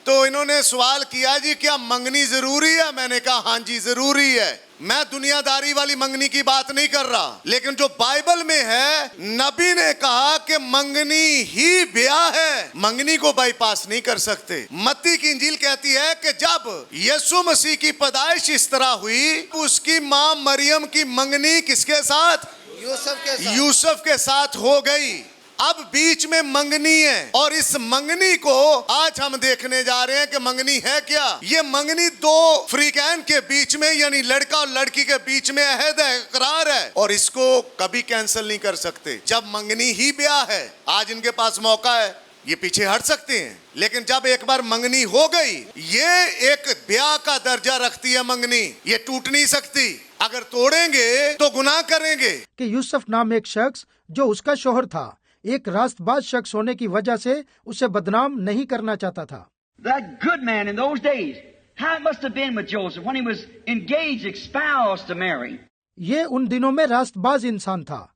तो इन्होंने सवाल किया, जी क्या मंगनी जरूरी है? मैंने कहा हाँ जी जरूरी है। मैं दुनियादारी वाली मंगनी की बात नहीं कर रहा, लेकिन जो बाइबल में है, नबी ने कहा कि मंगनी ही ब्याह है, मंगनी को बाईपास नहीं कर सकते। मत्ती की इंजील कहती है कि जब यीशु मसीह की पैदाइश इस तरह हुई, उसकी मां मरियम की मंगनी किसके साथ? यूसुफ के साथ हो गई। अब बीच में मंगनी है, और इस मंगनी को आज हम देखने जा रहे हैं कि मंगनी है क्या। ये मंगनी दो फ्रीकैन के बीच में, यानी लड़का और लड़की के बीच में अहद है, इकरार है, और इसको कभी कैंसिल नहीं कर सकते। जब मंगनी ही ब्याह है, आज इनके पास मौका है, ये पीछे हट सकते हैं, लेकिन जब एक बार मंगनी हो गई, ये एक ब्याह का दर्जा रखती है मंगनी, ये टूट नहीं सकती। अगर तोड़ेंगे तो गुनाह करेंगे। कि यूसुफ नाम एक शख्स जो उसका शोहर था, एक रास्तबाज शख्स होने की वजह से उसे बदनाम नहीं करना चाहता था। That good man in those days, how it must have been with Joseph when he was engaged, espoused to Mary. ये उन दिनों में रास्तबाज इंसान था,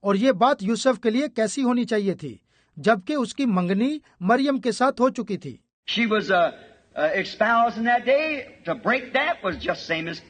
और ये बात यूसुफ के लिए कैसी होनी चाहिए थी, जबकि उसकी मंगनी मरियम के साथ हो चुकी थी। She was espoused in that day. To break that was just same as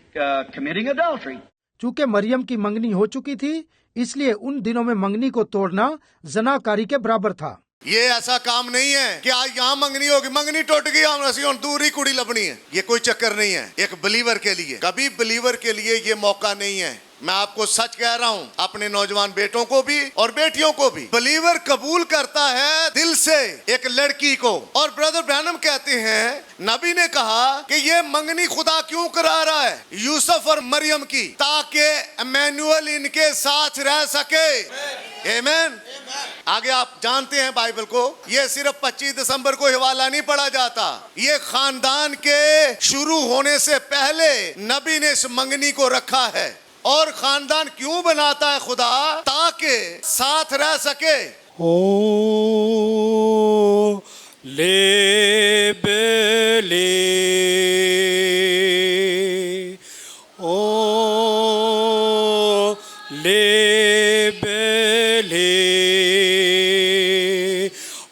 committing adultery. चूँकि मरियम की मंगनी हो चुकी थी, इसलिए उन दिनों में मंगनी को तोड़ना जनाकारी के बराबर था। ये ऐसा काम नहीं है कि आज यहाँ मंगनी होगी, मंगनी टूट गई, हम दूरी कुड़ी लबनी है, ये कोई चक्कर नहीं है। एक बिलीवर के लिए, कभी बिलीवर के लिए ये मौका नहीं है। मैं आपको सच कह रहा हूँ, अपने नौजवान बेटों को भी और बेटियों को भी, बिलीवर कबूल करता है दिल से एक लड़की को। और ब्रदर ब्रैनम कहते हैं, नबी ने कहा कि ये मंगनी खुदा क्यों करा रहा है यूसुफ और मरियम की, ताकि इमैनुअल इनके साथ रह सके। आमीन। आगे आप जानते हैं बाइबल को, ये सिर्फ 25 दिसंबर को हवाला नहीं पढ़ा जाता, ये खानदान के शुरू होने से पहले नबी ने इस मंगनी को रखा है। और खानदान क्यों बनाता है खुदा? ताकि साथ रह सके। ओ ले बेले, ओ ले बेले,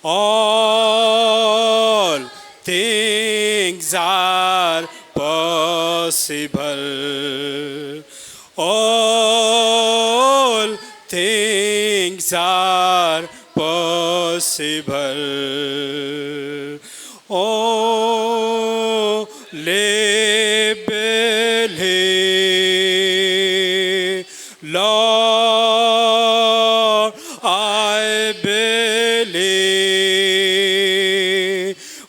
all things are possible. All things are possible. Oh, believe, Lord, I believe,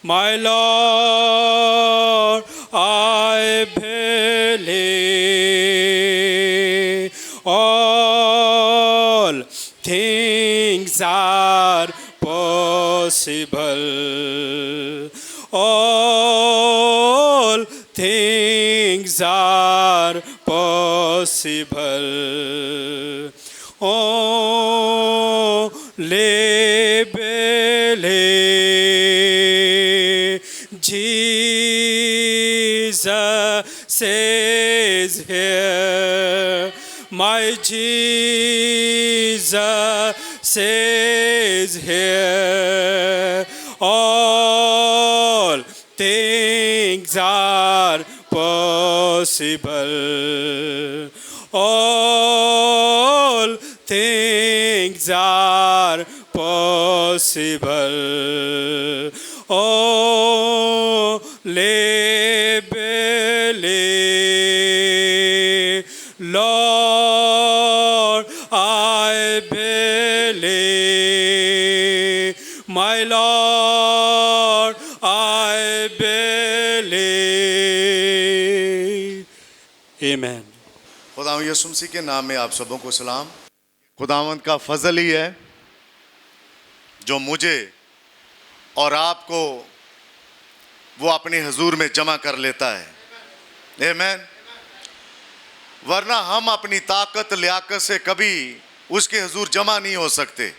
my Lord, I believe. All things are possible. All things are possible. Oh, believe, Jesus is here. My Jesus is here. All things are possible. All things are possible. Oh, believe, Lord, I believe, my Lord, I believe. Amen. खुदावंद यीशु मसीह के नाम में आप सबों को सलाम। खुदावंद का फजल ही है जो मुझे और आपको वो अपने हुजूर में जमा कर लेता है। आमीन। वरना हम अपनी ताकत लियाकत से कभी उसके हुजूर जमा नहीं हो सकते।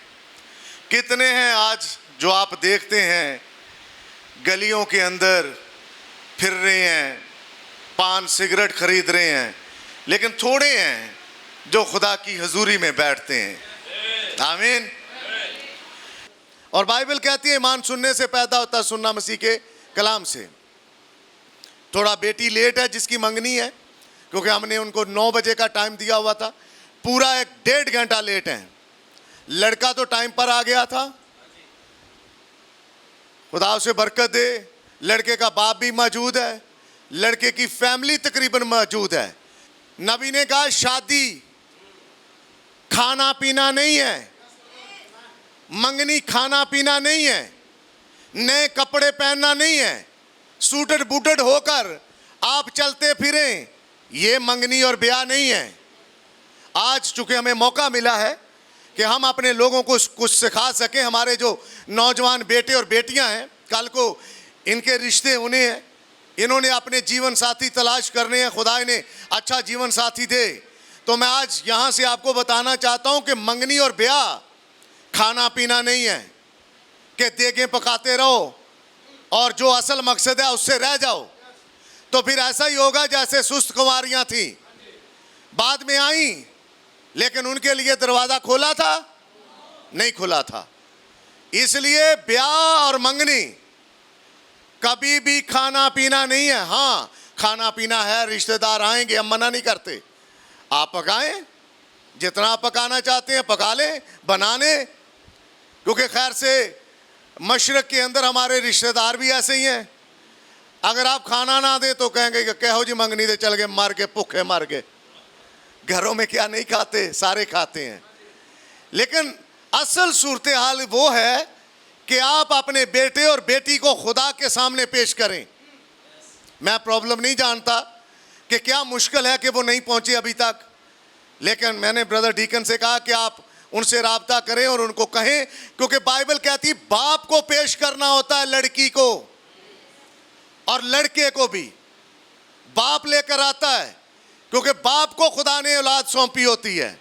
कितने हैं आज जो आप देखते हैं गलियों के अंदर फिर रहे हैं, पान सिगरेट खरीद रहे हैं, लेकिन थोड़े हैं जो खुदा की हजूरी में बैठते हैं। आमीन। और बाइबल कहती है ईमान सुनने से पैदा होता है, सुनना मसीह के कलाम से। थोड़ा बेटी लेट है जिसकी मंगनी है, क्योंकि हमने उनको 9 बजे का टाइम दिया हुआ था, पूरा 1.5 घंटा लेट है। लड़का तो टाइम पर आ गया था, खुदा उसे बरकत दे। लड़के का बाप भी मौजूद है, लड़के की फैमिली तकरीबन मौजूद है। नबी ने कहा शादी खाना पीना नहीं है, मंगनी खाना पीना नहीं है, नए कपड़े पहनना नहीं है, सूटेड बूटेड होकर आप चलते फिरें, ये मंगनी और ब्याह नहीं है। आज चूंकि हमें मौका मिला है कि हम अपने लोगों को कुछ सिखा सकें, हमारे जो नौजवान बेटे और बेटियां हैं, कल को इनके रिश्ते होने हैं, इन्होंने अपने जीवन साथी तलाश करने हैं, खुदा इन्हें अच्छा जीवन साथी दे। तो मैं आज यहाँ से आपको बताना चाहता हूँ कि मंगनी और ब्याह खाना पीना नहीं है कि देगें पकाते रहो और जो असल मकसद है उससे रह जाओ। तो फिर ऐसा ही होगा जैसे सुस्त कुंवारियाँ थी, बाद में आई लेकिन उनके लिए दरवाज़ा खोला था? नहीं खुला था। इसलिए ब्याह और मंगनी कभी भी खाना पीना नहीं है। हाँ, खाना पीना है, रिश्तेदार आएंगे, हम मना नहीं करते, आप पकाएं, जितना आप पकाना चाहते हैं पका लें, बना लें, क्योंकि खैर से मशरक के अंदर हमारे रिश्तेदार भी ऐसे ही हैं। अगर आप खाना ना दें तो कहेंगे कि कहो जी मंगनी दे चल गए, मर के भूखे मर गए। घरों में क्या नहीं खाते, सारे खाते हैं। लेकिन असल सूरत हाल वो है कि आप अपने बेटे और बेटी को खुदा के सामने पेश करें। मैं प्रॉब्लम नहीं जानता कि क्या मुश्किल है कि वो नहीं पहुंचे अभी तक, लेकिन मैंने ब्रदर डीकन से कहा कि आप उनसे राब्ता करें और उनको कहें, क्योंकि बाइबल कहती है बाप को पेश करना होता है लड़की को, और लड़के को भी बाप लेकर आता है, क्योंकि बाप को खुदा ने औलाद सौंपी होती है।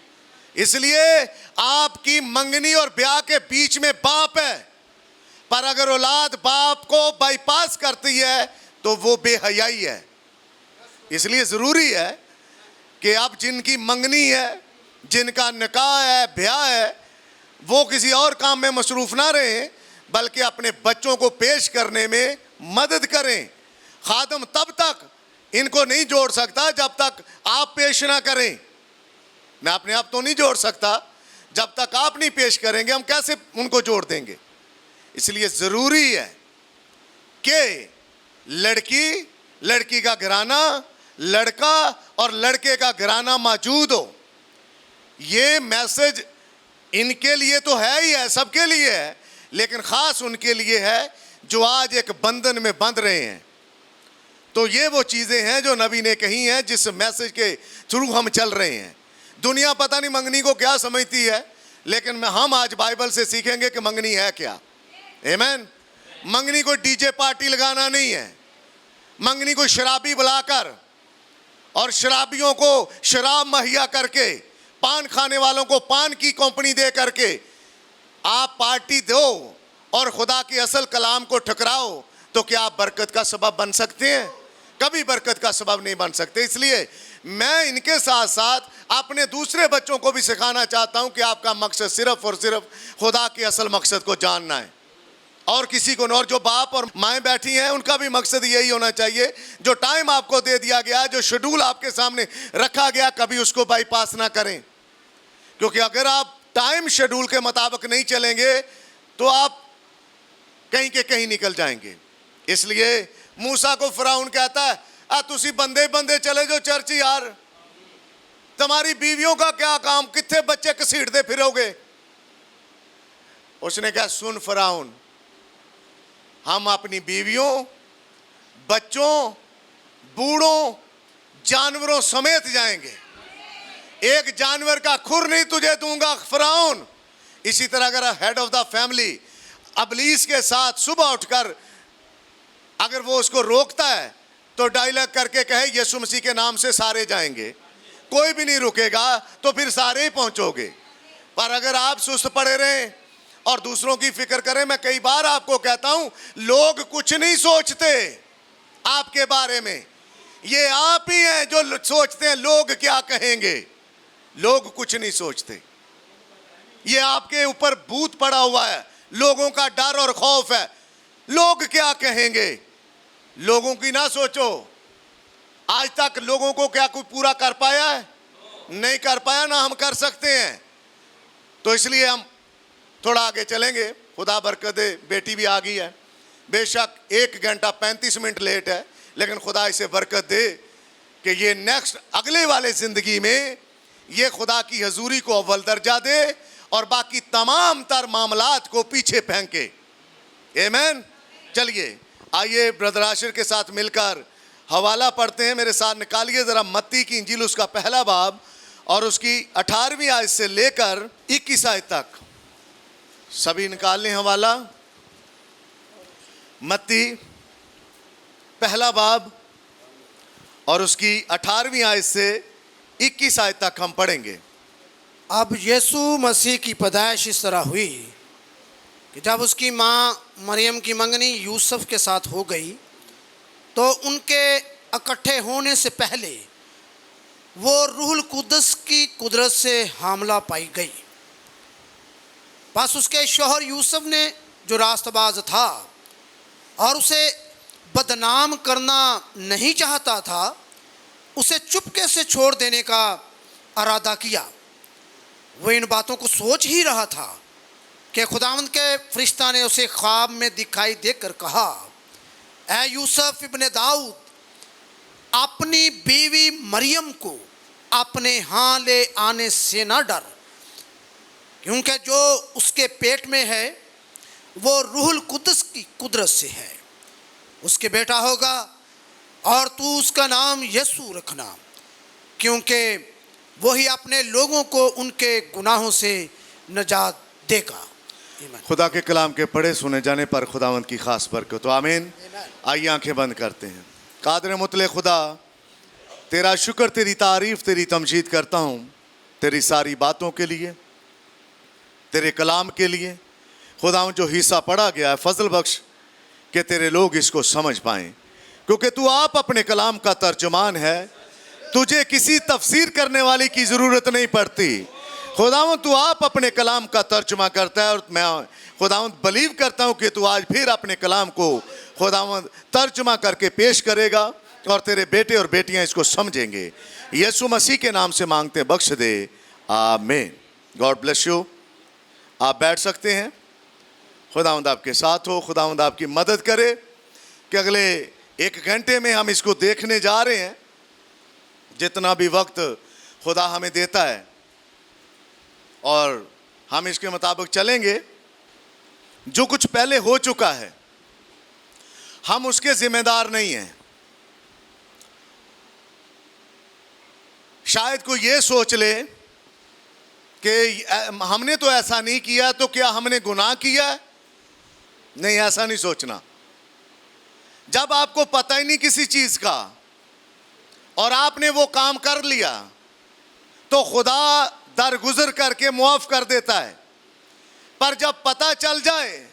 इसलिए आपकी मंगनी और ब्याह के बीच में बाप है, पर अगर औलाद बाप को बाईपास करती है तो वो बेहयाई है। इसलिए ज़रूरी है कि अब जिनकी मंगनी है, जिनका निकाह है, ब्याह है, वो किसी और काम में मसरूफ़ ना रहें, बल्कि अपने बच्चों को पेश करने में मदद करें। खादम तब तक इनको नहीं जोड़ सकता जब तक आप पेश ना करें। मैं अपने आप तो नहीं जोड़ सकता, जब तक आप नहीं पेश करेंगे हम कैसे उनको जोड़ देंगे। इसलिए ज़रूरी है कि लड़की का घराना, लड़का और लड़के का घराना मौजूद हो। ये मैसेज इनके लिए तो है ही है, सबके लिए है, लेकिन ख़ास उनके लिए है जो आज एक बंधन में बंध रहे हैं। तो ये वो चीज़ें हैं जो नबी ने कही हैं, जिस मैसेज के थ्रू हम चल रहे हैं। दुनिया पता नहीं मंगनी को क्या समझती है, लेकिन हम आज बाइबल से सीखेंगे कि मंगनी है क्या। आमीन। मंगनी कोई डीजे पार्टी लगाना नहीं है, मंगनी कोई शराबी बुलाकर और शराबियों को शराब मुहैया करके, पान खाने वालों को पान की कंपनी दे करके आप पार्टी दो और खुदा के असल कलाम को ठुकराओ, तो क्या आप बरकत का सबब बन सकते हैं? कभी बरकत का सबब नहीं बन सकते। इसलिए मैं इनके साथ साथ अपने दूसरे बच्चों को भी सिखाना चाहता हूं कि आपका मकसद सिर्फ और सिर्फ खुदा के असल मकसद को जानना है, और किसी को न। और जो बाप और माएँ बैठी हैं उनका भी मकसद यही होना चाहिए, जो टाइम आपको दे दिया गया, जो शेड्यूल आपके सामने रखा गया, कभी उसको बाईपास ना करें, क्योंकि अगर आप टाइम शेड्यूल के मुताबिक नहीं चलेंगे तो आप कहीं के कहीं निकल जाएंगे। इसलिए मूसा को फिरौन कहता है, तुसी बंदे बंदे चले जो चर्च यार, तुम्हारी बीवियों का क्या काम, कितने बच्चे घसीटते फिरोगे। उसने कहा, सुन फिरौन, हम अपनी बीवियों, बच्चों, बूढ़ों, जानवरों समेत जाएंगे, एक जानवर का खुर नहीं तुझे दूंगा फिरौन। इसी तरह अगर हेड ऑफ द फैमिली अबलीस के साथ सुबह उठकर अगर वो उसको रोकता है तो डायलॉग करके कहे यीशु मसीह के नाम से सारे जाएंगे, कोई भी नहीं रुकेगा, तो फिर सारे ही पहुंचोगे। पर अगर आप सुस्त पड़े रहें और दूसरों की फिक्र करें, मैं कई बार आपको कहता हूं, लोग कुछ नहीं सोचते आपके बारे में, ये आप ही हैं जो सोचते हैं लोग क्या कहेंगे। लोग कुछ नहीं सोचते, ये आपके ऊपर भूत पड़ा हुआ है, लोगों का डर और खौफ है, लोग क्या कहेंगे, लोगों की ना सोचो। आज तक लोगों को क्या कोई पूरा कर पाया है? नहीं कर पाया, ना हम कर सकते हैं। तो इसलिए हम थोड़ा आगे चलेंगे। खुदा बरकत दे, बेटी भी आ गई है। बेशक 1 घंटा 35 मिनट लेट है, लेकिन खुदा इसे बरकत दे कि ये नेक्स्ट अगले वाले ज़िंदगी में ये खुदा की हजूरी को अव्वल दर्जा दे और बाकी तमाम तर मामलात को पीछे फेंके। आमीन। चलिए आइए ब्रदर आशिर के साथ मिलकर हवाला पढ़ते हैं। मेरे साथ निकालिए ज़रा मत्ती की इंजील उसका पहला बाब और उसकी 18वीं आयत से लेकर 21 आयत तक। सभी निकाल लें हवाला। मत्ती पहला बाब और उसकी 18वीं आयत से 21 आयत तक हम पढ़ेंगे। अब यीशु मसीह की पैदाइश इस तरह हुई कि जब उसकी माँ मरियम की मंगनी यूसुफ के साथ हो गई तो उनके इकट्ठे होने से पहले वो रूहुल कुद्दस की कुदरत से हामला पाई गई। बस उसके शौहर यूसुफ ने जो रास्तबाज था और उसे बदनाम करना नहीं चाहता था, उसे चुपके से छोड़ देने का इरादा किया। वो इन बातों को सोच ही रहा था कि खुदावंद के फरिश्ता ने उसे ख्वाब में दिखाई देकर कहा, ऐ यूसुफ इब्ने दाऊद, अपनी बीवी मरियम को अपने यहाँ ले आने से न डर, क्योंकि जो उसके पेट में है वो रूहुल कुद्दस की कुदरत से है। उसके बेटा होगा और तू उसका नाम यीशु रखना, क्योंकि वही अपने लोगों को उनके गुनाहों से निजात देगा। खुदा के कलाम के पढ़े सुने जाने पर खुदावंद की खास बरकत। तो आमीन। आइए आंखें बंद करते हैं। कादिर मुतले खुदा, तेरा शुक्र, तेरी तारीफ, तेरी तमजीद करता हूँ तेरी सारी बातों के लिए, तेरे कलाम के लिए। खुदावंद जो हिस्सा पढ़ा गया है, फजल बख्श कि तेरे लोग इसको समझ पाएँ, क्योंकि तू आप अपने कलाम का तर्जुमान है। तुझे किसी तफसीर करने वाले की ज़रूरत नहीं पड़ती। खुदावंद तू आप अपने कलाम का तर्जुमा करता है और मैं खुदावंद बिलीव करता हूँ कि तू आज फिर अपने कलाम को खुदावंद तर्जुमा करके पेश करेगा और तेरे बेटे और बेटियाँ इसको समझेंगे। यीशु मसीह के नाम से मांगते हैं, बख्श दे, आमीन। God bless you. आप बैठ सकते हैं। खुदावंद आपके साथ हो, खुदावंद आपकी मदद करे कि अगले 1 घंटे में हम इसको देखने जा रहे हैं। जितना भी वक्त खुदा हमें देता है और हम इसके मुताबिक चलेंगे। जो कुछ पहले हो चुका है हम उसके जिम्मेदार नहीं हैं। शायद कोई ये सोच ले कि हमने तो ऐसा नहीं किया, तो क्या हमने गुनाह किया है? नहीं, ऐसा नहीं सोचना। जब आपको पता ही नहीं किसी चीज का और आपने वो काम कर लिया तो खुदा दरगुजर करके मुआफ कर देता है। पर जब पता चल जाए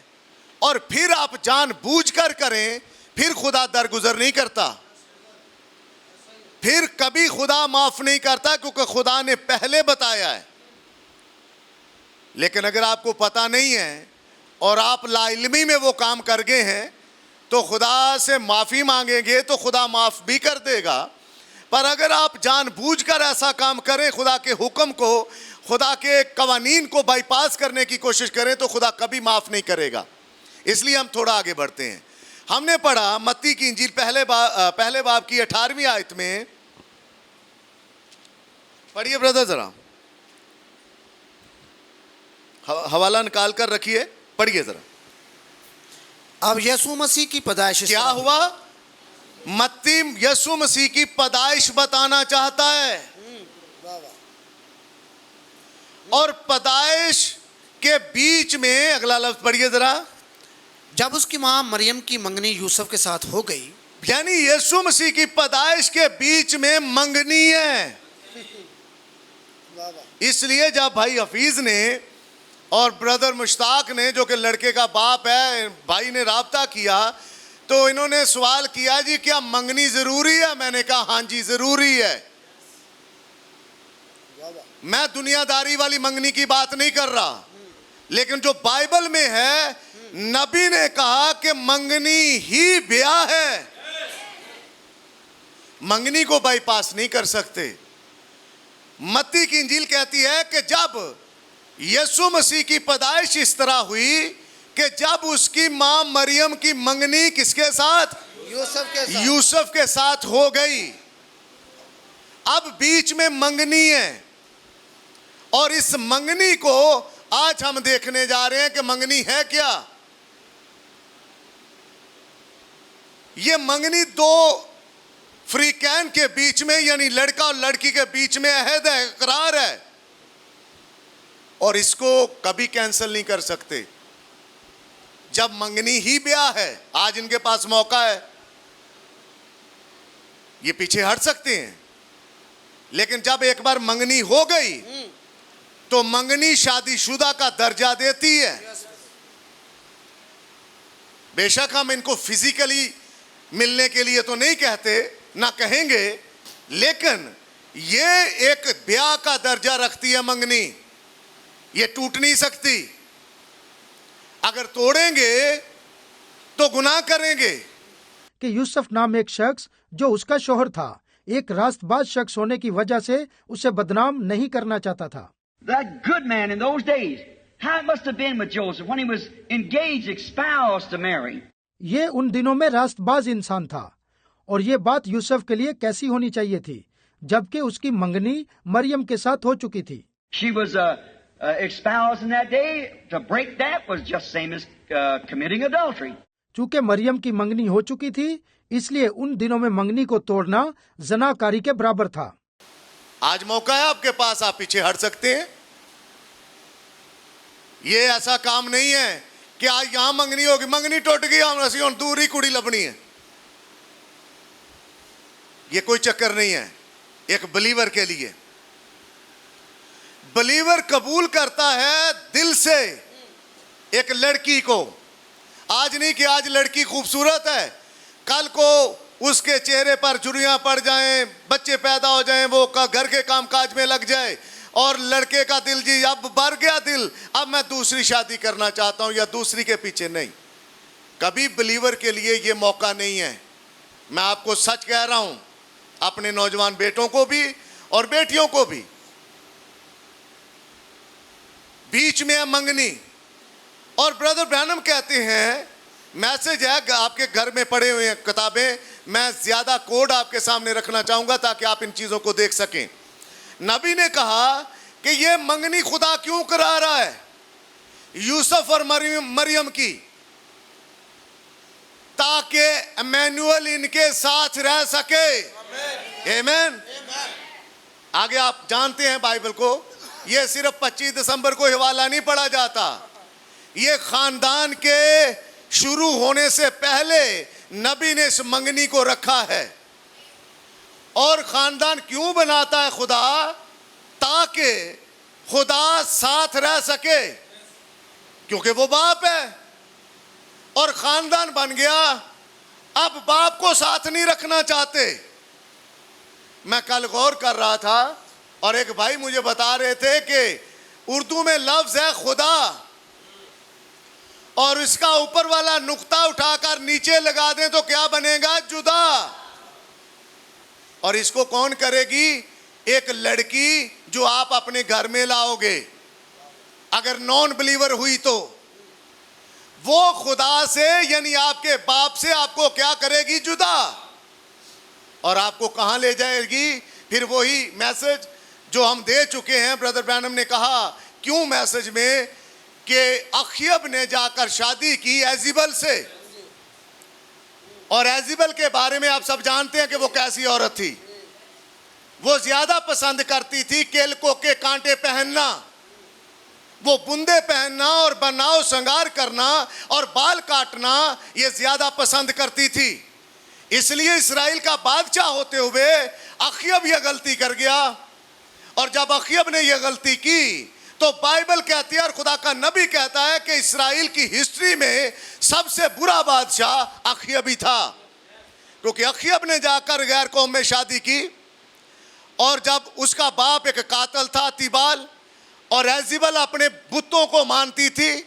और फिर आप जानबूझकर करें, फिर खुदा दरगुजर नहीं करता, फिर कभी खुदा माफ नहीं करता, क्योंकि खुदा ने पहले बताया है। लेकिन अगर आपको पता नहीं है और आप लाइल्मी में वो काम कर गए हैं तो खुदा से माफ़ी मांगेंगे तो खुदा माफ़ भी कर देगा। पर अगर आप जानबूझकर ऐसा काम करें, खुदा के हुक्म को, खुदा के कवानीन को बाईपास करने की कोशिश करें, तो खुदा कभी माफ़ नहीं करेगा। इसलिए हम थोड़ा आगे बढ़ते हैं। हमने पढ़ा मत्ती की इंजील पहले बाब की 18वीं आयत में। पढ़िए ब्रदर ज़रा, हवाला निकाल कर रखिए, पढ़िए ज़रा। अब यीशु मसीह की पैदाइश क्या हुआ? मत्ती यीशु मसीह की पैदाइश बताना चाहता है और पैदाइश के बीच में अगला लफ्ज पढ़िए जरा। जब उसकी माँ मरियम की मंगनी यूसुफ के साथ हो गई, यानी यीशु मसीह की पैदाइश के बीच में मंगनी है। इसलिए जब भाई हफीज ने और ब्रदर मुश्ताक ने, जो कि लड़के का बाप है, भाई ने राब्ता किया तो इन्होंने सवाल किया, जी क्या मंगनी जरूरी है? मैंने कहा हाँ जी जरूरी है। मैं दुनियादारी वाली मंगनी की बात नहीं कर रहा, लेकिन जो बाइबल में है, नबी ने कहा कि मंगनी ही ब्याह है। मंगनी को बाईपास नहीं कर सकते। मत्ती की इंजील कहती है कि जब यीशु मसीह की पैदाइश इस तरह हुई कि जब उसकी मां मरियम की मंगनी किसके साथ, यूसुफ के साथ हो गई। अब बीच में मंगनी है और इस मंगनी को आज हम देखने जा रहे हैं कि मंगनी है क्या। ये मंगनी दो फ्रीकैन के बीच में यानी लड़का और लड़की के बीच में अहद है, इकरार है और इसको कभी कैंसिल नहीं कर सकते। जब मंगनी ही ब्याह है, आज इनके पास मौका है, ये पीछे हट सकते हैं, लेकिन जब एक बार मंगनी हो गई तो मंगनी शादीशुदा का दर्जा देती है। बेशक हम इनको फिजिकली मिलने के लिए तो नहीं कहते, ना कहेंगे, लेकिन ये एक ब्याह का दर्जा रखती है मंगनी। ये टूट नहीं सकती, अगर तोड़ेंगे तो गुनाह करेंगे। कि यूसुफ नाम एक शख्स जो उसका शौहर था, एक रास्तबाज शख्स होने की वजह से उसे बदनाम नहीं करना चाहता था। That good man in those days, how it must have been with Joseph when he was engaged, espoused to Mary. ये उन दिनों में रास्तबाज इंसान था और ये बात यूसुफ के लिए कैसी होनी चाहिए थी जबकि उसकी मंगनी मरियम के साथ हो चुकी थी। She was espoused in that day. To break that was just same as committing adultery. चूँकि मरियम की मंगनी हो चुकी थी, इसलिए उन दिनों में मंगनी को तोड़ना जनाकारी के बराबर था। आज मौका है आपके पास, आप पीछे हट सकते हैं। ये ऐसा काम नहीं है कि आज यहां मंगनी होगी, मंगनी टूट गई, हम असी हुण दूरी कुड़ी लभनी है। ये कोई चक्कर नहीं है। एक बिलीवर के लिए, बिलीवर कबूल करता है दिल से एक लड़की को। आज नहीं कि आज लड़की खूबसूरत है, कल को उसके चेहरे पर झुर्रियां पड़ जाएं, बच्चे पैदा हो जाएं, वो घर के कामकाज में लग जाए और लड़के का दिल, जी अब भर गया दिल, अब मैं दूसरी शादी करना चाहता हूं या दूसरी के पीछे नहीं। कभी बिलीवर के लिए ये मौका नहीं है। मैं आपको सच कह रहा हूं, अपने नौजवान बेटों को भी और बेटियों को भी। बीच में है मंगनी। और ब्रदर ब्रैनम कहते हैं, मैसेज है आपके घर में पढ़े हुए हैं किताबें, मैं ज्यादा कोड आपके सामने रखना चाहूंगा ताकि आप इन चीजों को देख सकें। नबी ने कहा कि ये मंगनी खुदा क्यों करा रहा है यूसुफ और मरियम की, ताकि इमैनुअल इनके साथ रह सके। आमीन। आगे आप जानते हैं बाइबल को, यह सिर्फ 25 दिसंबर को हवाला नहीं पढ़ा जाता, ये खानदान के शुरू होने से पहले नबी ने इस मंगनी को रखा है। और खानदान क्यों बनाता है खुदा? ताकि खुदा साथ रह सके, क्योंकि वो बाप है और खानदान बन गया। अब बाप को साथ नहीं रखना चाहते। मैं कल गौर कर रहा था और एक भाई मुझे बता रहे थे कि उर्दू में लफ्ज है खुदा और इसका ऊपर वाला नुक्ता उठाकर नीचे लगा दें तो क्या बनेगा? जुदा। और इसको कौन करेगी? एक लड़की जो आप अपने घर में लाओगे, अगर नॉन बिलीवर हुई तो वो खुदा से यानी आपके बाप से आपको क्या करेगी? जुदा। और आपको कहां ले जाएगी? फिर वही मैसेज जो हम दे चुके हैं। ब्रदर ब्रैनम ने कहा क्यों मैसेज में कि अखयब ने जाकर शादी की एजिबल से, और एजिबल के बारे में आप सब जानते हैं कि वो कैसी औरत थी। वो ज्यादा पसंद करती थी केलकों के कांटे पहनना, वो बुंदे पहनना और बनाव श्रृंगार करना और बाल काटना ये ज्यादा पसंद करती थी। इसलिए इस्राएल का बादशाह होते हुए अखयब यह गलती कर गया। और जब अखयब ने यह गलती की तो बाइबल कहती है और खुदा का नबी कहता है कि इस्राएल की हिस्ट्री में सबसे बुरा बादशाह अखयब ही था, क्योंकि अखयब ने जाकर गैर कौम में शादी की। और जब उसका बाप एक कातल था तिबाल, और एजिबल अपने बुतों को मानती थी,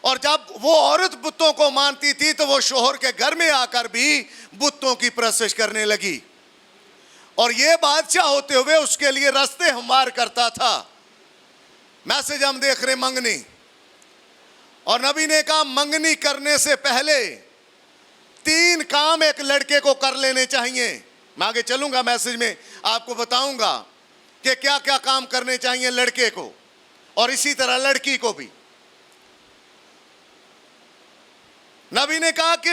और जब वो औरत बुतों को मानती थी तो वो शोहर के घर में आकर भी बुतों की परस्तिश करने लगी। और ये बादशाह होते हुए उसके लिए रास्ते हमवार करता था। मैसेज हम देख रहे मंगनी, और नबी ने कहा मंगनी करने से पहले 3 काम एक लड़के को कर लेने चाहिए। मैं आगे चलूंगा मैसेज में आपको बताऊंगा कि क्या क्या काम करने चाहिए लड़के को और इसी तरह लड़की को भी। नबी ने कहा कि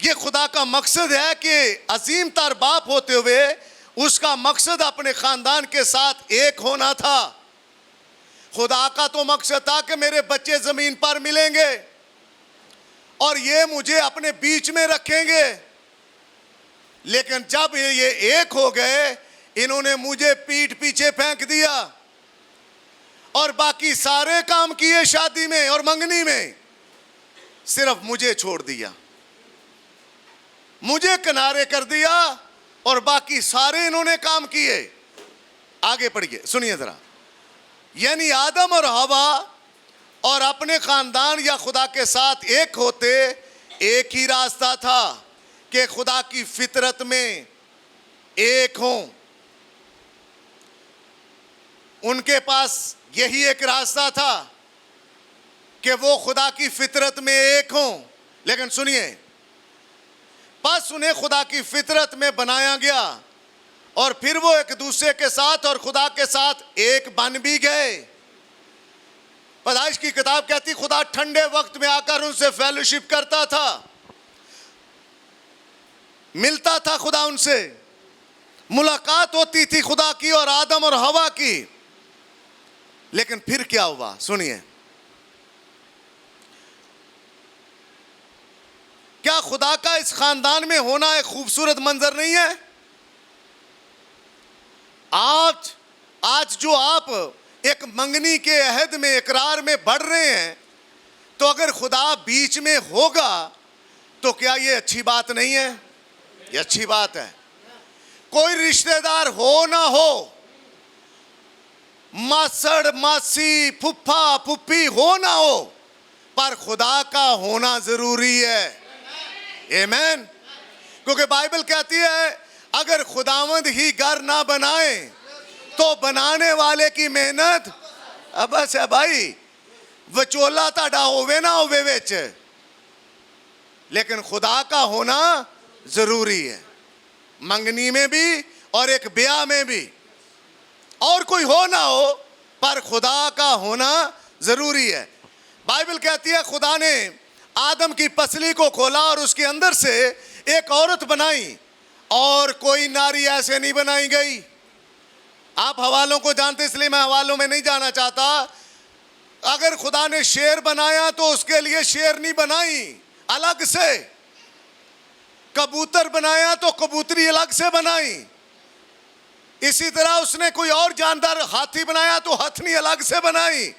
ये खुदा का मकसद है कि अजीम तर बाप होते हुए उसका मकसद अपने खानदान के साथ एक होना था। खुदा का तो मकसद था कि मेरे बच्चे जमीन पर मिलेंगे और ये मुझे अपने बीच में रखेंगे, लेकिन जब ये एक हो गए इन्होंने मुझे पीठ पीछे फेंक दिया और बाकी सारे काम किए शादी में और मंगनी में, सिर्फ मुझे छोड़ दिया, मुझे किनारे कर दिया और बाकी सारे इन्होंने काम किए। आगे पढ़िए, सुनिए जरा। यानी आदम और हवा और अपने खानदान या खुदा के साथ एक होते एक ही रास्ता था कि खुदा की फितरत में एक हों। उनके पास यही एक रास्ता था कि वो खुदा की फितरत में एक हों। लेकिन सुनिए, बस उन्हें खुदा की फितरत में बनाया गया और फिर वो एक दूसरे के साथ और खुदा के साथ एक बन भी गए। पैदाइश की किताब कहती खुदा ठंडे वक्त में आकर उनसे फेलोशिप करता था, मिलता था खुदा उनसे, मुलाकात होती थी खुदा की और आदम और हवा की। लेकिन फिर क्या हुआ सुनिए। क्या खुदा का इस खानदान में होना एक खूबसूरत मंजर नहीं है? आज जो आप एक मंगनी के अहद में इकरार में बढ़ रहे हैं, तो अगर खुदा बीच में होगा तो क्या ये अच्छी बात नहीं है? ये अच्छी बात है। कोई रिश्तेदार हो ना हो, मासड़ मासी फुफ्फा फुफ्फी हो ना हो, पर खुदा का होना जरूरी है। आमीन। क्योंकि बाइबल कहती है अगर खुदावंद ही घर ना बनाए तो बनाने वाले की मेहनत बस है भाई। विचोला ताड़ा होवे ना होवे विच, लेकिन खुदा का होना जरूरी है, मंगनी में भी और एक ब्याह में भी। और कोई हो ना हो, पर खुदा का होना जरूरी है। बाइबल कहती है खुदा ने आदम की पसली को खोला और उसके अंदर से एक औरत बनाई, और कोई नारी ऐसे नहीं बनाई गई। आप हवालों को जानते, इसलिए मैं हवालों में नहीं जाना चाहता। अगर खुदा ने शेर बनाया तो उसके लिए शेरनी बनाई अलग से, कबूतर बनाया तो कबूतरी अलग से बनाई, इसी तरह उसने कोई और जानदार हाथी बनाया तो हथनी अलग से बनाई।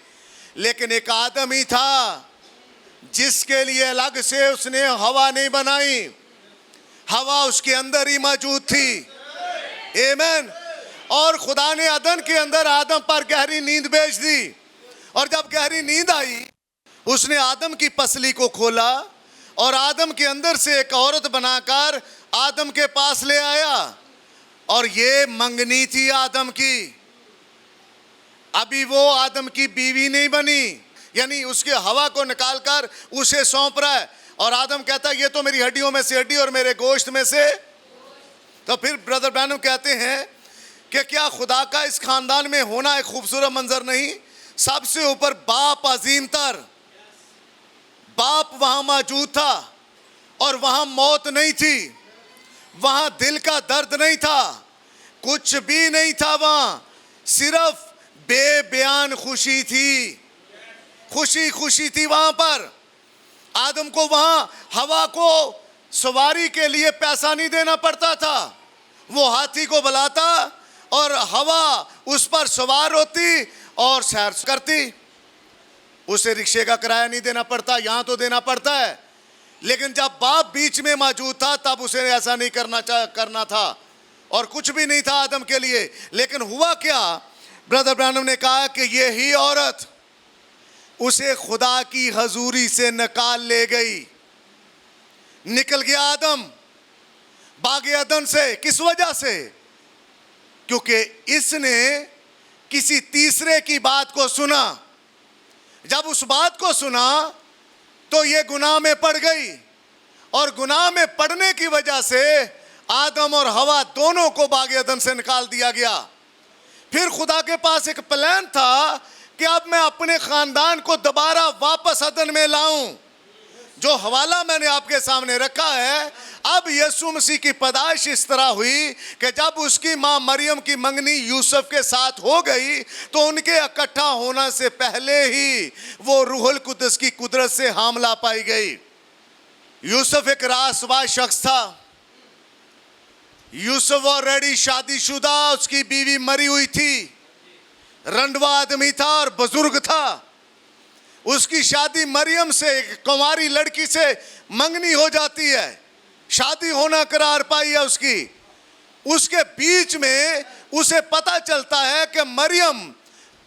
लेकिन एक आदम ही था जिसके लिए अलग से उसने हवा नहीं बनाई, हवा उसके अंदर ही मौजूद थी। आमीन। और खुदा ने अदन के अंदर आदम पर गहरी नींद भेज दी, और जब गहरी नींद आई उसने आदम की पसली को खोला और आदम के अंदर से एक औरत बनाकर आदम के पास ले आया, और ये मंगनी थी आदम की। अभी वो आदम की बीवी नहीं बनी, यानी उसके हवा को निकालकर उसे सौंप रहा है, और आदम कहता है ये तो मेरी हड्डियों में से हड्डी और मेरे गोश्त में से। तो फिर ब्रदर ब्रैनम कहते हैं कि क्या खुदा का इस खानदान में होना एक खूबसूरत मंजर नहीं? सबसे ऊपर बाप अजीम तर, बाप वहां मौजूद था और वहां मौत नहीं थी, वहां दिल का दर्द नहीं था, कुछ भी नहीं था, वहां सिर्फ बेबयान खुशी थी। खुशी खुशी थी वहां पर। आदम को वहां हवा को सवारी के लिए पैसा नहीं देना पड़ता था, वो हाथी को बुलाता और हवा उस पर सवार होती और सैर करती। उसे रिक्शे का किराया नहीं देना पड़ता, यहां तो देना पड़ता है। लेकिन जब बाप बीच में मौजूद था तब उसे ऐसा नहीं करना था, और कुछ भी नहीं था आदम के लिए। लेकिन हुआ क्या? ब्रदर ब्रैनम ने कहा कि यही औरत उसे खुदा की हजूरी से निकाल ले गई। निकल गया आदम बागे अदन से। किस वजह से? क्योंकि इसने किसी तीसरे की बात को सुना। जब उस बात को सुना तो ये गुनाह में पड़ गई, और गुनाह में पड़ने की वजह से आदम और हवा दोनों को बाग अदन से निकाल दिया गया। फिर खुदा के पास एक प्लान था कि अब मैं अपने खानदान को दोबारा वापस अदन में लाऊं। जो हवाला मैंने आपके सामने रखा है, अब यीशु मसीह की पैदाइश इस तरह हुई कि जब उसकी मां मरियम की मंगनी यूसुफ के साथ हो गई तो उनके इकट्ठा होने से पहले ही वो रूहुल कुद्दस की कुदरत से हामला पाई गई। यूसुफ एक रासबाज शख्स था। यूसुफ ऑलरेडी शादीशुदा, उसकी बीवी मरी हुई थी, रंडवा आदमी था और बुजुर्ग था। उसकी शादी मरियम से, एक कुंवारी लड़की से मंगनी हो जाती है, शादी होना करार पाई है उसकी। उसके बीच में उसे पता चलता है कि मरियम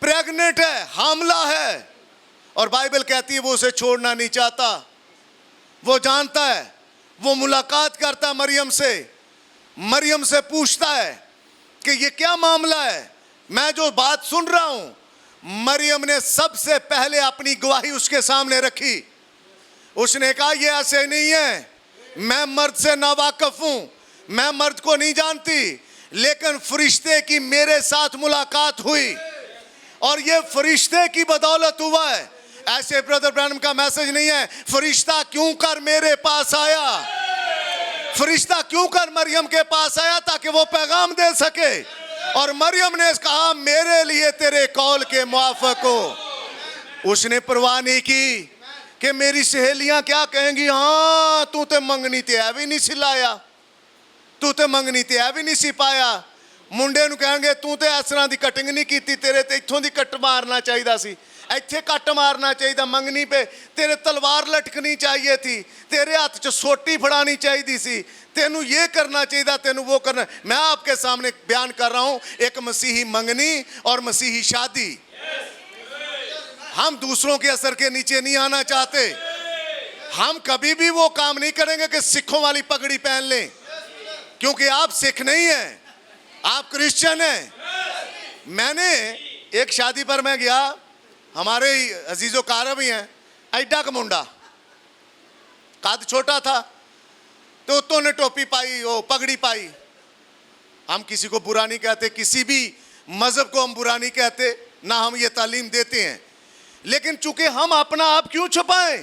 प्रेग्नेंट है, हामला है, और बाइबल कहती है वो उसे छोड़ना नहीं चाहता। वो जानता है, वो मुलाकात करता है मरियम से पूछता है कि ये क्या मामला है, मैं जो बात सुन रहा हूं। मरियम ने सबसे पहले अपनी गवाही उसके सामने रखी। उसने कहा ये ऐसे नहीं है, मैं मर्द से नावाकिफ हूं, मैं मर्द को नहीं जानती, लेकिन फरिश्ते की मेरे साथ मुलाकात हुई और ये फरिश्ते की बदौलत हुआ है। ऐसे ब्रदर ब्रैनम का मैसेज नहीं है फरिश्ता क्यों कर मेरे पास आया, फरिश्ता क्यों कर मरियम के पास आया ताकि वो पैगाम दे सके। और मरियम ने कहा मेरे लिए तेरे कौल के मुआफिक हो। उसने परवाह नहीं की कि मेरी सहेलियां क्या कहेंगी, हाँ तू तो मंगनी ते है भी नहीं सिलाया, तू तो मंगनी ते है भी नहीं सी पाया। मुंडे नूं कहेंगे तू तो इस तरह की कटिंग नहीं की, तेरे ते इत्थों दी कट मारना चाहिए सी, ਇੱਥੇ ਕੱਟ मारना चाहिए, मंगनी पे तेरे तलवार लटकनी चाहिए थी, तेरे हाथ च सोटी फड़ानी चाहिए सी, तेनू ये करना चाहिए, तेनू वो करना। मैं आपके सामने बयान कर रहा हूं एक मसीही मंगनी और मसीही शादी। हम दूसरों के असर के नीचे नहीं आना चाहते। हम कभी भी वो काम नहीं करेंगे कि सिखों वाली पगड़ी पहन लें, क्योंकि आप सिख नहीं हैं, आप क्रिश्चियन हैं। मैंने एक शादी पर मैं गया, हमारे अजीजो कार भी हैं, ऐडा का मुंडा, कद छोटा था, तो तो ने टोपी पाई, वो पगड़ी पाई। हम किसी को बुरा नहीं कहते, किसी भी मजहब को हम बुरा नहीं कहते, ना हम ये तालीम देते हैं, लेकिन चूंकि हम अपना आप क्यों छुपाएं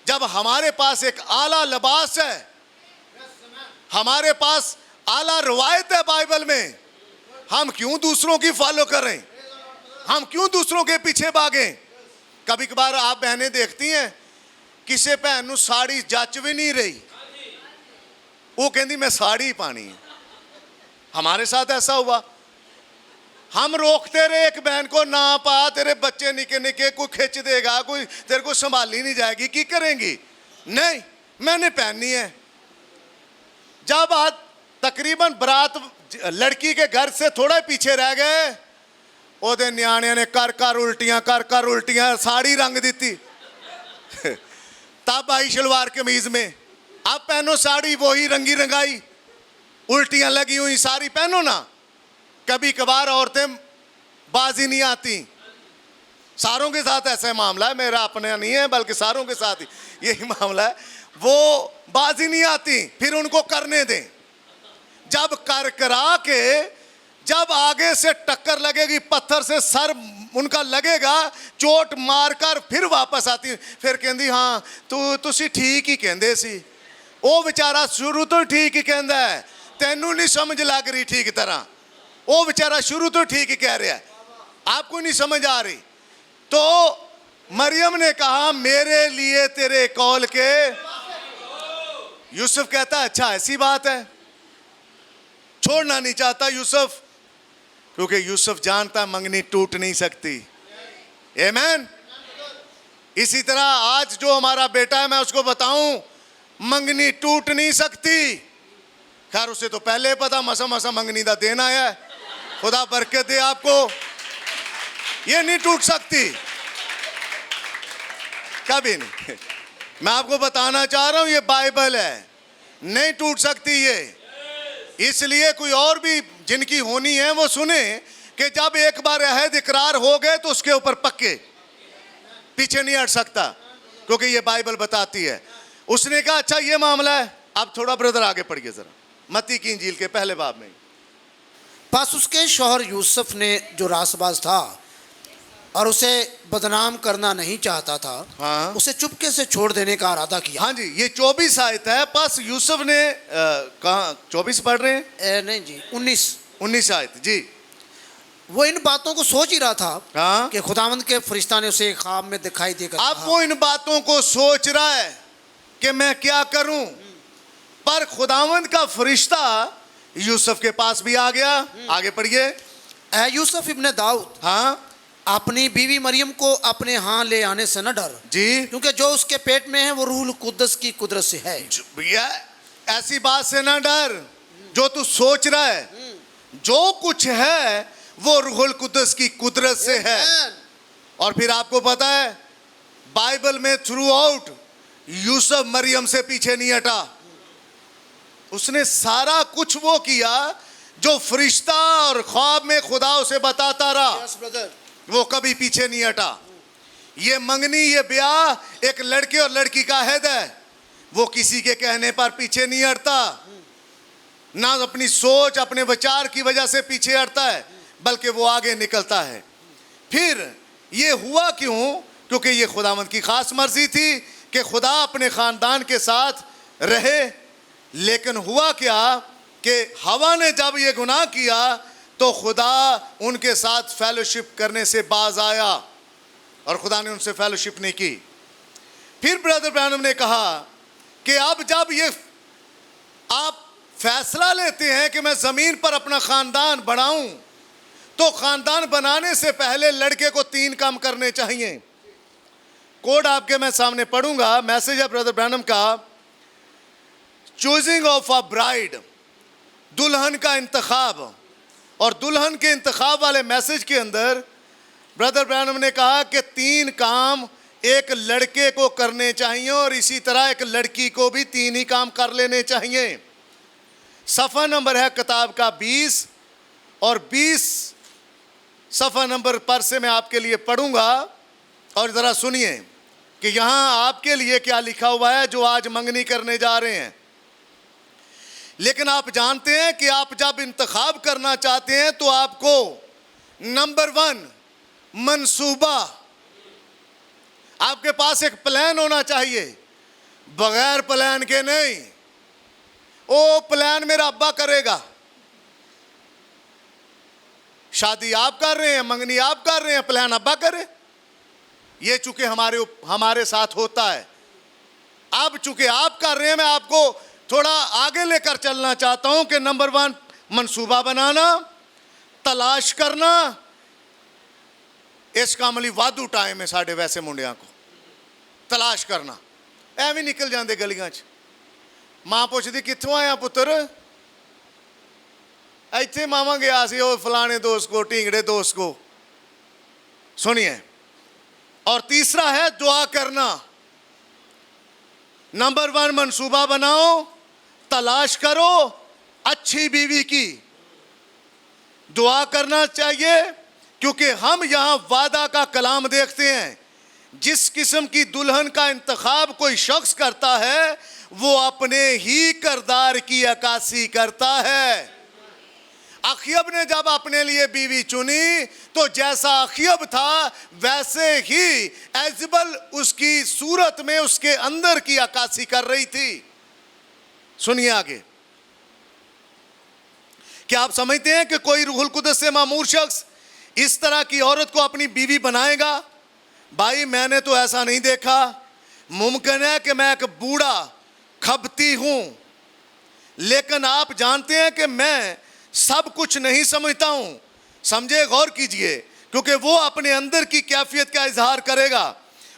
जब हमारे पास एक आला लिबास है, हमारे पास आला रवायत है बाइबल में, हम क्यों दूसरों की फॉलो करें, हम क्यों दूसरों के पीछे भागें। कभी कभार आप बहनें देखती हैं किसी भैन नूं साड़ी जच भी नहीं रही, वो कहती मैं साड़ी पानी है। हमारे साथ ऐसा हुआ, हम रोकते रहे एक बहन को, ना पा, तेरे बच्चे निके निके, कोई खिंच देगा, कोई तेरे को संभाली नहीं जाएगी, की करेंगी, नहीं मैंने पहननी है। जब आज तकरीबन बारात लड़की के घर से थोड़ा पीछे रह गए, ओदे न्याणे ने कर कर उल्टियां साड़ी रंग दी। तब आई शलवार कमीज में, अब पहनो साड़ी वही रंगी रंगाई, उल्टियां लगी हुई साड़ी पहनो ना। कभी कभार औरतें बाजी नहीं आती, सारों के साथ ऐसा मामला है, मेरा अपना नहीं है बल्कि सारों के साथ ही यही मामला है, वो बाजी नहीं आती, फिर उनको करने दें। जब कर करा के जब आगे से टक्कर लगेगी, पत्थर से सर उनका लगेगा, चोट मारकर फिर वापस आती, फिर कहती हाँ तुसी ठीक ही कहंदे सी, वो बेचारा शुरू तो ठीक ही कहंदा है, तेनू नहीं समझ लग रही ठीक तरह, वो बेचारा शुरू तो ठीक ही कह रहा है, आपको नहीं समझ आ रही। तो मरियम ने कहा मेरे लिए तेरे कौल के। यूसुफ कहता है अच्छा ऐसी बात है, छोड़ना नहीं चाहता यूसुफ, क्योंकि यूसुफ जानता मंगनी टूट नहीं सकती। आमीन। इसी तरह आज जो हमारा बेटा है, मैं उसको बताऊं मंगनी टूट नहीं सकती। खैर उसे तो पहले पता, मसा मसा मंगनी दा देना है, खुदा बरकत दे आपको, ये नहीं टूट सकती कभी नहीं। मैं आपको बताना चाह रहा हूं ये बाइबल है, नहीं टूट सकती ये। इसलिए कोई और भी जिनकी होनी है वो सुने कि जब एक बार अहद इकरार हो गए तो उसके ऊपर पक्के, पीछे नहीं हट सकता, क्योंकि ये बाइबल बताती है। उसने कहा अच्छा ये मामला है। अब थोड़ा ब्रदर आगे पढ़िए जरा, मत्ती की इंजील के पहले बाब में। पास उसके शौहर यूसुफ ने जो रासबाज था और उसे बदनाम करना नहीं चाहता था, हाँ। उसे चुपके से छोड़ देने का इरादा किया। हाँ जी, ये 24 आयत है। पास यूसुफ ने कहाँ 24 पढ़ रहे हैं? नहीं जी, 19 आयत जी। वो इन बातों को सोच ही रहा था हाँ। कि खुदावंद के फरिश्ता ने उसे ख्वाब में दिखाई देकर अब कहा, वो इन बातों को सोच रहा है कि मैं क्या करूं, पर खुदावंद का फरिश्ता यूसुफ के पास भी आ गया। आगे पढ़िए। ऐ यूसुफ इब्ने दाऊद, हाँ अपनी बीवी मरियम को अपने यहाँ ले आने से न डर, जी। क्योंकि जो उसके पेट में है वो रूह कुद्दस की कुदरत से है। भैया ऐसी बात से ना डर, जो तू सोच रहा है, जो कुछ है वो रूहुल कुद्दस की कुदरत से है। और फिर आपको पता है बाइबल में थ्रू आउट यूसुफ मरियम से पीछे नहीं हटा। उसने सारा कुछ वो किया जो फरिश्ता और ख्वाब में खुदा उसे बताता रहा, वो कभी पीछे नहीं हटा। ये मंगनी, ये ब्याह एक लड़के और लड़की का अहद है, वो किसी के कहने पर पीछे नहीं हटता, ना अपनी सोच अपने विचार की वजह से पीछे हटता है, बल्कि वो आगे निकलता है। फिर ये हुआ क्यों? क्योंकि ये खुदावंद की खास मर्जी थी कि खुदा अपने खानदान के साथ रहे। लेकिन हुआ क्या कि हवा ने जब ये गुनाह किया तो खुदा उनके साथ फेलोशिप करने से बाज आया और खुदा ने उनसे फेलोशिप नहीं की। फिर ब्रदर ब्रैनम ने कहा कि अब जब ये आप फैसला लेते हैं कि मैं ज़मीन पर अपना ख़ानदान बढ़ाऊं, तो ख़ानदान बनाने से पहले लड़के को 3 काम करने चाहिए। कोड आपके मैं सामने पढ़ूंगा, मैसेज है ब्रदर ब्रैनम का, चूजिंग ऑफ अ ब्राइड, दुल्हन का इंतखाब। और दुल्हन के इंतखाब वाले मैसेज के अंदर ब्रदर ब्रैनम ने कहा कि 3 काम एक लड़के को करने चाहिए और इसी तरह एक लड़की को भी 3 ही काम कर लेने चाहिए। सफ़ा नंबर है किताब का 20 और 20 सफ़ा नंबर पर से मैं आपके लिए पढ़ूंगा और ज़रा सुनिए कि यहाँ आपके लिए क्या लिखा हुआ है जो आज मंगनी करने जा रहे हैं। लेकिन आप जानते हैं कि आप जब इंतखाब करना चाहते हैं तो आपको नंबर 1 मंसूबा, आपके पास एक प्लान होना चाहिए, बगैर प्लान के नहीं। ओ प्लान मेरा अब्बा करेगा, शादी आप कर रहे हैं, मंगनी आप कर रहे हैं, प्लान अब्बा करे। ये चूंकि हमारे साथ होता है। अब चूंकि आप कर रहे हैं, मैं आपको थोड़ा आगे लेकर चलना चाहता हूं कि नंबर 1 मंसूबा बनाना, तलाश करना। इस काम ਲਈ वाधू टाइम है साढ़े वैसे मुंडियां को तलाश करना। ਐਵੇਂ निकल जाते गलियां च, मां पुछदी कित्थों आया पुत्र, ਇੱਥੇ मामा गया सी ਉਹ फलाने दोस्त को, ढींगड़े दोस्त को। सुनिए, और तीसरा है दुआ करना। नंबर 1 मंसूबा बनाओ, तलाश करो अच्छी बीवी की, दुआ करना चाहिए, क्योंकि हम यहाँ वादा का कलाम देखते हैं। जिस किस्म की दुल्हन का इंतखाब कोई शख्स करता है वो अपने ही किरदार की अक्कासी करता है। अखयब ने जब अपने लिए बीवी चुनी तो जैसा अखयब था वैसे ही एजबल उसकी सूरत में उसके अंदर की अक्कासी कर रही थी। सुनिए आगे, क्या आप समझते हैं कि कोई रूहुल कुद्दस से मामूर शख्स इस तरह की औरत को अपनी बीवी बनाएगा? भाई मैंने तो ऐसा नहीं देखा। मुमकिन है कि मैं एक बूढ़ा खबती हूं, लेकिन आप जानते हैं कि मैं सब कुछ नहीं समझता हूं। समझे, गौर कीजिए, क्योंकि वो अपने अंदर की कैफियत का इजहार करेगा।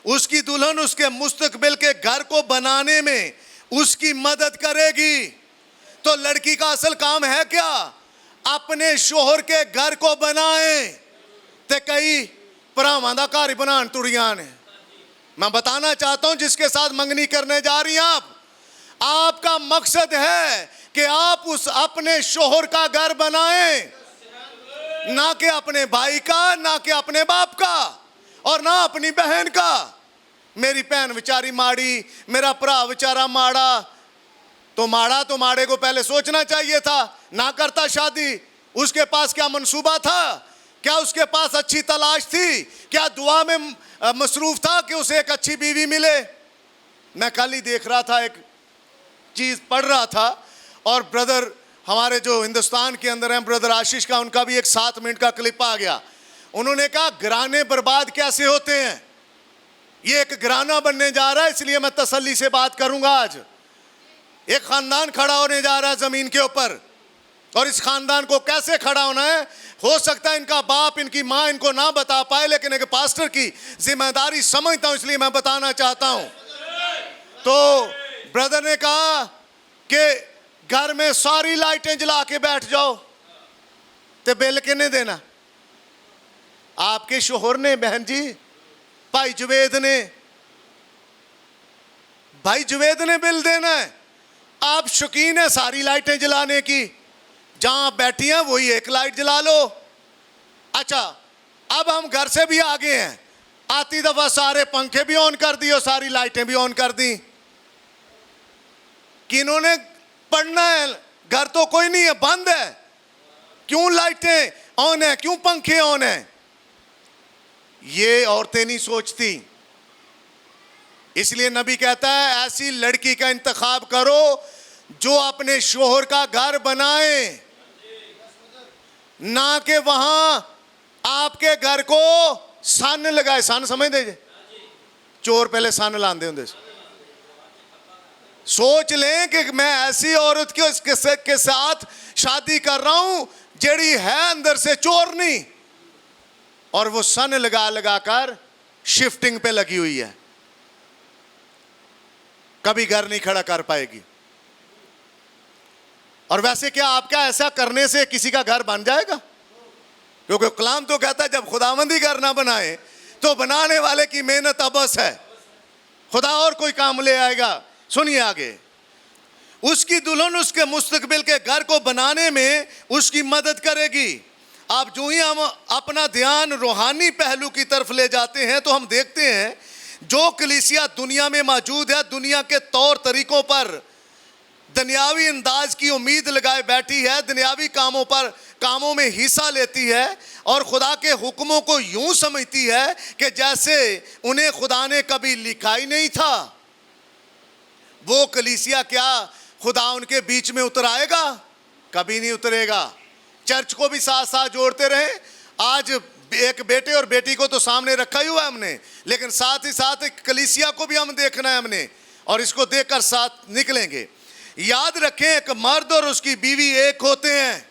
उसकी दुल्हन उसके मुस्तकबिल के घर को बनाने में उसकी मदद करेगी। तो लड़की का असल काम है क्या? अपने शोहर के घर को बनाए। ते कई भरावां दा घर ही बनान तुड़ियां ने। मैं बताना चाहता हूं जिसके साथ मंगनी करने जा रही हैं आप, आपका मकसद है कि आप उस अपने शोहर का घर बनाएं, ना कि अपने भाई का, ना कि अपने बाप का, और ना अपनी बहन का। मेरी बहन बेचारी माड़ी, मेरा भरा बेचारा माड़ा, तो माड़े को पहले सोचना चाहिए था, ना करता शादी। उसके पास क्या मंसूबा था? क्या उसके पास अच्छी तलाश थी? क्या दुआ में मसरूफ था कि उसे एक अच्छी बीवी मिले? मैं कल ही देख रहा था, एक चीज पढ़ रहा था, और ब्रदर हमारे जो हिंदुस्तान के अंदर हैं, ब्रदर आशीष का, उनका भी एक 7 मिनट का क्लिप आ गया। उन्होंने कहा घराने बर्बाद कैसे होते हैं। ये एक घराना बनने जा रहा है, इसलिए मैं तसल्ली से बात करूंगा। आज एक खानदान खड़ा होने जा रहा है जमीन के ऊपर, और इस खानदान को कैसे खड़ा होना है, हो सकता है इनका बाप, इनकी माँ इनको ना बता पाए, लेकिन एक पास्टर की जिम्मेदारी समझता हूं, इसलिए मैं बताना चाहता हूं। तो ब्रदर ने कहा कि घर में सारी लाइटें जला के बैठ जाओ, तो बिल किने देना? आपके शोहर ने, बहन जी, भाई जुवेद ने बिल देना है। आप शौकीन है सारी लाइटें जलाने की, जहां बैठी हैं वही एक लाइट जला लो। अच्छा, अब हम घर से भी आगे हैं, आती दफा सारे पंखे भी ऑन कर दिए और सारी लाइटें भी ऑन कर दी। किन्होंने पढ़ना है? घर तो कोई नहीं है, बंद है, क्यों लाइटें ऑन है, क्यों पंखे ऑन है? ये औरतें नहीं सोचती। इसलिए नबी कहता है ऐसी लड़की का इंतखाब करो जो अपने शोहर का घर बनाए, ना कि वहां आपके घर को सन लगाए। सन समझ दे, चोर पहले सन लाते होंगे। सोच लें कि मैं ऐसी औरत के साथ शादी कर रहा हूं जेड़ी है अंदर से चोर नहीं, और वो सन लगा लगा कर शिफ्टिंग पे लगी हुई है, कभी घर नहीं खड़ा कर पाएगी। और वैसे क्या आपका ऐसा करने से किसी का घर बन जाएगा? क्योंकि कलाम तो कहता है जब खुदावंदी घर ना बनाए तो बनाने वाले की मेहनत अबस है, खुदा और कोई काम ले आएगा। सुनिए आगे, उसकी दुल्हन उसके मुस्तकबिल के घर को बनाने में उसकी मदद करेगी। आप जो ही हम अपना ध्यान रूहानी पहलू की तरफ ले जाते हैं तो हम देखते हैं जो कलीसिया दुनिया में मौजूद है, दुनिया के तौर तरीकों पर दुनियावी अंदाज की उम्मीद लगाए बैठी है, दुनियावी कामों में हिस्सा लेती है, और खुदा के हुक्मों को यूं समझती है कि जैसे उन्हें खुदा ने कभी लिखा ही नहीं था। वो कलीसिया क्या खुदा उनके बीच में उतर आएगा? कभी नहीं उतरेगा। चर्च को भी साथ साथ जोड़ते रहे। आज एक बेटे और बेटी को तो सामने रखा ही हुआ है हमने, लेकिन साथ ही साथ एक कलीसिया को भी हम देखना है हमने, और इसको देखकर साथ निकलेंगे। याद रखें, एक मर्द और उसकी बीवी एक होते हैं।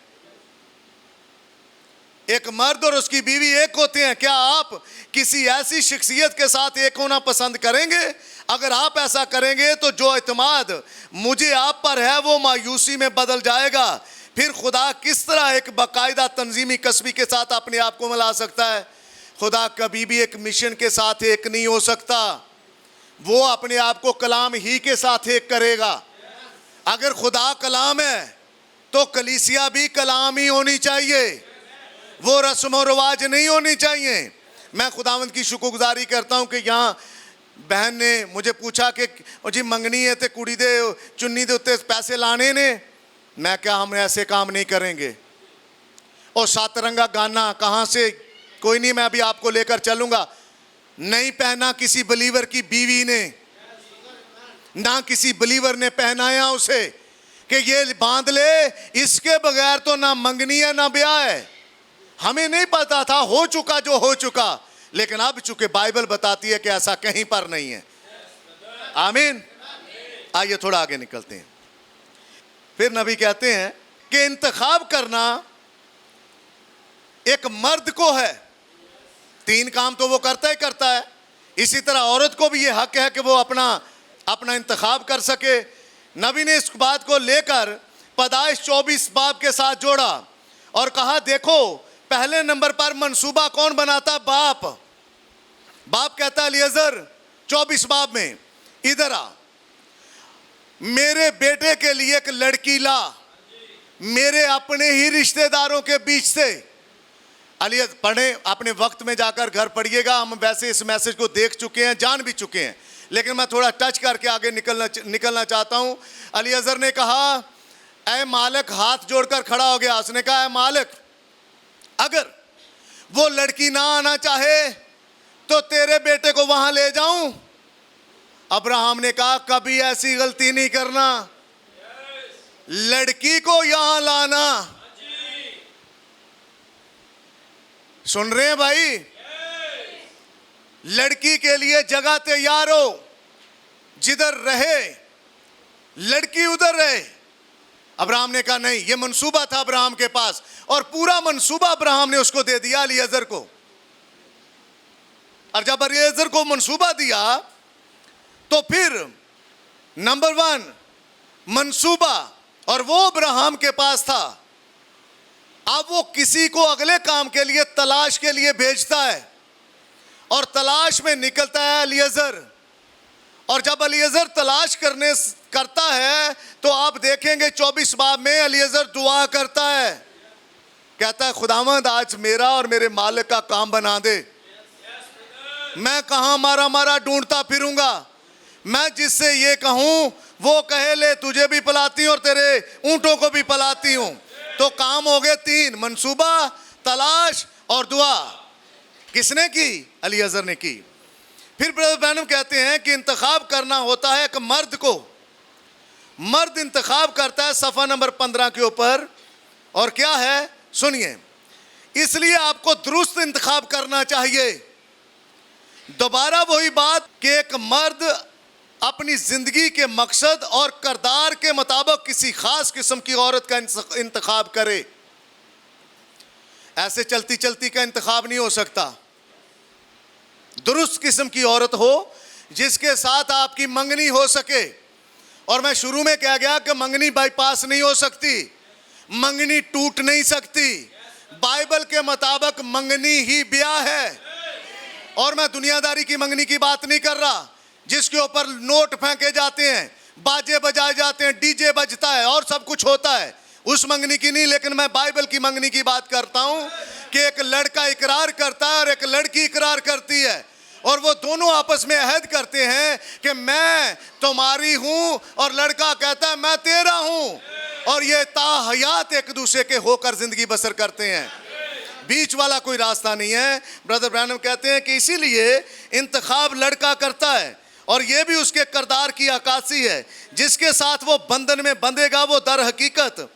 एक मर्द और उसकी बीवी एक होते हैं। क्या आप किसी ऐसी शख्सियत के साथ एक होना पसंद करेंगे? अगर आप ऐसा करेंगे तो जो एतमाद मुझे आप पर है वो मायूसी में बदल जाएगा। फिर खुदा किस तरह एक बाकायदा तंजीमी कस्बी के साथ अपने आप को मिला सकता है? खुदा कभी भी एक मिशन के साथ एक नहीं हो सकता, वो अपने आप को कलाम ही के साथ एक करेगा। अगर खुदा कलाम है तो कलीसिया भी कलाम ही होनी चाहिए, वो रस्म और रिवाज नहीं होनी चाहिए। मैं खुदावंद की शुक्रगुजारी करता हूं कि यहाँ बहन ने मुझे पूछा कि जी मंगनी है तो कुड़ी दे चुन्नी दे उत्ते पैसे लाने ने। मैं क्या, हम ऐसे काम नहीं करेंगे। और सातरंगा गाना कहाँ से? कोई नहीं, मैं अभी आपको लेकर चलूंगा। नहीं पहना किसी बलीवर की बीवी ने, ना किसी बलीवर ने पहनाया उसे कि ये बांध ले, इसके बगैर तो ना मंगनी है ना ब्याह है। हमें नहीं पता था, हो चुका जो हो चुका, लेकिन अब चूंकि बाइबल बताती है कि ऐसा कहीं पर नहीं है। आमीन। आइए थोड़ा आगे निकलते हैं। फिर नबी कहते हैं कि इंतखाब करना एक मर्द को है। 3 काम तो वो करता ही करता है, इसी तरह औरत को भी ये हक है कि वो अपना इंतखाब कर सके। नबी ने इस बात को लेकर पैदाइश 24 बाब के साथ जोड़ा और कहा देखो पहले नंबर पर मंसूबा कौन बनाता? बाप कहता है अलीअज़र 24 बाब में, इधर आ, मेरे बेटे के लिए एक लड़की ला, मेरे अपने ही रिश्तेदारों के बीच से। अलिए पढ़े, अपने वक्त में जाकर घर पढ़िएगा। हम वैसे इस मैसेज को देख चुके हैं, जान भी चुके हैं, लेकिन मैं थोड़ा टच करके आगे निकलना चाहता हूं। अलीअज़र ने कहा, ऐ मालिक, हाथ जोड़कर खड़ा हो गया। उसने कहा, ऐ मालिक, अगर वो लड़की ना आना चाहे तो तेरे बेटे को वहां ले जाऊं। अब्राहम ने कहा, कभी ऐसी गलती नहीं करना, लड़की को यहां लाना। सुन रहे हैं भाई? लड़की के लिए जगह तैयार हो, जिधर रहे लड़की उधर रहे। अब्राहम ने कहा नहीं, ये मंसूबा था अब्राहम के पास, और पूरा मंसूबा अब्राहम ने उसको दे दिया, अलीअज़र को। और जब अलीअज़र को मंसूबा दिया तो फिर नंबर 1 मंसूबा, और वो अब्राहम के पास था। अब वो किसी को अगले काम के लिए, तलाश के लिए भेजता है, और तलाश में निकलता है अलीअज़र। और जब अलीअज़र तलाश करता है तो आप देखेंगे 24 बाब में अलीअज़र दुआ करता है, कहता है, खुदावंद आज मेरा और मेरे मालिक का काम बना दे। मैं कहां मारा ढूंढता फिरूंगा, मैं जिससे ये कहूं वो कहे, ले तुझे भी पलाती हूं और तेरे ऊंटों को भी पलाती हूं। तो काम हो गए 3, मंसूबा, तलाश और दुआ। किसने की? अलीअज़र ने की। फिर ब्रदर ब्रैनम कहते हैं कि इंतखाब करना होता है एक मर्द को। मर्द इंतखाब करता है, सफ़ा नंबर 15 के ऊपर। और क्या है सुनिए, इसलिए आपको दुरुस्त इंतखाब करना चाहिए। दोबारा वही बात कि एक मर्द अपनी जिंदगी के मकसद और किरदार के मुताबिक किसी खास किस्म की औरत का इंतखाब करे। ऐसे चलती चलती का इंतखाब नहीं हो सकता। दुरुस्त किस्म की औरत हो जिसके साथ आपकी मंगनी हो सके। और मैं शुरू में कह गया कि मंगनी बाईपास नहीं हो सकती, मंगनी टूट नहीं सकती। बाइबल के मुताबिक मंगनी ही ब्याह है। और मैं दुनियादारी की मंगनी की बात नहीं कर रहा, जिसके ऊपर नोट फेंके जाते हैं, बाजे बजाए जाते हैं, डीजे बजता है और सब कुछ होता है, उस मंगनी की नहीं। लेकिन मैं बाइबल की मंगनी की बात करता हूं कि एक लड़का इकरार करता है और एक लड़की इकरार करती है, और वो दोनों आपस में अहद करते हैं कि मैं तुम्हारी हूं, और लड़का कहता है मैं तेरा हूं, और ये ताहयात एक दूसरे के होकर जिंदगी बसर करते हैं। बीच वाला कोई रास्ता नहीं है। ब्रदर ब्रैनम कहते हैं कि इसीलिए इंतखाब लड़का करता है, और ये भी उसके किरदार की अक्कासी है। जिसके साथ वो बंधन में बंधेगा वो दर हकीकत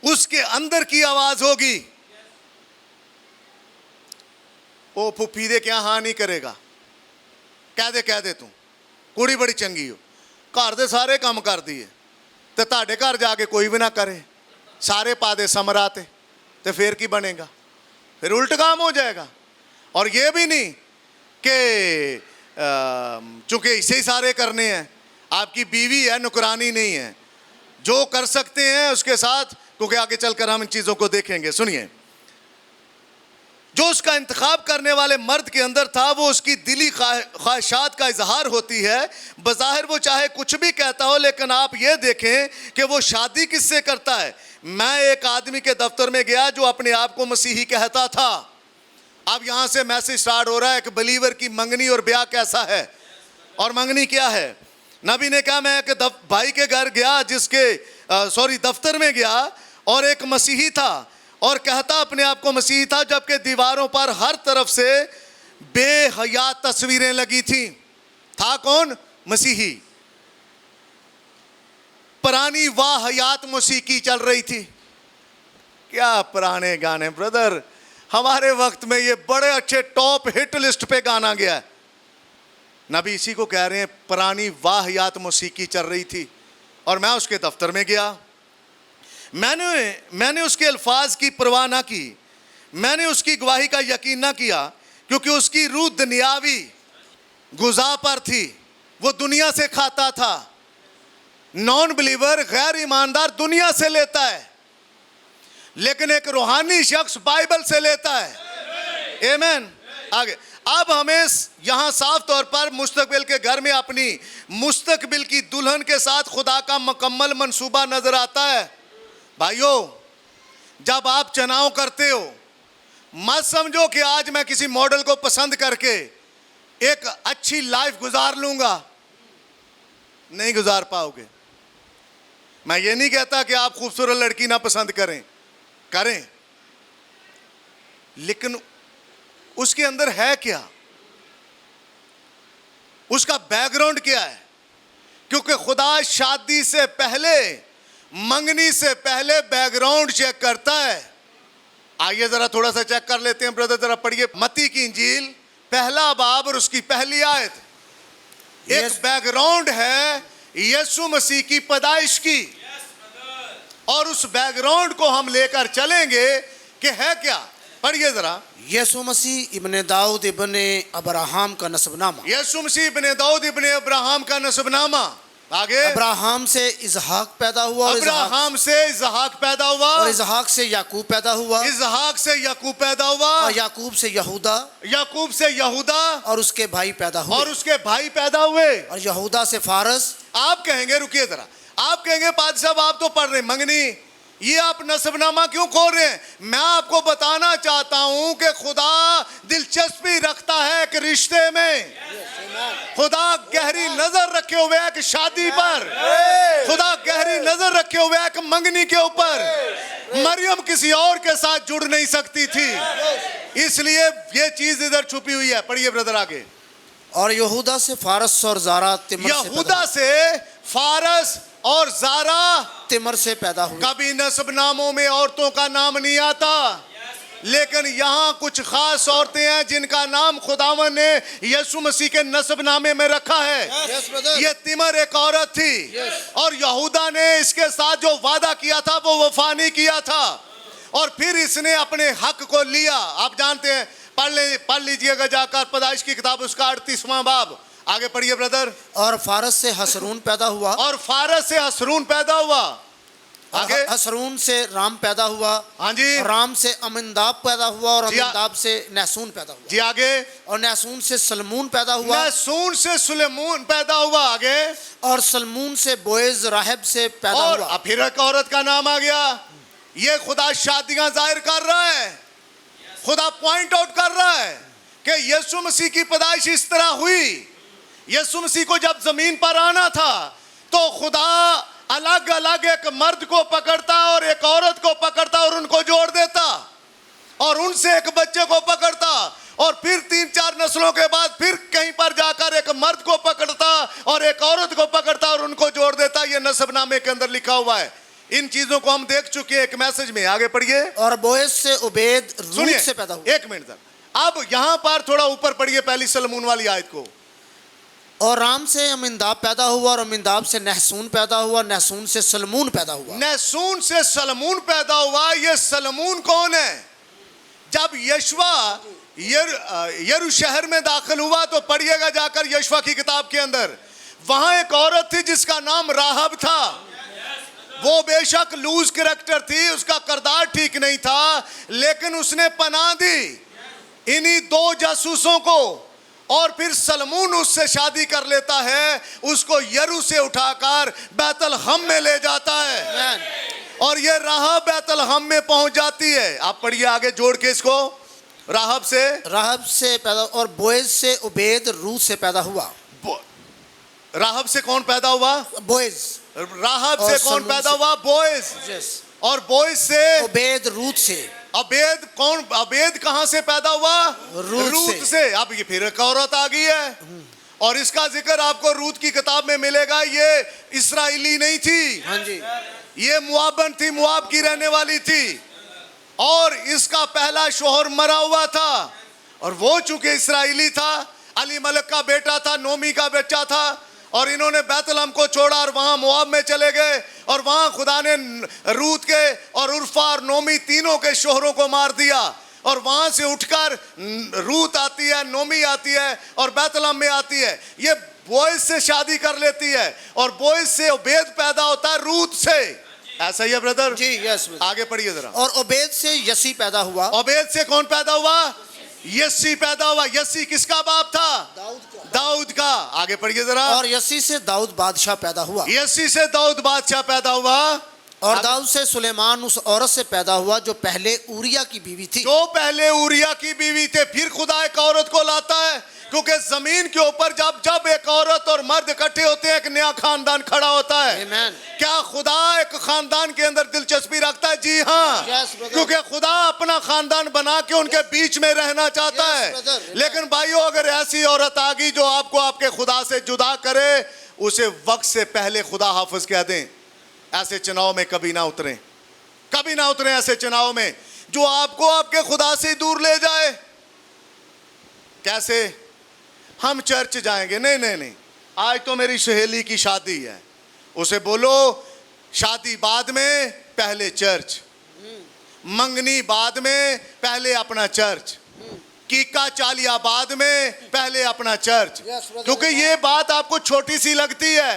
उसके अंदर की आवाज होगी। ओ फुफी दे क्या हाँ नहीं करेगा, कह दे तू कुड़ी बड़ी चंगी हो, घर दे सारे काम कर दिए ते ताड़े घर जाके कोई भी ना करे, सारे पा दे समराते, तो फिर की बनेगा? फिर उल्ट काम हो जाएगा। और ये भी नहीं कि चूंकि इसे ही सारे करने हैं, आपकी बीवी है, नुकरानी नहीं है, जो कर सकते हैं उसके साथ, क्योंकि आगे चलकर हम इन चीज़ों को देखेंगे। सुनिए, जो उसका इंतखाब करने वाले मर्द के अंदर था वो उसकी दिली ख्वाहिशात का इजहार होती है। बज़ाहिर वो चाहे कुछ भी कहता हो, लेकिन आप ये देखें कि वो शादी किससे करता है। मैं एक आदमी के दफ्तर में गया जो अपने आप को मसीही कहता था। अब यहाँ से मैसेज स्टार्ट हो रहा है कि बिलीवर की मंगनी और ब्याह कैसा है, और मंगनी क्या है। नबी ने कहा, मैं एक भाई के घर गया दफ्तर में गया, और एक मसीही था और कहता अपने आप को मसीही था, जबकि दीवारों पर हर तरफ से बेहया तस्वीरें लगी थी। था कौन? मसीही। पुरानी वाहयात मौसीकी चल रही थी। क्या पुराने गाने ब्रदर, हमारे वक्त में ये बड़े अच्छे टॉप हिट लिस्ट पे गाना गया है। नबी इसी को कह रहे हैं, पुरानी वाहयात मौसीकी चल रही थी। और मैं उसके दफ्तर में गया, मैंने उसके अल्फाज की परवाह ना की, मैंने उसकी गवाही का यकीन ना किया, क्योंकि उसकी रूह दुनियावी गुज़ा पर थी, वो दुनिया से खाता था। नॉन बिलीवर, गैर ईमानदार दुनिया से लेता है, लेकिन एक रूहानी शख्स बाइबल से लेता है। आमेन। आगे अब हमें यहां साफ तौर पर मुस्तकबिल के घर में अपनी मुस्तकबिल की दुल्हन के साथ खुदा का मुकम्मल मंसूबा नजर आता है। भाइयों, जब आप चुनाव करते हो, मत समझो कि आज मैं किसी मॉडल को पसंद करके एक अच्छी लाइफ गुजार लूंगा। नहीं गुजार पाओगे। मैं ये नहीं कहता कि आप खूबसूरत लड़की ना पसंद करें, लेकिन उसके अंदर है क्या, उसका बैकग्राउंड क्या है? क्योंकि खुदा शादी से पहले, मंगनी से पहले बैकग्राउंड चेक करता है। आइए जरा थोड़ा सा चेक कर लेते हैं ब्रदर, जरा पढ़िए मत्ती की इंजील पहला बाब और उसकी पहली आयत। एक बैकग्राउंड है यीशु मसीह की पैदाइश की, और उस बैकग्राउंड को हम लेकर चलेंगे कि है क्या। पढ़िए जरा। यीशु मसीह इब्ने दाऊद इब्ने अब्राहम का नस्बनामा। यीशु मसीह इब्ने दाऊद इब्ने अब्राहम का नस्बनामा। आगे। अब्राहम से इजहाक पैदा हुआ, अब्राहम से इजहाक पैदा हुआ, और इजहाक से याकूब पैदा हुआ, इजहाक से याकूब पैदा हुआ, और याकूब से यहूदा, याकूब से यहूदा, और उसके भाई पैदा हुए, और उसके भाई पैदा हुए, और यहूदा से फारस। आप कहेंगे, रुकिए जरा, आप कहेंगे पाद साहब आप तो पढ़ रहे मंगनी, ये आप नस्बनामा क्यों खोल रहे हैं? मैं आपको बताना चाहता हूं कि खुदा दिलचस्पी रखता है कि रिश्ते में, खुदा गहरी नजर रखे हुए है कि शादी पर, खुदा गहरी नजर रखे हुए है कि मंगनी के ऊपर। मरियम किसी और के साथ जुड़ नहीं सकती थी, इसलिए ये चीज इधर छुपी हुई है। पढ़िए ब्रदर आगे। और यहूदा से फारस और जारा तिमर से यहूदा से फारस और जारा तिमर से पैदा हुए। कभी नस्बनामों में औरतों का नाम नहीं आता, लेकिन यहाँ कुछ खास औरतें हैं जिनका नाम खुदावन ने यीशु मसीह के नस्बनामे में रखा है। ये तिमर एक औरत थी, और यहूदा ने इसके साथ जो वादा किया था वो वफा नहीं किया था, और फिर इसने अपने हक को लिया। आप जानते हैं, पढ़ लीजिएगा जाकर पैदाइश की किताब उसका 38वां बाब। आगे पढ़िए ब्रदर। और फारस से हसरून पैदा हुआ, और फारस से हसरून पैदा हुआ। आगे। हसरून से राम पैदा हुआ, हाँ जी। राम से अमिनदाब पैदा हुआ, और जी, अमिनदाब से नहसून पैदा हुआ। जी आगे। और नहसून से सलमून पैदा हुआ, नहसून से सुलेमून पैदा हुआ। आगे। और सलमून से बोएज राहब से पैदा और हुआ। फिर एक औरत का नाम आ गया। ये खुदा शादियां जाहिर कर रहा है, खुदा पॉइंट आउट कर रहा है कि यीशु मसीह की पैदाइश इस तरह हुई। यीशु मसीह को जब जमीन पर आना था तो खुदा अलग अलग एक मर्द को पकड़ता और एक औरत को पकड़ता और उनको जोड़ देता, और उनसे एक बच्चे को पकड़ता, और फिर 3-4 नस्लों के बाद फिर कहीं पर जाकर एक मर्द को पकड़ता और एक औरत को पकड़ता और उनको जोड़ देता। ये नस्बनामे के अंदर लिखा हुआ है। इन चीजों को हम देख चुके हैं एक मैसेज में। आगे पढ़िए। और बोएज से उबैद रूत से पैदा हुआ। एक मिनट तक अब यहां पर थोड़ा ऊपर पढ़िए पहली सलमून वाली आयत को। और राम से अमिनदाब पैदा हुआ, और अमिनदाब से नहसून पैदा हुआ, नहसून से सलमून पैदा हुआ। नहसून से सलमून पैदा हुआ। ये सलमून कौन है? जब यशवा यरू शहर में दाखिल हुआ तो पढ़िएगा जाकर यशवा की किताब के अंदर, वहां एक औरत थी जिसका नाम राहब था। वो बेशक लूज कैरेक्टर थी, उसका किरदार ठीक नहीं था, लेकिन उसने पनाह दी इन्हीं 2 जासूसों को, और फिर सलमून उससे शादी कर लेता है, उसको यरू से उठाकर बैतलहम में ले जाता है, और ये राहब बैतलहम में पहुंच जाती है। आप पढ़िए आगे जोड़ के इसको। राहब से पैदा, और बोएज से उबैद रूत से पैदा हुआ। राहब से कौन पैदा हुआ? बोएज। राहब से कौन पैदा हुआ? बोएज। और बोएज से उबैद रूत से। अबेद कौन? अबेद कहां से पैदा हुआ? रूत से। अब ये फिर एक औरत आ गई है, और इसका जिक्र आपको रूत की किताब में मिलेगा। ये इस्राएली नहीं थी, हाँ जी, ये मुआबन थी, मुआब की रहने वाली थी, और इसका पहला शोहर मरा हुआ था, और वो चूंकि इस्राएली था, अली मलिक का बेटा था, नोमी का बच्चा था, और इन्होंने बैतलहम को छोड़ा और वहां मुआब में चले गए, और वहां खुदा ने रूत के और उर्फा और नोमी तीनों के शोहरों को मार दिया, और वहां से उठकर रूत आती है, नोमी आती है, और बैतलहम में आती है। ये बोएज से शादी कर लेती है, और बोएज से उबैद पैदा होता है रूत से। ऐसा ही है ब्रदर? जी, यस। आगे पढ़िए जरा। और उबैद से यसी पैदा हुआ। उबैद से कौन पैदा हुआ? यस्सी पैदा हुआ। यस्सी किसका बाप था? दाऊद का। आगे पढ़िए जरा। और यसी से दाऊद बादशाह पैदा हुआ, यस्सी से दाऊद बादशाह पैदा हुआ, और दाऊद से सुलेमान उस औरत से पैदा हुआ जो पहले उरिया की बीवी थी। जो पहले उरिया की बीवी थे। फिर खुदा एक औरत को लाता है, क्योंकि जमीन के ऊपर जब जब एक औरत और मर्द इकट्ठे होते हैं, एक नया खानदान खड़ा होता है। Amen. क्या खुदा एक खानदान के अंदर दिलचस्पी रखता है? जी हाँ। Yes, brother. क्योंकि खुदा अपना खानदान बना के उनके बीच में रहना चाहता Yes, है। brother. Amen. लेकिन भाइयों, अगर ऐसी औरत आ गई जो आपको आपके खुदा से जुदा करे, उसे वक्त से पहले खुदा हाफिज कह दें। ऐसे चुनाव में कभी ना उतरे, कभी ना उतरे ऐसे चुनाव में जो आपको आपके खुदा से दूर ले जाए। कैसे? हम चर्च जाएंगे? नहीं नहीं नहीं, आज तो मेरी सहेली की शादी है। उसे बोलो शादी बाद में, पहले चर्च। मंगनी बाद में, पहले अपना चर्च। कीका चालिया बाद में, पहले अपना चर्च। Yes, brother. क्योंकि ये बात आपको छोटी सी लगती है,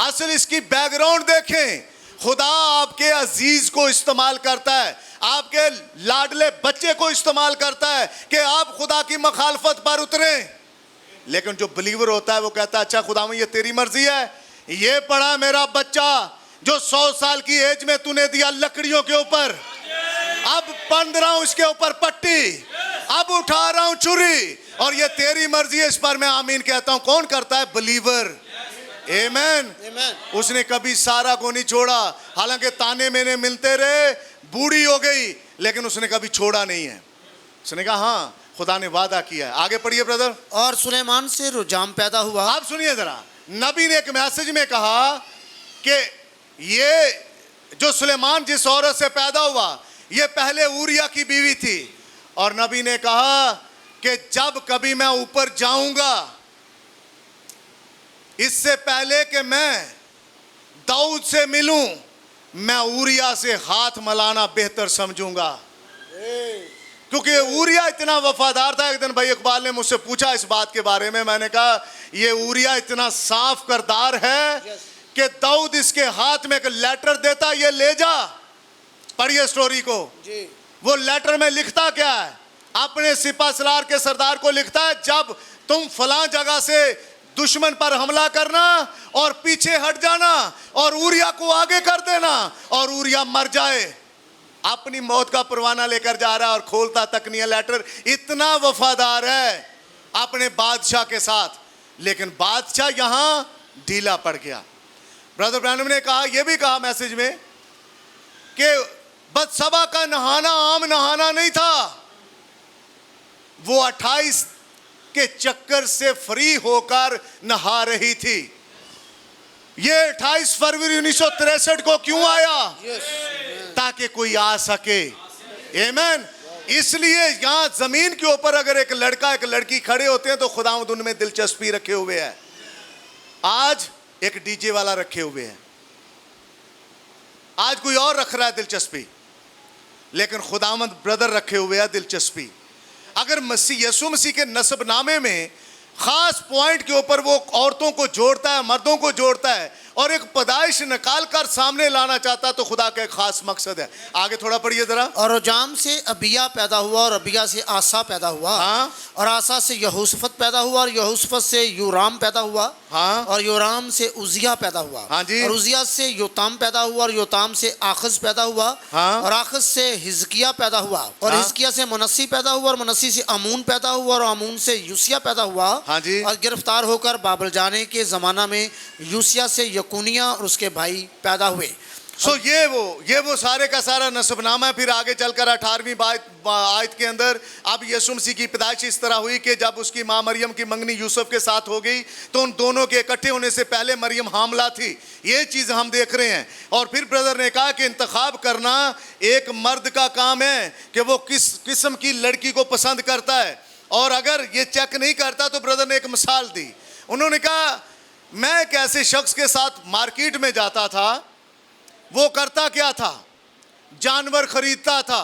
असल इसकी बैकग्राउंड देखें। खुदा आपके अजीज को इस्तेमाल करता है, आपके लाडले बच्चे को इस्तेमाल करता है कि आप खुदा की मखालफत पर उतरें। लेकिन जो बिलीवर होता है वो कहता है, अच्छा खुदा ये तेरी मर्जी है। ये पड़ा मेरा बच्चा जो 100 साल की एज में तूने दिया लकड़ियों के ऊपर, अब बंध रहा हूं इसके ऊपर पट्टी, अब उठा रहा हूं छुरी, और ये तेरी मर्जी है, इस पर मैं आमीन कहता हूं। कौन करता है? बिलीवर। आमेन। Amen. उसने कभी सारा को नहीं छोड़ा, हालांकि ताने मैंने मिलते रहे, बूढ़ी हो गई, लेकिन उसने कभी छोड़ा नहीं है। उसने कहा हाँ खुदा ने वादा किया है। आगे पढ़िए ब्रदर। और सुलेमान से रुजाम पैदा हुआ। आप सुनिए जरा, नबी ने एक मैसेज में कहा कि ये जो सुलेमान जिस औरत से पैदा हुआ, ये पहले उरिया की बीवी थी। और नबी ने कहा कि जब कभी मैं ऊपर जाऊंगा, इससे पहले कि मैं दाऊद से मिलूं, मैं उरिया से हाथ मिलाना बेहतर समझूंगा। क्योंकि उरिया इतना वफादार था। एक दिन भाई इकबाल ने मुझसे पूछा इस बात के बारे में, मैंने कहा ये उरिया इतना साफ करदार है कि दाऊद इसके हाथ में एक लेटर देता, ये ले जा। पढ़िए स्टोरी को जी। वो लेटर में लिखता क्या है? अपने सिपा सलार के सरदार को लिखता है, जब तुम फलां जगह से दुश्मन पर हमला करना और पीछे हट जाना और उरिया को आगे कर देना, और उरिया मर जाए। अपनी मौत का परवाना लेकर जा रहा है और खोलता तक नहीं है लेटर। इतना वफादार है अपने बादशाह के साथ, लेकिन बादशाह यहां ढीला पड़ गया। ब्रदर ब्रैनम ने कहा, यह भी कहा मैसेज में कि बत्सबा का नहाना आम नहाना नहीं था। वो 28 के चक्कर से फ्री होकर नहा रही थी। ये 28 फरवरी 1963 को क्यों आया? ताकि कोई आ सके। आमीन। इसलिए यहां जमीन के ऊपर अगर एक लड़का एक लड़की खड़े होते हैं तो खुदावंद उनमें दिलचस्पी रखे हुए है। आज एक डीजे वाला रखे हुए है, आज कोई और रख रहा है दिलचस्पी, लेकिन खुदावंद ब्रदर रखे हुए है दिलचस्पी। अगर मसीह यीशु मसीह के नसबनामे में खास पॉइंट के ऊपर वो औरतों को जोड़ता है, मर्दों को जोड़ता है और एक पैदाइश निकाल कर सामने लाना चाहता है, तो खुदा का एक खास मकसद है। आगे थोड़ा पढ़िए जरा। और रुजाम से अबिया पैदा हुआ, और अबिया से आसा पैदा हुआ, हाँ। और आसा से यहोशफत पैदा हुआ, और यहोशफत से योराम पैदा हुआ, हाँ। और योराम से उजिया पैदा हुआ, हाँ जी। और उजिया से योताम पैदा हुआ, और योताम से आखज पैदा हुआ, हाँ। और आखज से हिजकिया पैदा हुआ, और हाँ। हिजकिया से मनस्सी पैदा हुआ, और मनस्सी से अमून पैदा हुआ, और अमून से यूसिया पैदा हुआ। हाँ जी। और गिरफ्तार होकर बाबल जाने के जमाना में यूसिया से यकुनिया और उसके भाई पैदा हुए। सो ये वो सारे का सारा नसबनामा है। फिर आगे चलकर 18वीं आयत के अंदर अब यीशु मसीह की पैदाइश इस तरह हुई कि जब उसकी माँ मरियम की मंगनी यूसुफ के साथ हो गई तो उन दोनों के इकट्ठे होने से पहले मरियम हामला थी। ये चीज़ हम देख रहे हैं। और फिर ब्रदर ने कहा कि इंतखाब करना एक मर्द का काम है कि वो किस किस्म की लड़की को पसंद करता है, और अगर ये चेक नहीं करता तो ब्रदर ने एक मिसाल दी। उन्होंने कहा मैं एक ऐसे शख्स के साथ मार्केट में जाता था, वो करता क्या था, जानवर खरीदता था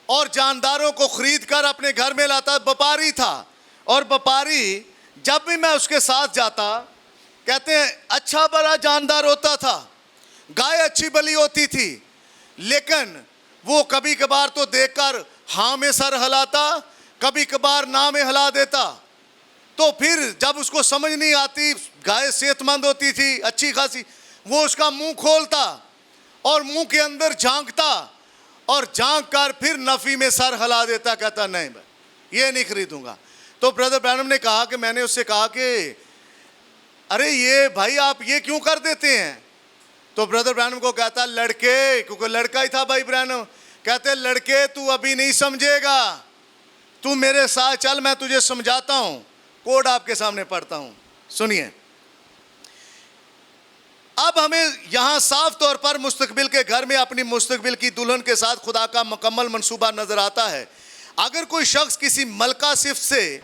और जानदारों को खरीद कर अपने घर में लाता। व्यापारी था, और व्यापारी जब भी मैं उसके साथ जाता, कहते हैं अच्छा बड़ा जानदार होता था, गाय अच्छी बली होती थी, लेकिन वो कभी कभार तो देखकर हाँ में सर हिलाता, कभी कभार ना में हिला देता। तो फिर जब उसको समझ नहीं आती, गाय सेहतमंद होती थी अच्छी खासी, वो उसका मुंह खोलता और मुंह के अंदर झांकता और झांक कर फिर नफी में सर हिला देता, कहता नहीं भाई ये नहीं खरीदूंगा। तो ब्रदर ब्रैनम ने कहा कि मैंने उससे कहा कि अरे ये भाई आप ये क्यों कर देते हैं? तो ब्रदर ब्रैनम को कहता लड़के, क्योंकि लड़का ही था भाई ब्रैनम, कहते लड़के तू अभी नहीं समझेगा, तू मेरे साथ चल, मैं तुझे समझाता हूं। कोड आपके सामने पढ़ता हूं, सुनिए। अब हमें यहां साफ तौर पर मुस्तकबिल के घर में अपनी मुस्तकबिल की दुल्हन के साथ खुदा का मुकम्मल मंसूबा नजर आता है। अगर कोई शख्स किसी मलका सिफ्त से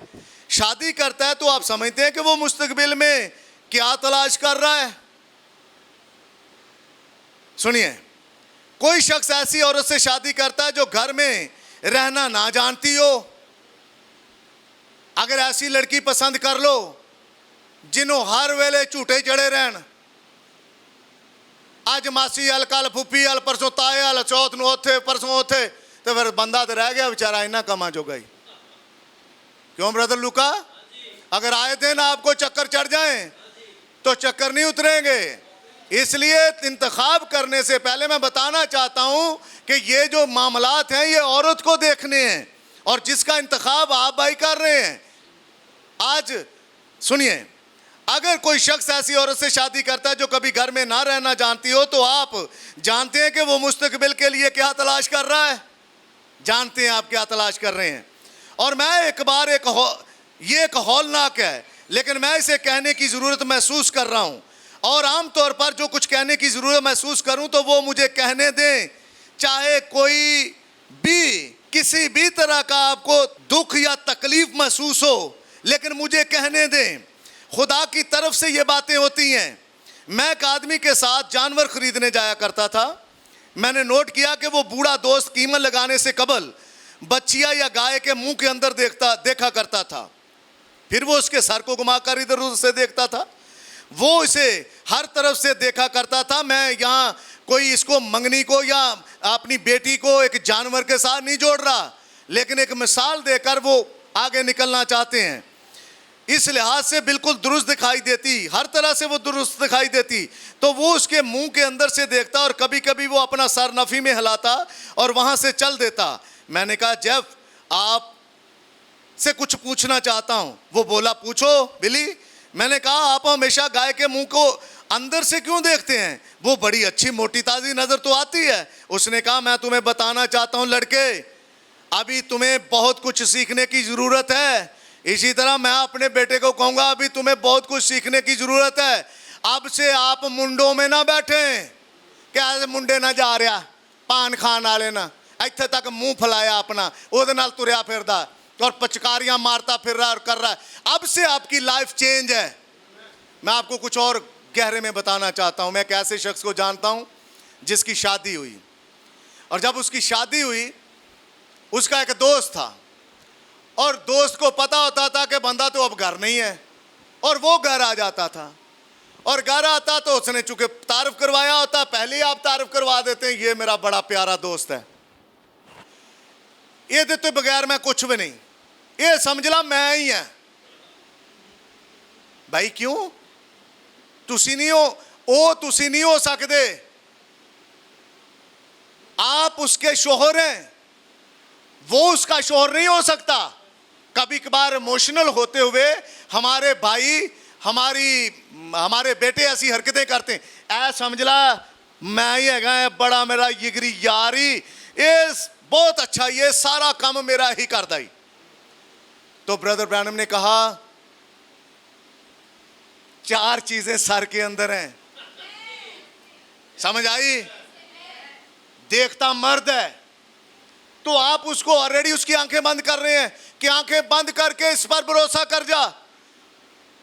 शादी करता है तो आप समझते हैं कि वो मुस्तकबिल में क्या तलाश कर रहा है? सुनिए, कोई शख्स ऐसी औरत से शादी करता है जो घर में रहना ना जानती हो। अगर ऐसी लड़की पसंद कर लो जिन्हों हर वेले झूठे चढ़े रहन, आज मासी हल, कल फुफी हल, परसों ताए हल, चौथ ਨੂੰ ਉੱਥੇ परसों ਉੱਥੇ, तो फिर बंदा तो रह गया बेचारा इना कमा जो गई। क्यों ब्रदर लुका? अगर आए दिन आपको चक्कर चढ़ जाए तो चक्कर नहीं उतरेंगे। इसलिए इंतखाब करने से पहले मैं बताना चाहता हूं कि ये जो मामलात हैं ये औरत को देखने हैं और जिसका इंतखाब आप भाई कर रहे हैं। आज सुनिए, अगर कोई शख्स ऐसी औरत से शादी करता है जो कभी घर में ना रहना जानती हो, तो आप जानते हैं कि वो मुस्तकबिल के लिए क्या तलाश कर रहा है? जानते हैं आप क्या तलाश कर रहे हैं। और मैं ये एक हौलनाक है, लेकिन मैं इसे कहने की ज़रूरत महसूस कर रहा हूँ। और आम तौर पर जो कुछ कहने की ज़रूरत महसूस करूँ तो वो मुझे कहने दें, चाहे कोई भी किसी भी तरह का आपको दुख या तकलीफ महसूस हो, लेकिन मुझे कहने दें। खुदा की तरफ से ये बातें होती हैं। मैं एक आदमी के साथ जानवर खरीदने जाया करता था। मैंने नोट किया कि वो बूढ़ा दोस्त कीमत लगाने से कबल बच्चिया या गाय के मुंह के अंदर देखा करता था। फिर वो उसके सर को घुमाकर इधर उधर से देखता था। वो इसे हर तरफ से देखा करता था। मैं यहाँ कोई इसको मंगनी को या अपनी बेटी को एक जानवर के साथ नहीं जोड़ रहा, लेकिन एक मिसाल देकर वो आगे निकलना चाहते हैं। इस लिहाज से बिल्कुल दुरुस्त दिखाई देती, हर तरह से वो दुरुस्त दिखाई देती। तो वो उसके मुंह के अंदर से देखता और कभी कभी वो अपना सर नफी में हिलाता और वहाँ से चल देता। मैंने कहा जेफ, आप से कुछ पूछना चाहता हूँ। वो बोला पूछो बिली। मैंने कहा आप हमेशा गाय के मुंह को अंदर से क्यों देखते हैं? वो बड़ी अच्छी मोटी ताज़ी नज़र तो आती है। उसने कहा मैं तुम्हें बताना चाहता हूँ लड़के, अभी तुम्हें बहुत कुछ सीखने की ज़रूरत है। इसी तरह मैं अपने बेटे को कहूँगा अभी तुम्हें बहुत कुछ सीखने की ज़रूरत है। अब से आप मुंडों में ना बैठें, क्या मुंडे ना जा रहा पान खान वाले ना इत्थे तक मुंह फैलाया अपना, ਉਹਦੇ ਨਾਲ तुरया फिरदा और पचकारियाँ मारता फिर रहा और कर रहा है। अब से आपकी लाइफ चेंज है। मैं आपको कुछ और गहरे में बताना चाहता हूँ। मैं एक ऐसे शख्स को जानता हूँ जिसकी शादी हुई, और जब उसकी शादी हुई उसका एक दोस्त था, और दोस्त को पता होता था कि बंदा तो अब घर नहीं है, और वो घर आ जाता था। और घर आता तो उसने चूंकि तारुफ करवाया होता, पहले ही आप तारुफ करवा देते हैं ये मेरा बड़ा प्यारा दोस्त है, ये देते बगैर मैं कुछ भी नहीं, ये समझ ला मैं ही है। भाई क्यों? तुसी नहीं हो, तुसी नहीं हो सकते, आप उसके शोहर हैं, वो उसका शोहर नहीं हो सकता। कभी कभार इमोशनल होते हुए हमारे भाई हमारे बेटे ऐसी हरकतें करते हैं, ऐ समझ ला मैं ही है बड़ा मेरा जिगरी यारी, ये बहुत अच्छा, ये सारा काम मेरा ही करता ही। तो ब्रदर ब्रैनम ने कहा 4 चीजें सर के अंदर हैं, समझ आई? देखता मर्द है तो आप उसको ऑलरेडी उसकी आंखें बंद कर रहे हैं कि आंखें बंद करके इस पर भरोसा कर जा।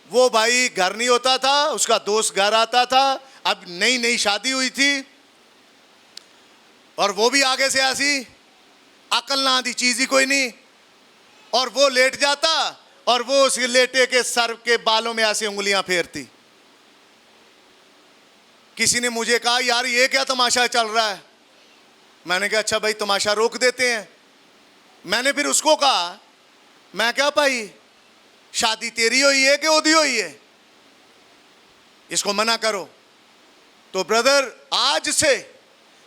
वो भाई घर नहीं होता था, उसका दोस्त घर आता था, अब नई नई शादी हुई थी, और वो भी आगे से ऐसी अकल ना आती चीज ही कोई नहीं, और वो लेट जाता और वो उस लेटे के सर के बालों में ऐसी उंगलियां फेरती। किसी ने मुझे कहा यार ये क्या तमाशा चल रहा है? मैंने कहा अच्छा भाई तमाशा रोक देते हैं। मैंने फिर उसको कहा मैं क्या पाई, शादी तेरी हुई है कि ओदी हुई है, इसको मना करो। तो ब्रदर आज से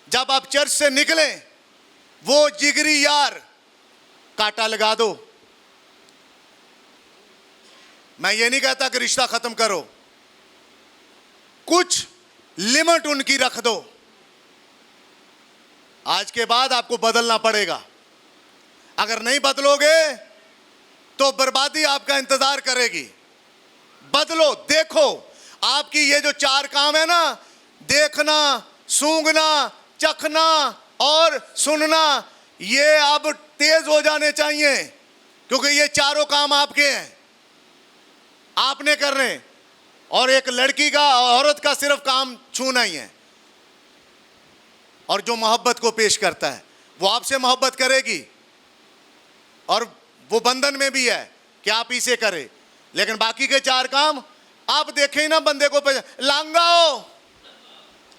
जब आप चर्च से निकले, वो जिगरी यार कांटा लगा दो। मैं ये नहीं कहता कि रिश्ता खत्म करो, कुछ लिमिट उनकी रख दो। आज के बाद आपको बदलना पड़ेगा, अगर नहीं बदलोगे तो बर्बादी आपका इंतजार करेगी। बदलो, देखो, आपकी ये जो 4 काम है ना, देखना, सूंघना, चखना और सुनना, ये अब तेज हो जाने चाहिए, क्योंकि ये चारों काम आपके हैं, आपने करने। और एक लड़की का, औरत का सिर्फ काम छूना ही है। और जो मोहब्बत को पेश करता है वो आपसे मोहब्बत करेगी, और वो बंधन में भी है कि आप इसे करें। लेकिन बाकी के 4 काम आप देखें ना, बंदे को लांगाओ,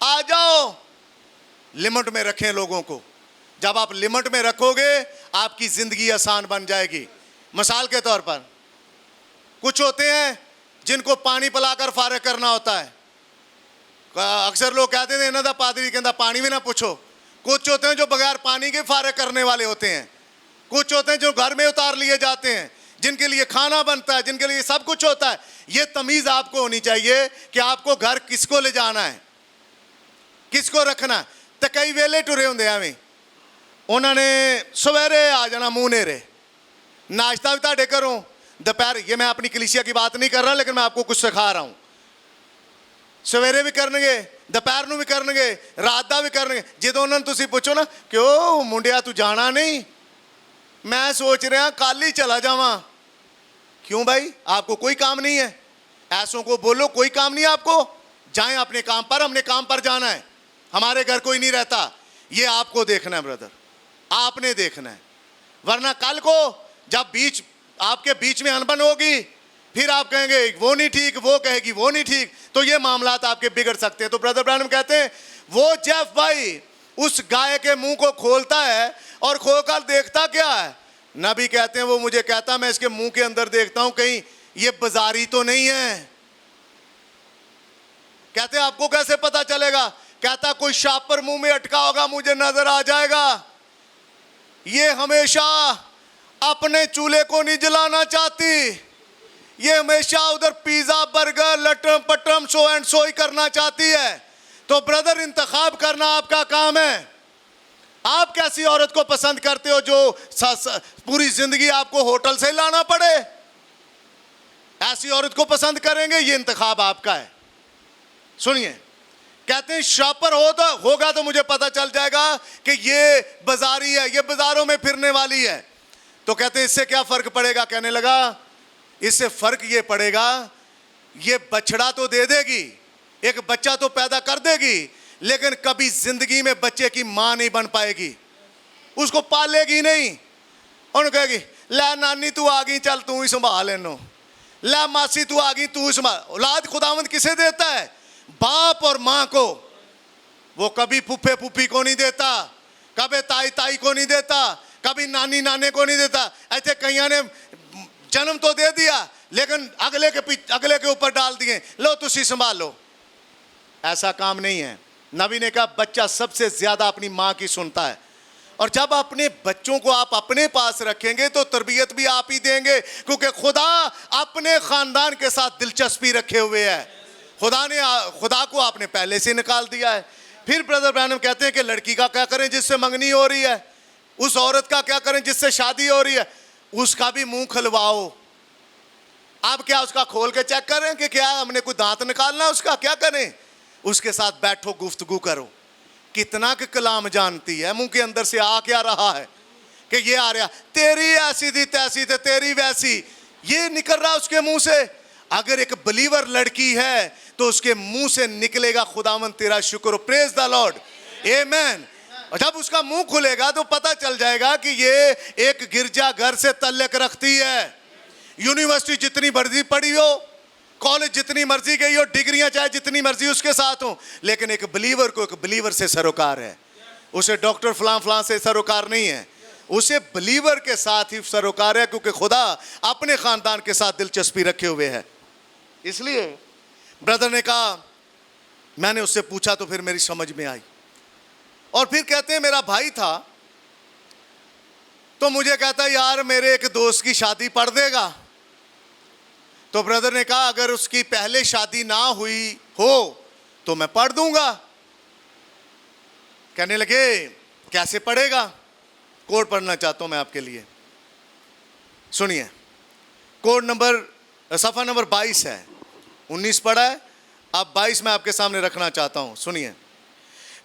आ जाओ, लिमिट में रखें लोगों को। जब आप लिमिट में रखोगे आपकी जिंदगी आसान बन जाएगी। मिसाल के तौर पर कुछ होते हैं जिनको पानी पिलाकर फारिग करना होता है। अक्सर लोग कहते हैं इन्हों दा पादरी कहता पानी भी ना पूछो। कुछ होते हैं जो बगैर पानी के फारिग करने वाले होते हैं। कुछ होते हैं जो घर में उतार लिए जाते हैं, जिनके लिए खाना बनता है, जिनके लिए सब कुछ होता है। ये तमीज़ आपको होनी चाहिए कि आपको घर किसको ले जाना है, किसको रखना है। तो कई वेले टुरे होंगे एवं, उन्होंने सवेरे आ जाना मुँह नेरे, नाश्ता भी ताड़े करो, दोपहर, ये मैं अपनी कलीसिया की बात नहीं कर रहा, लेकिन मैं आपको कुछ सिखा रहा हूँ। सवेरे भी करनगे, दोपहर ਨੂੰ भी करनगे, रात का भी करनगे। जो उन्होंने तुसी पूछो ना कि ओ मुंडिया तू जाना नहीं, मैं सोच रहा कल ही चला जावा। क्यों भाई, आपको कोई काम नहीं है? ऐसों को बोलो कोई काम नहीं है आपको, जाएं अपने काम पर, हमने काम पर जाना है, हमारे घर कोई नहीं रहता। ये आपको देखना है ब्रदर, आपने देखना है। वरना कल को जब आपके बीच में अनबन होगी, फिर आप कहेंगे वो नहीं ठीक, वो कहेगी वो नहीं ठीक, तो ये मामलात आपके बिगड़ सकते हैं। तो ब्रदर ब्रानम कहते हैं वो जेफ भाई उस गाय के मुंह को खोलता है और खोलकर देखता क्या है? नबी कहते हैं वो मुझे कहता, मैं इसके मुंह के अंदर देखता हूं कहीं ये बाजारी तो नहीं है। कहते हैं आपको कैसे पता चलेगा? कहता कोई शापर मुंह में अटका होगा, मुझे नजर आ जाएगा। ये हमेशा अपने चूल्हे को नहीं जलाना चाहती, ये हमेशा उधर पिज्जा बर्गर लटम पटम सो एंड सो ही करना चाहती है। तो ब्रदर इंतखाब करना आपका काम है। आप कैसी औरत को पसंद करते हो जो पूरी जिंदगी आपको होटल से लाना पड़े? ऐसी औरत को पसंद करेंगे, ये इंतखाब आपका है। सुनिए, कहते हैं शॉपर होगा तो मुझे पता चल जाएगा कि ये बाजारी है, ये बाजारों में फिरने वाली है। तो कहते हैं इससे क्या फर्क पड़ेगा? कहने लगा इससे फर्क ये पड़ेगा, ये बछड़ा तो दे देगी, एक बच्चा तो पैदा कर देगी, लेकिन कभी जिंदगी में बच्चे की मां नहीं बन पाएगी, उसको पालेगी नहीं। उन्होंने कहेगी लै नानी तू आ गई, चल तू ही संभाल लेनो, लै मासी तू आ गई तू ही संभाल। औलाद खुदावंद किसे देता है? बाप और मां को। वो कभी फुफे फुफी को नहीं देता, कभी ताई ताई को नहीं देता, कभी नानी नाने को नहीं देता। ऐसे कईयों ने जन्म तो दे दिया लेकिन अगले के ऊपर डाल दिए, लो तुसी संभालो। ऐसा काम नहीं है। नबी ने कहा बच्चा सबसे ज्यादा अपनी मां की सुनता है, और जब अपने बच्चों को आप अपने पास रखेंगे तो तरबियत भी आप ही देंगे, क्योंकि खुदा अपने खानदान के साथ दिलचस्पी रखे हुए है। खुदा को आपने पहले से निकाल दिया है। फिर ब्रदर ब्रैनम कहते हैं कि लड़की का क्या करें जिससे मंगनी हो रही है, उस औरत का क्या करें जिससे शादी हो रही है, उसका भी मुंह खुलवाओ। आप क्या उसका खोल के चेक करें कि क्या हमने कोई दांत निकालना है उसका? क्या करें? उसके साथ बैठो, गुफ्तगू करो, कितना के कलाम जानती है, मुंह के अंदर से आ क्या रहा है कि ये आ रहा तेरी ऐसी थी तैसी थी तेरी वैसी, ये निकल रहा उसके मुंह से। अगर एक बिलीवर लड़की है तो उसके मुंह से निकलेगा खुदावन तेरा शुक्र, प्रेज द लॉर्ड, आमेन। और जब उसका मुंह खुलेगा तो पता चल जाएगा कि ये एक गिरजा घर से तल्लक रखती है। यूनिवर्सिटी जितनी मर्जी पढ़ी हो, कॉलेज जितनी मर्जी गई हो, डिग्रियां चाहे जितनी मर्जी उसके साथ हो, लेकिन एक बिलीवर को एक बिलीवर से सरोकार है। उसे डॉक्टर फलां फलां से सरोकार नहीं है, उसे बिलीवर के साथ ही सरोकार है, क्योंकि खुदा अपने खानदान के साथ दिलचस्पी रखे हुए है। इसलिए ब्रदर ने कहा, मैंने उससे पूछा तो फिर मेरी समझ में आई। और फिर कहते हैं मेरा भाई था, तो मुझे कहता है यार मेरे एक दोस्त की शादी पढ़ देगा। तो ब्रदर ने कहा अगर उसकी पहले शादी ना हुई हो तो मैं पढ़ दूंगा। कहने लगे कैसे पढ़ेगा? कोड पढ़ना चाहता हूं मैं आपके लिए, सुनिए। कोड नंबर सफ़ा नंबर 22 है, 19 पढ़ा है, अब 22 मैं आपके सामने रखना चाहता हूं। सुनिए,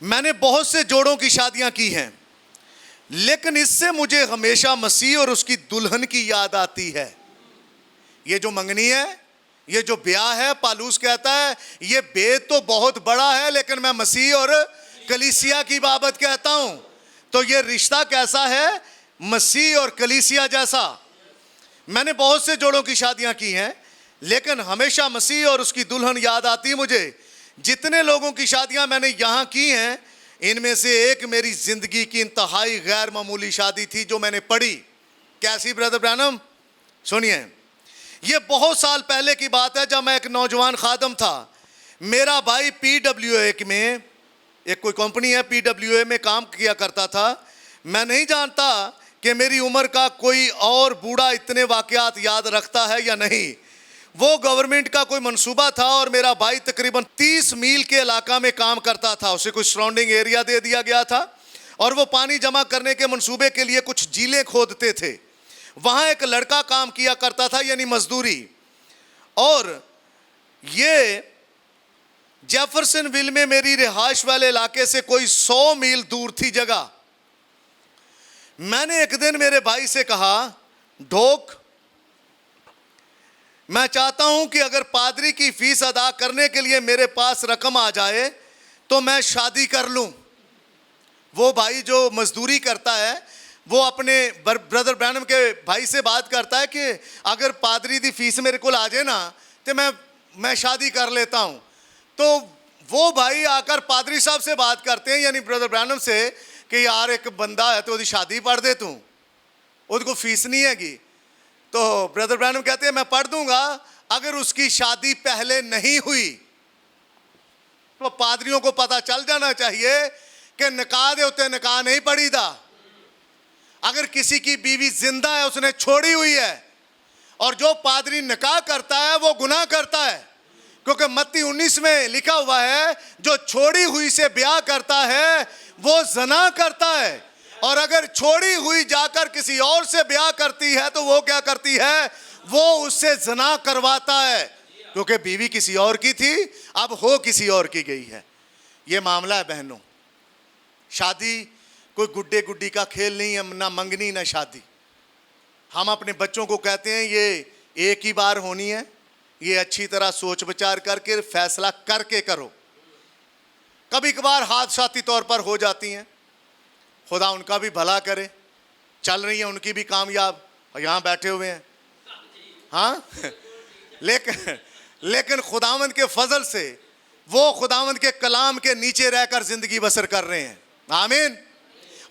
मैंने बहुत से जोड़ों की शादियां की हैं, लेकिन इससे मुझे हमेशा मसीह और उसकी दुल्हन की याद आती है। ये जो मंगनी है, ये जो ब्याह है, पालूस कहता है ये भेद तो बहुत बड़ा है, लेकिन मैं मसीह और कलीसिया की बाबत कहता हूं। तो ये रिश्ता कैसा है? मसीह और कलीसिया जैसा। मैंने बहुत से जोड़ों की शादियां की हैं, लेकिन हमेशा मसीह और उसकी दुल्हन याद आती है मुझे। जितने लोगों की शादियां मैंने यहां की हैं, इनमें से एक मेरी जिंदगी की इंतहाई गैर मामूली शादी थी जो मैंने पढ़ी। कैसी ब्रदर ब्रैनम? सुनिए, ये बहुत साल पहले की बात है, जब मैं एक नौजवान खादम था। मेरा भाई PWA में, एक कोई कंपनी है PWA में काम किया करता था। मैं नहीं जानता कि मेरी उम्र का कोई और बूढ़ा इतने वाकयात याद रखता है या नहीं। वो गवर्नमेंट का कोई मंसूबा था और मेरा भाई तकरीबन 30 मील के इलाका में काम करता था। उसे कुछ सराउंडिंग एरिया दे दिया गया था और वो पानी जमा करने के मंसूबे के लिए कुछ झीलें खोदते थे। वहाँ एक लड़का काम किया करता था, यानी मजदूरी। और ये जेफरसनविल में मेरी रिहाइश वाले इलाके से कोई 100 मील दूर थी जगह। मैंने एक दिन मेरे भाई से कहा, ढोक, मैं चाहता हूं कि अगर पादरी की फीस अदा करने के लिए मेरे पास रकम आ जाए तो मैं शादी कर लूं। वो भाई जो मजदूरी करता है, वो अपने ब्रदर ब्रैनम के भाई से बात करता है कि अगर पादरी दी फीस मेरे को आ जाए ना तो मैं शादी कर लेता हूं। तो वो भाई आकर पादरी साहब से बात करते हैं, यानी ब्रदर ब्रैनम से, कि यार एक बंदा है तो उसकी शादी पढ़ दे तू, उसको फीस नहीं हैगी। तो ब्रदर ब्रैनम कहते हैं मैं पढ़ दूंगा अगर उसकी शादी पहले नहीं हुई। तो पादरियों को पता चल जाना चाहिए कि निकाह दे उत्ते निकाह नहीं पढ़ी था। अगर किसी की बीवी जिंदा है, उसने छोड़ी हुई है, और जो पादरी निकाह करता है वो गुनाह करता है, क्योंकि मत्ती 19 में लिखा हुआ है जो छोड़ी हुई से ब्याह करता है वो ज़ना करता है। और अगर छोड़ी हुई जाकर किसी और से ब्याह करती है तो वो क्या करती है? वो उससे ज़ना करवाता है, क्योंकि बीवी किसी और की थी, अब हो किसी और की गई है। ये मामला है बहनों। शादी कोई गुड्डे गुड्डी का खेल नहीं है, ना मंगनी ना शादी। हम अपने बच्चों को कहते हैं ये एक ही बार होनी है, ये अच्छी तरह सोच विचार करके फैसला करके करो। कभी कभार हादसाती तौर पर हो जाती हैं, खुदा उनका भी भला करे। चल रही हैं उनकी भी कामयाब, और यहाँ बैठे हुए हैं, हाँ। लेकिन खुदावंद के फजल से वो खुदावंद के कलाम के नीचे रहकर जिंदगी बसर कर रहे हैं। आमीन।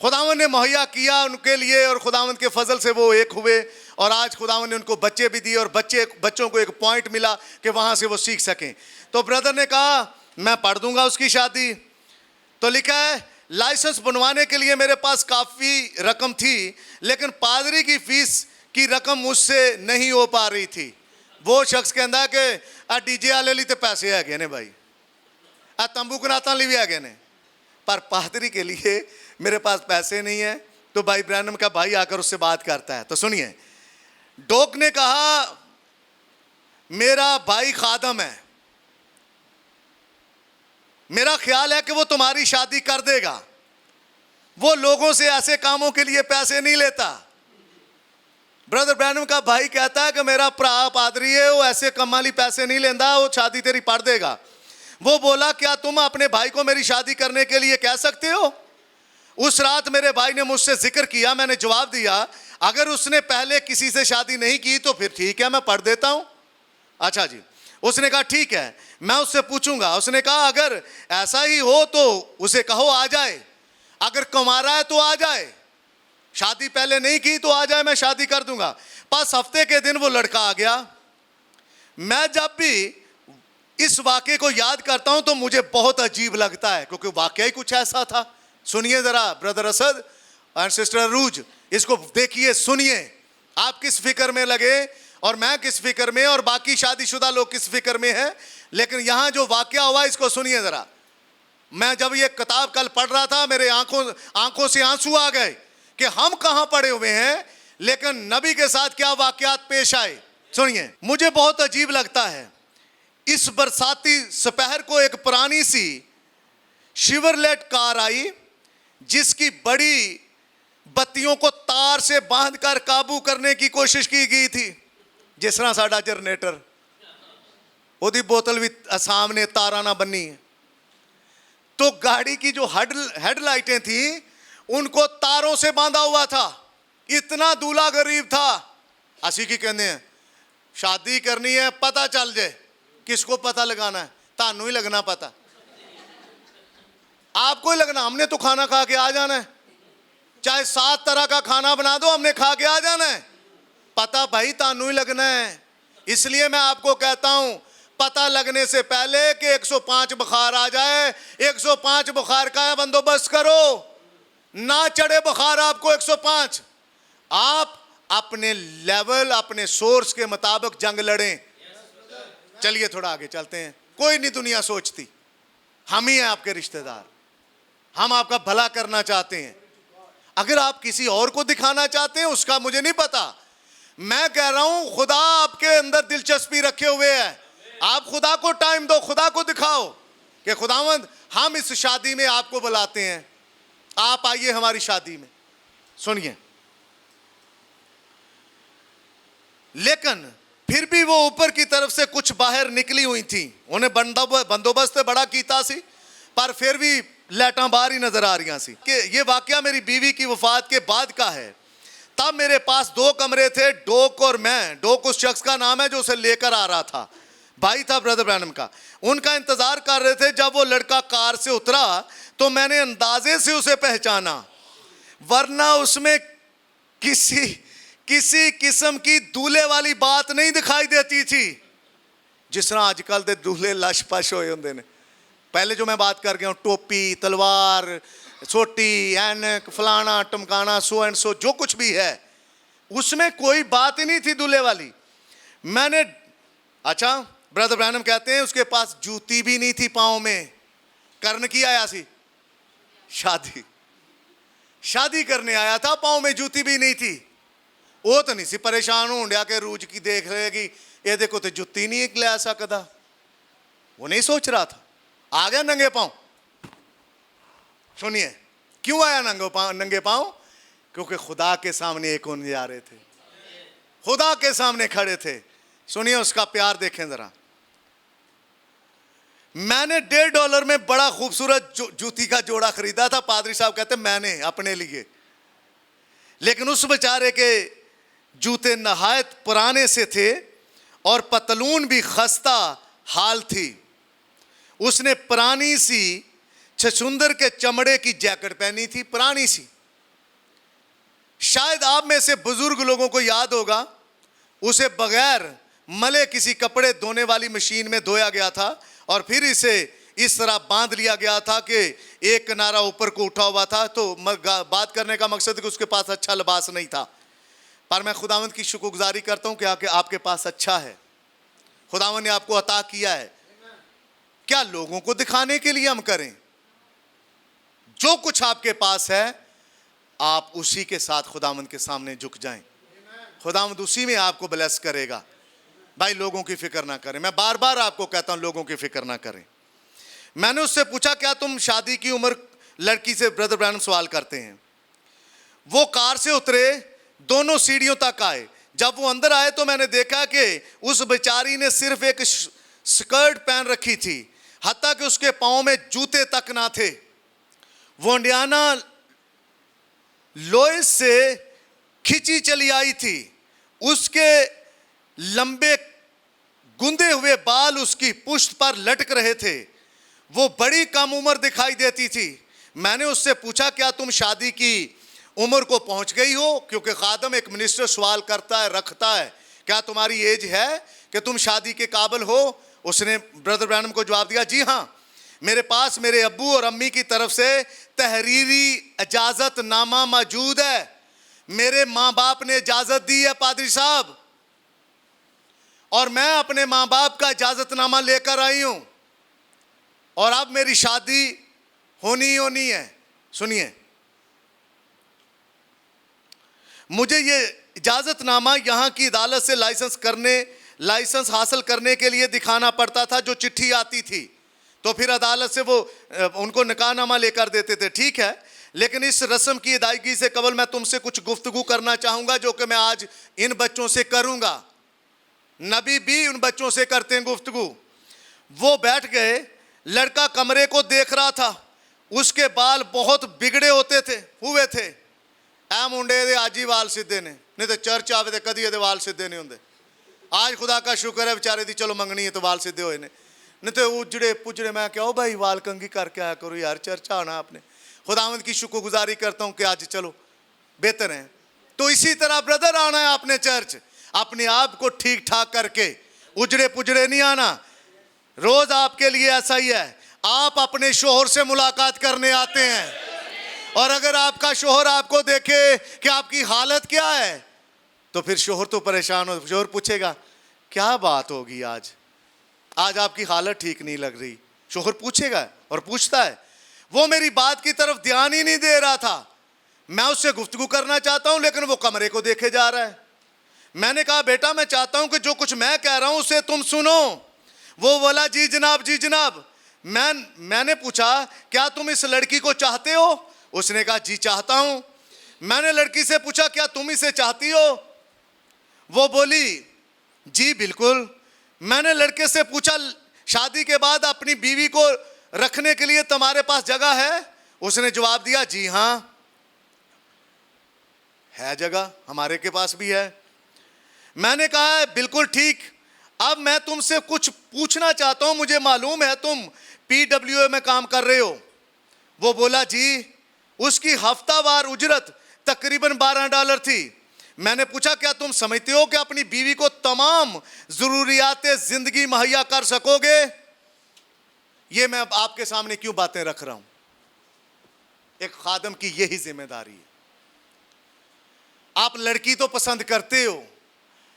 खुदावंद ने मुहैया किया उनके लिए, और खुदावंद के फजल से वो एक हुए, और आज खुदावंद ने उनको बच्चे भी दिए, और बच्चों को एक पॉइंट मिला कि वहाँ से वो सीख सकें। तो ब्रदर ने कहा मैं पढ़ दूंगा उसकी शादी। तो लिखा है लाइसेंस बनवाने के लिए मेरे पास काफ़ी रकम थी, लेकिन पादरी की फीस की रकम मुझसे नहीं हो पा रही थी। वो शख्स कहता है कि डीजे वाले लिए तो पैसे है ने भाई, तंबू कनाता लिए भी है ने, पर पादरी के लिए मेरे पास पैसे नहीं है। तो भाई ब्रैनम का भाई आकर उससे बात करता है। तो सुनिए, डोक ने कहा मेरा भाई खादम है, मेरा ख्याल है कि वो तुम्हारी शादी कर देगा। वो लोगों से ऐसे कामों के लिए पैसे नहीं लेता। ब्रदर ब्रैनम का भाई कहता है कि मेरा भरा पादरी है, वो ऐसे कमाली पैसे नहीं लेता, वो शादी तेरी पढ़ देगा। वो बोला क्या तुम अपने भाई को मेरी शादी करने के लिए कह सकते हो? उस रात मेरे भाई ने मुझसे जिक्र किया, मैंने जवाब दिया अगर उसने पहले किसी से शादी नहीं की तो फिर ठीक है, मैं पढ़ देता हूँ। अच्छा जी। उसने कहा ठीक है, मैं उससे पूछूंगा। उसने कहा अगर ऐसा ही हो तो उसे कहो आ जाए, अगर कुंवारा है तो आ जाए। शादी पहले नहीं की तो आ जाए, मैं शादी कर दूंगा। 5 हफ्ते के दिन वो लड़का आ गया। मैं जब भी इस वाक्य को याद करता हूं तो मुझे बहुत अजीब लगता है, क्योंकि वाकया ही कुछ ऐसा था। सुनिए जरा ब्रदर असद और सिस्टर अरूज, इसको देखिए, सुनिए, आप किस फिक्र में लगे और मैं किस फिक्र में और बाकी शादीशुदा लोग किस फिक्र में हैं, लेकिन यहां जो वाकया हुआ इसको सुनिए जरा। मैं जब ये किताब कल पढ़ रहा था, मेरे आंखों से आंसू आ गए कि हम कहां पड़े हुए हैं, लेकिन नबी के साथ क्या वाकयात पेश आए। सुनिए, मुझे बहुत अजीब लगता है। इस बरसाती दोपहर को एक पुरानी सी शिवरलेट कार आई, जिसकी बड़ी बत्तियों को तार से बांधकर काबू करने की कोशिश की गई थी, जिस तरह साडा जनरेटर, ओदी बोतल भी सामने तारा ना बनी है। तो गाड़ी की जो हेडलाइटें थी उनको तारों से बांधा हुआ था। इतना दूल्हा गरीब था। असी की कहते हैं शादी करनी है, पता चल जाए। किसको पता लगाना है? तानू ही लगना पता, आपको ही लगना। हमने तो खाना खा के आ जाना है, चाहे 7 तरह का खाना बना दो, हमने खा के आ जाना है। पता भाई तानू ही लगना है। इसलिए मैं आपको कहता हूं, पता लगने से पहले कि 105 बुखार आ जाए, 105 बुखार का बंदोबस्त करो। ना चढ़े बुखार आपको 105, आप अपने लेवल, अपने सोर्स के मुताबिक जंग लड़ें। चलिए थोड़ा आगे चलते हैं। कोई नहीं दुनिया सोचती, हम ही हैं आपके रिश्तेदार, हम आपका भला करना चाहते हैं। अगर आप किसी और को दिखाना चाहते हैं उसका मुझे नहीं पता। मैं कह रहा हूं खुदा आपके अंदर दिलचस्पी रखे हुए है। आप खुदा को टाइम दो, खुदा को दिखाओ कि खुदावंद हम इस शादी में आपको बुलाते हैं, आप आइए हमारी शादी में। सुनिए, लेकिन फिर भी वो ऊपर की तरफ से कुछ बाहर निकली हुई थी। उन्हें बंदोबस्त बड़ा कीता सी, पर फिर भी लाइटां बाहर ही नजर आ रही सी। कि ये वाकया मेरी बीवी की वफात के बाद का है। तब मेरे पास 2 कमरे थे, डोक और मैं। डोक उस शख्स का नाम है जो उसे लेकर आ रहा था, भाई था ब्रदर ब्रैनम का। उनका इंतजार कर रहे थे। जब वो लड़का कार से उतरा तो मैंने अंदाजे से उसे पहचाना, वरना उसमें किसी किस्म की दूल्हे वाली बात नहीं दिखाई देती थी, जिस तरह आजकल के दूल्हे लश पश होए होंदे ने। पहले जो मैं बात कर गया हूँ, टोपी, तलवार, सोटी, ऐनक, फलाना टमकाना, सो एंड सो, जो कुछ भी है उसमें कोई बात ही नहीं थी दूल्हे वाली। मैंने, अच्छा ब्रदर ब्रैनम कहते हैं उसके पास जूती भी नहीं थी पाँव में। करने की आया सी? शादी करने आया था, पाँव में जूती भी नहीं थी। वो तो नहीं सी परेशान हो गया कि रूज की देख लेगी, ये देखो तो जुत्ती नहीं ले सकता। वो नहीं सोच रहा था, आ गया नंगे पाँव। सुनिए क्यों आया नंगे पाँव? क्योंकि खुदा के सामने एक होने जा रहे थे, खुदा के सामने खड़े थे। सुनिए उसका प्यार देखें जरा। मैंने $1.5 में बड़ा खूबसूरत जूती का जोड़ा खरीदा था। पादरी साहब कहते मैंने अपने लिए, लेकिन उस बेचारे के जूते नहायत पुराने से थे और पतलून भी खस्ता हाल थी। उसने पुरानी सी छछुंदर के चमड़े की जैकेट पहनी थी, पुरानी सी। शायद आप में से बुजुर्ग लोगों को याद होगा, उसे बगैर मले किसी कपड़े धोने वाली मशीन में धोया गया था और फिर इसे इस तरह बांध लिया गया था कि एक किनारा ऊपर को उठा हुआ था। तो बात करने का मकसद कि उसके पास अच्छा लिबास नहीं था, पर मैं खुदावंद की शुक्रगुजारी करता हूं कि आपके पास अच्छा है, खुदावंद ने आपको अता किया है। क्या लोगों को दिखाने के लिए हम करें? जो कुछ आपके पास है आप उसी के साथ खुदावंद के सामने झुक जाएं, खुदावंद उसी में आपको ब्लेस करेगा। भाई लोगों की फिक्र ना करें। मैं बार बार आपको कहता हूं लोगों की फिक्र ना करें। मैंने उससे पूछा क्या तुम शादी की उम्र लड़की से ब्रदर ब्रैनम सवाल करते हैं? वो कार से उतरे, दोनों सीढ़ियों तक आए। जब वो अंदर आए तो मैंने देखा कि उस बेचारी ने सिर्फ एक स्कर्ट पहन रखी थी, हत्ता कि उसके पाँव में जूते तक ना थे। वो इंडियाना लोइस से खिंची चली आई थी। उसके लंबे गुंदे हुए बाल उसकी पुश्त पर लटक रहे थे। वो बड़ी कम उम्र दिखाई देती थी। मैंने उससे पूछा क्या तुम शादी की उम्र को पहुंच गई हो, क्योंकि खादम एक मिनिस्टर सवाल करता है, रखता है, क्या तुम्हारी एज है कि तुम शादी के काबिल हो? उसने ब्रदर ब्रैनम को जवाब दिया, जी हाँ, मेरे पास मेरे अब्बू और अम्मी की तरफ से तहरीरी इजाजत नामा मौजूद है। मेरे माँ बाप ने इजाजत दी है पादरी साहब, और मैं अपने माँ बाप का इजाजतनामा लेकर आई हूं, और अब मेरी शादी होनी ही होनी है। सुनिए, मुझे ये इजाजतनामा यहाँ की अदालत से लाइसेंस हासिल करने के लिए दिखाना पड़ता था, जो चिट्ठी आती थी, तो फिर अदालत से वो उनको निकाहनामा लेकर देते थे, ठीक है। लेकिन इस रस्म की अदायगी से कबल मैं तुमसे कुछ गुफ्तगू करना चाहूँगा, जो कि मैं आज इन बच्चों से करूँगा। नबी भी उन बच्चों से करते हैं गुफ्तगू। वो बैठ गए, लड़का कमरे को देख रहा था, उसके बाल बहुत बिगड़े हुए थे। ऐ मुंडे दे आज ही वाल सीधे ने, नहीं तो चर्च आवे तो कदी ये वाल सीधे नहीं होंगे। आज खुदा का शुक्र है बेचारे दी चलो मंगनी है तो वाल सीधे होए ने, नहीं तो उजड़े पुजड़े। मैं क्या भाई वाल कंगी करके आया करो यार, चर्च आना आपने। खुदावंद की शुक्रगुजारी करता हूँ कि आज चलो बेहतर है। तो इसी तरह ब्रदर आना है आपने चर्च, अपने आप को ठीक ठाक करके, उजड़े पुजड़े नहीं आना। रोज आपके लिए ऐसा ही है, आप अपने शोहर से मुलाकात करने आते हैं, और अगर आपका शोहर आपको देखे कि आपकी हालत क्या है, तो फिर शोहर तो परेशान हो। शोहर पूछेगा क्या बात होगी, आज आपकी हालत ठीक नहीं लग रही। शोहर पूछेगा और पूछता है। वो मेरी बात की तरफ ध्यान ही नहीं दे रहा था। मैं उससे गुफ्तगू करना चाहता हूं, लेकिन वो कमरे को देखे जा रहा है। मैंने कहा बेटा मैं चाहता हूं कि जो कुछ मैं कह रहा हूं उसे तुम सुनो। वो बोला जी जनाब, जी जनाब। मैंने पूछा क्या तुम इस लड़की को चाहते हो? उसने कहा जी चाहता हूं। मैंने लड़की से पूछा क्या तुम इसे चाहती हो? वो बोली जी बिल्कुल। मैंने लड़के से पूछा शादी के बाद अपनी बीवी को रखने के लिए तुम्हारे पास जगह है? उसने जवाब दिया जी हां है जगह, हमारे के पास भी है। मैंने कहा बिल्कुल ठीक। अब मैं तुमसे कुछ पूछना चाहता हूं, मुझे मालूम है तुम PWA में काम कर रहे हो। वो बोला जी उसकी हफ्तावार उजरत तकरीबन $12 थी। मैंने पूछा क्या तुम समझते हो कि अपनी बीवी को तमाम जरूरियात जिंदगी मुहैया कर सकोगे? ये मैं आपके सामने क्यों बातें रख रहा हूं? एक खादम की यही जिम्मेदारी है। आप लड़की तो पसंद करते हो,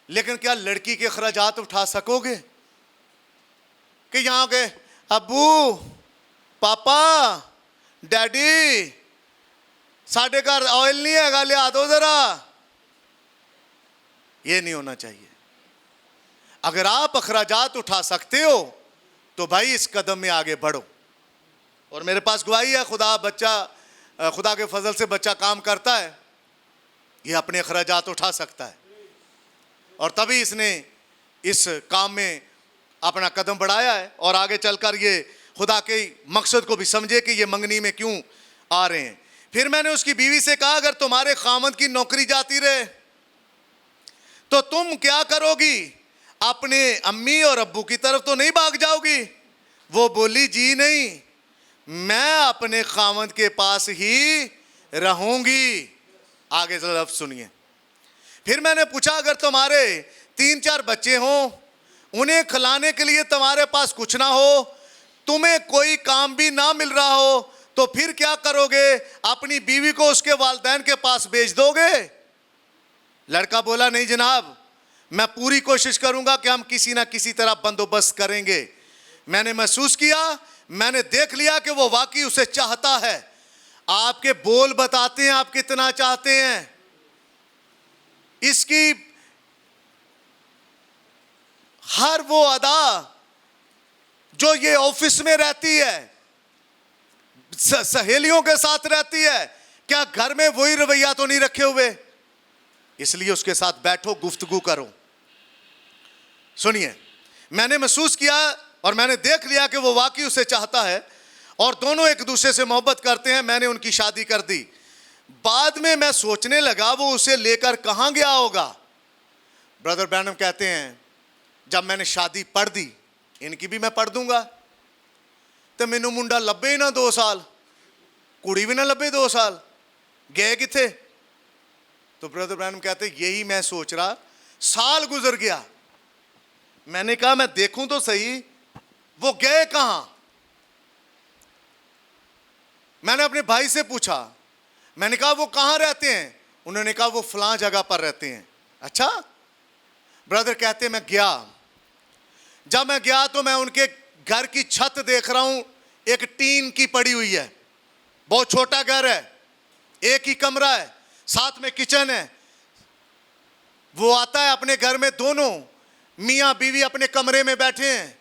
लेकिन क्या लड़की के खर्चात उठा सकोगे? कि यहां के अब्बू पापा डैडी साढ़े घर ऑयल नहीं है, लिया दो जरा। ये नहीं होना चाहिए। अगर आप अखराजात उठा सकते हो तो भाई इस कदम में आगे बढ़ो। और मेरे पास गवाही है, खुदा के फजल से बच्चा काम करता है, ये अपने अखराजात उठा सकता है, और तभी इसने इस काम में अपना कदम बढ़ाया है, और आगे चलकर ये खुदा के मकसद को भी समझे कि ये मंगनी में क्यों आ रहे हैं। फिर मैंने उसकी बीवी से कहा अगर तुम्हारे खामद की नौकरी जाती रहे तो तुम क्या करोगी? अपने अम्मी और अब्बू की तरफ तो नहीं भाग जाओगी? वो बोली जी नहीं, मैं अपने खामद के पास ही रहूंगी। आगे लफ्ज़ सुनिए। फिर मैंने पूछा अगर तुम्हारे 3-4 बच्चे हों, उन्हें खिलाने के लिए तुम्हारे पास कुछ ना हो, तुम्हें कोई काम भी ना मिल रहा हो, तो फिर क्या करोगे? अपनी बीवी को उसके वालिदैन के पास भेज दोगे? लड़का बोला नहीं जनाब, मैं पूरी कोशिश करूंगा कि हम किसी ना किसी तरह बंदोबस्त करेंगे। मैंने महसूस किया, मैंने देख लिया कि वो वाकई उसे चाहता है। आपके बोल बताते हैं आप कितना चाहते हैं। इसकी हर वो अदा जो ये ऑफिस में रहती है, सहेलियों के साथ रहती है, क्या घर में वही रवैया तो नहीं रखे हुए? इसलिए उसके साथ बैठो, गुफ्तगू करो। सुनिए, मैंने महसूस किया और मैंने देख लिया कि वो वाकई उसे चाहता है और दोनों एक दूसरे से मोहब्बत करते हैं। मैंने उनकी शादी कर दी। बाद में मैं सोचने लगा वो उसे लेकर कहां गया होगा। ब्रदर ब्रैनम कहते हैं जब मैंने शादी पढ़ दी, इनकी भी मैं पढ़ दूंगा, तो मैनू मुंडा लभे ही ना 2 साल, कुड़ी भी ना लभे 2 साल, गए किथे? तो ब्रदर ब्रैनम कहते यही मैं सोच रहा, साल गुजर गया। मैंने कहा मैं देखूं तो सही वो गए कहां। मैंने अपने भाई से पूछा, मैंने कहा वो कहां रहते हैं। उन्होंने कहा वो फलां जगह पर रहते हैं। अच्छा। ब्रदर कहते मैं गया, जब मैं गया तो मैं उनके घर की छत देख रहा हूं, एक टीन की पड़ी हुई है, बहुत छोटा घर है, एक ही कमरा है, साथ में किचन है। वो आता है अपने घर में, दोनों मियां बीवी अपने कमरे में बैठे हैं।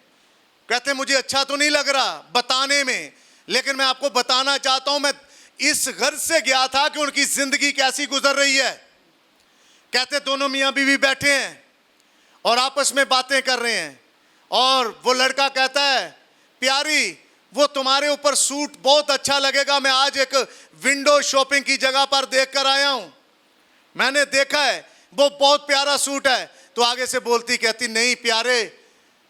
कहते मुझे अच्छा तो नहीं लग रहा बताने में, लेकिन मैं आपको बताना चाहता हूं, मैं इस घर से गया था कि उनकी जिंदगी कैसी गुजर रही है। कहते दोनों मियां बीवी बैठे हैं और आपस में बातें कर रहे हैं, और वो लड़का कहता है प्यारी वो तुम्हारे ऊपर सूट बहुत अच्छा लगेगा, मैं आज एक विंडो शॉपिंग की जगह पर देख कर आया हूं, मैंने देखा है वो बहुत प्यारा सूट है। तो आगे से बोलती कहती नहीं प्यारे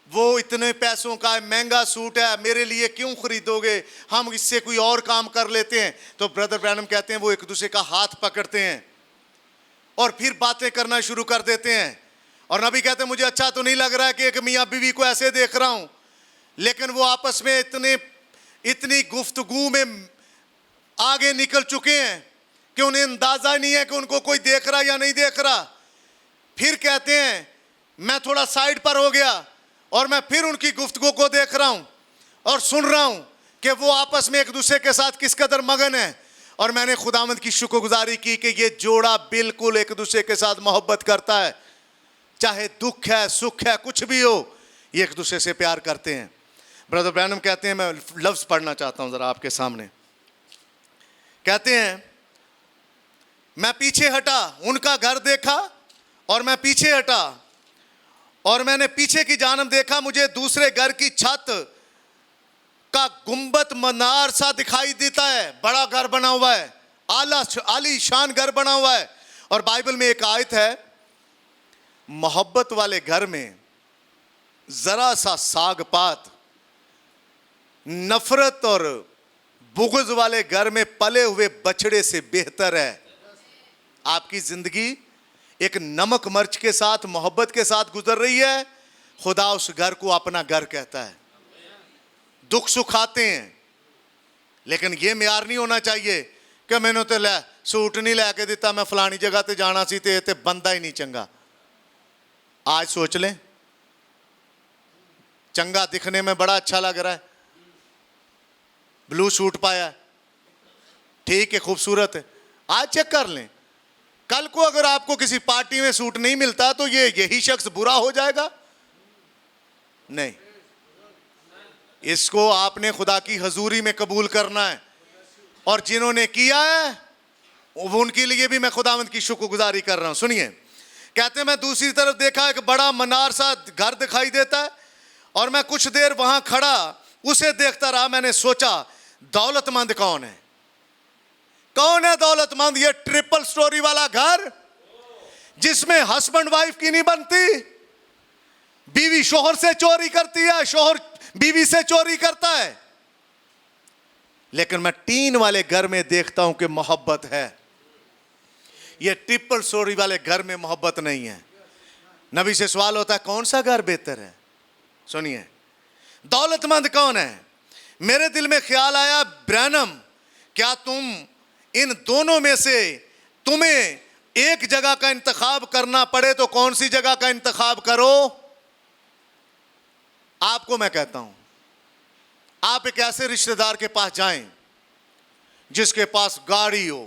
वो इतने पैसों का है, महंगा सूट है, मेरे लिए क्यों खरीदोगे, हम इससे कोई और काम कर लेते हैं। तो ब्रदर ब्रैनम कहते हैं वो एक दूसरे का हाथ पकड़ते हैं और फिर बातें करना शुरू कर देते हैं। और नबी कहते हैं मुझे अच्छा तो नहीं लग रहा है कि एक मियाँ बीवी को ऐसे देख रहा हूं, लेकिन वो आपस में इतनी गुफ्तगू में आगे निकल चुके हैं कि उन्हें अंदाजा नहीं है कि उनको कोई देख रहा या नहीं देख रहा। फिर कहते हैं मैं थोड़ा साइड पर हो गया और मैं फिर उनकी गुफ्तगू को देख रहा हूं और सुन रहा हूं कि वो आपस में एक दूसरे के साथ किस कदर मगन है। और मैंने खुदावंद की शुक्रगुजारी की कि ये जोड़ा बिल्कुल एक दूसरे के साथ मोहब्बत करता है, चाहे दुख है सुख है कुछ भी हो, ये एक दूसरे से प्यार करते हैं। ब्रदर ब्रैनम कहते हैं, मैं लफ्ज पढ़ना चाहता हूं जरा आपके सामने। कहते हैं मैं पीछे हटा, उनका घर देखा और मैं पीछे हटा, और मैंने पीछे की जानब देखा, मुझे दूसरे घर की छत का गुंबद मनार सा दिखाई देता है, बड़ा घर बना हुआ है, आलीशान घर बना हुआ है। और बाइबल में एक आयत है, मोहब्बत वाले घर में जरा सा साग पात, नफरत और बुग़्ज़ वाले घर में पले हुए बछड़े से बेहतर है। आपकी जिंदगी एक नमक मिर्च के साथ मोहब्बत के साथ गुजर रही है, खुदा उस घर को अपना घर कहता है। दुख सुख आते हैं, लेकिन यह म्यार नहीं होना चाहिए कि मैंने तो ले सूट नहीं लैके दिता, मैं फलानी जगह ते जाना सी ते बंदा ही नहीं चंगा। आज सोच लें, चंगा दिखने में बड़ा अच्छा लग रहा है, ब्लू सूट पाया, ठीक है खूबसूरत है, आज चेक कर लें, कल को अगर आपको किसी पार्टी में सूट नहीं मिलता तो यही शख्स बुरा हो जाएगा? नहीं, इसको आपने खुदा की हजूरी में कबूल करना है। और जिन्होंने किया है उनके लिए भी मैं खुदावंद की शुक्रगुजारी कर रहा हूं। सुनिए, कहते हैं मैं दूसरी तरफ देखा एक बड़ा मनार सा घर दिखाई देता है, और मैं कुछ देर वहां खड़ा उसे देखता रहा। मैंने सोचा दौलतमंद कौन है, कौन है दौलतमंद? ये ट्रिपल स्टोरी वाला घर जिसमें हस्बैंड वाइफ की नहीं बनती, बीवी शोहर से चोरी करती है, शोहर बीवी से चोरी करता है। लेकिन मैं टीन वाले घर में देखता हूं कि मोहब्बत है। ये ट्रिपल स्टोरी वाले घर में मोहब्बत नहीं है। नबी से सवाल होता है कौन सा घर बेहतर है? सुनिए, दौलतमंद कौन है? मेरे दिल में ख्याल आया, ब्रैनम क्या तुम इन दोनों में से तुम्हें एक जगह का इंतखाब करना पड़े तो कौन सी जगह का इंतखाब करो? आपको मैं कहता हूं, आप एक ऐसे रिश्तेदार के पास जाएं जिसके पास गाड़ी हो,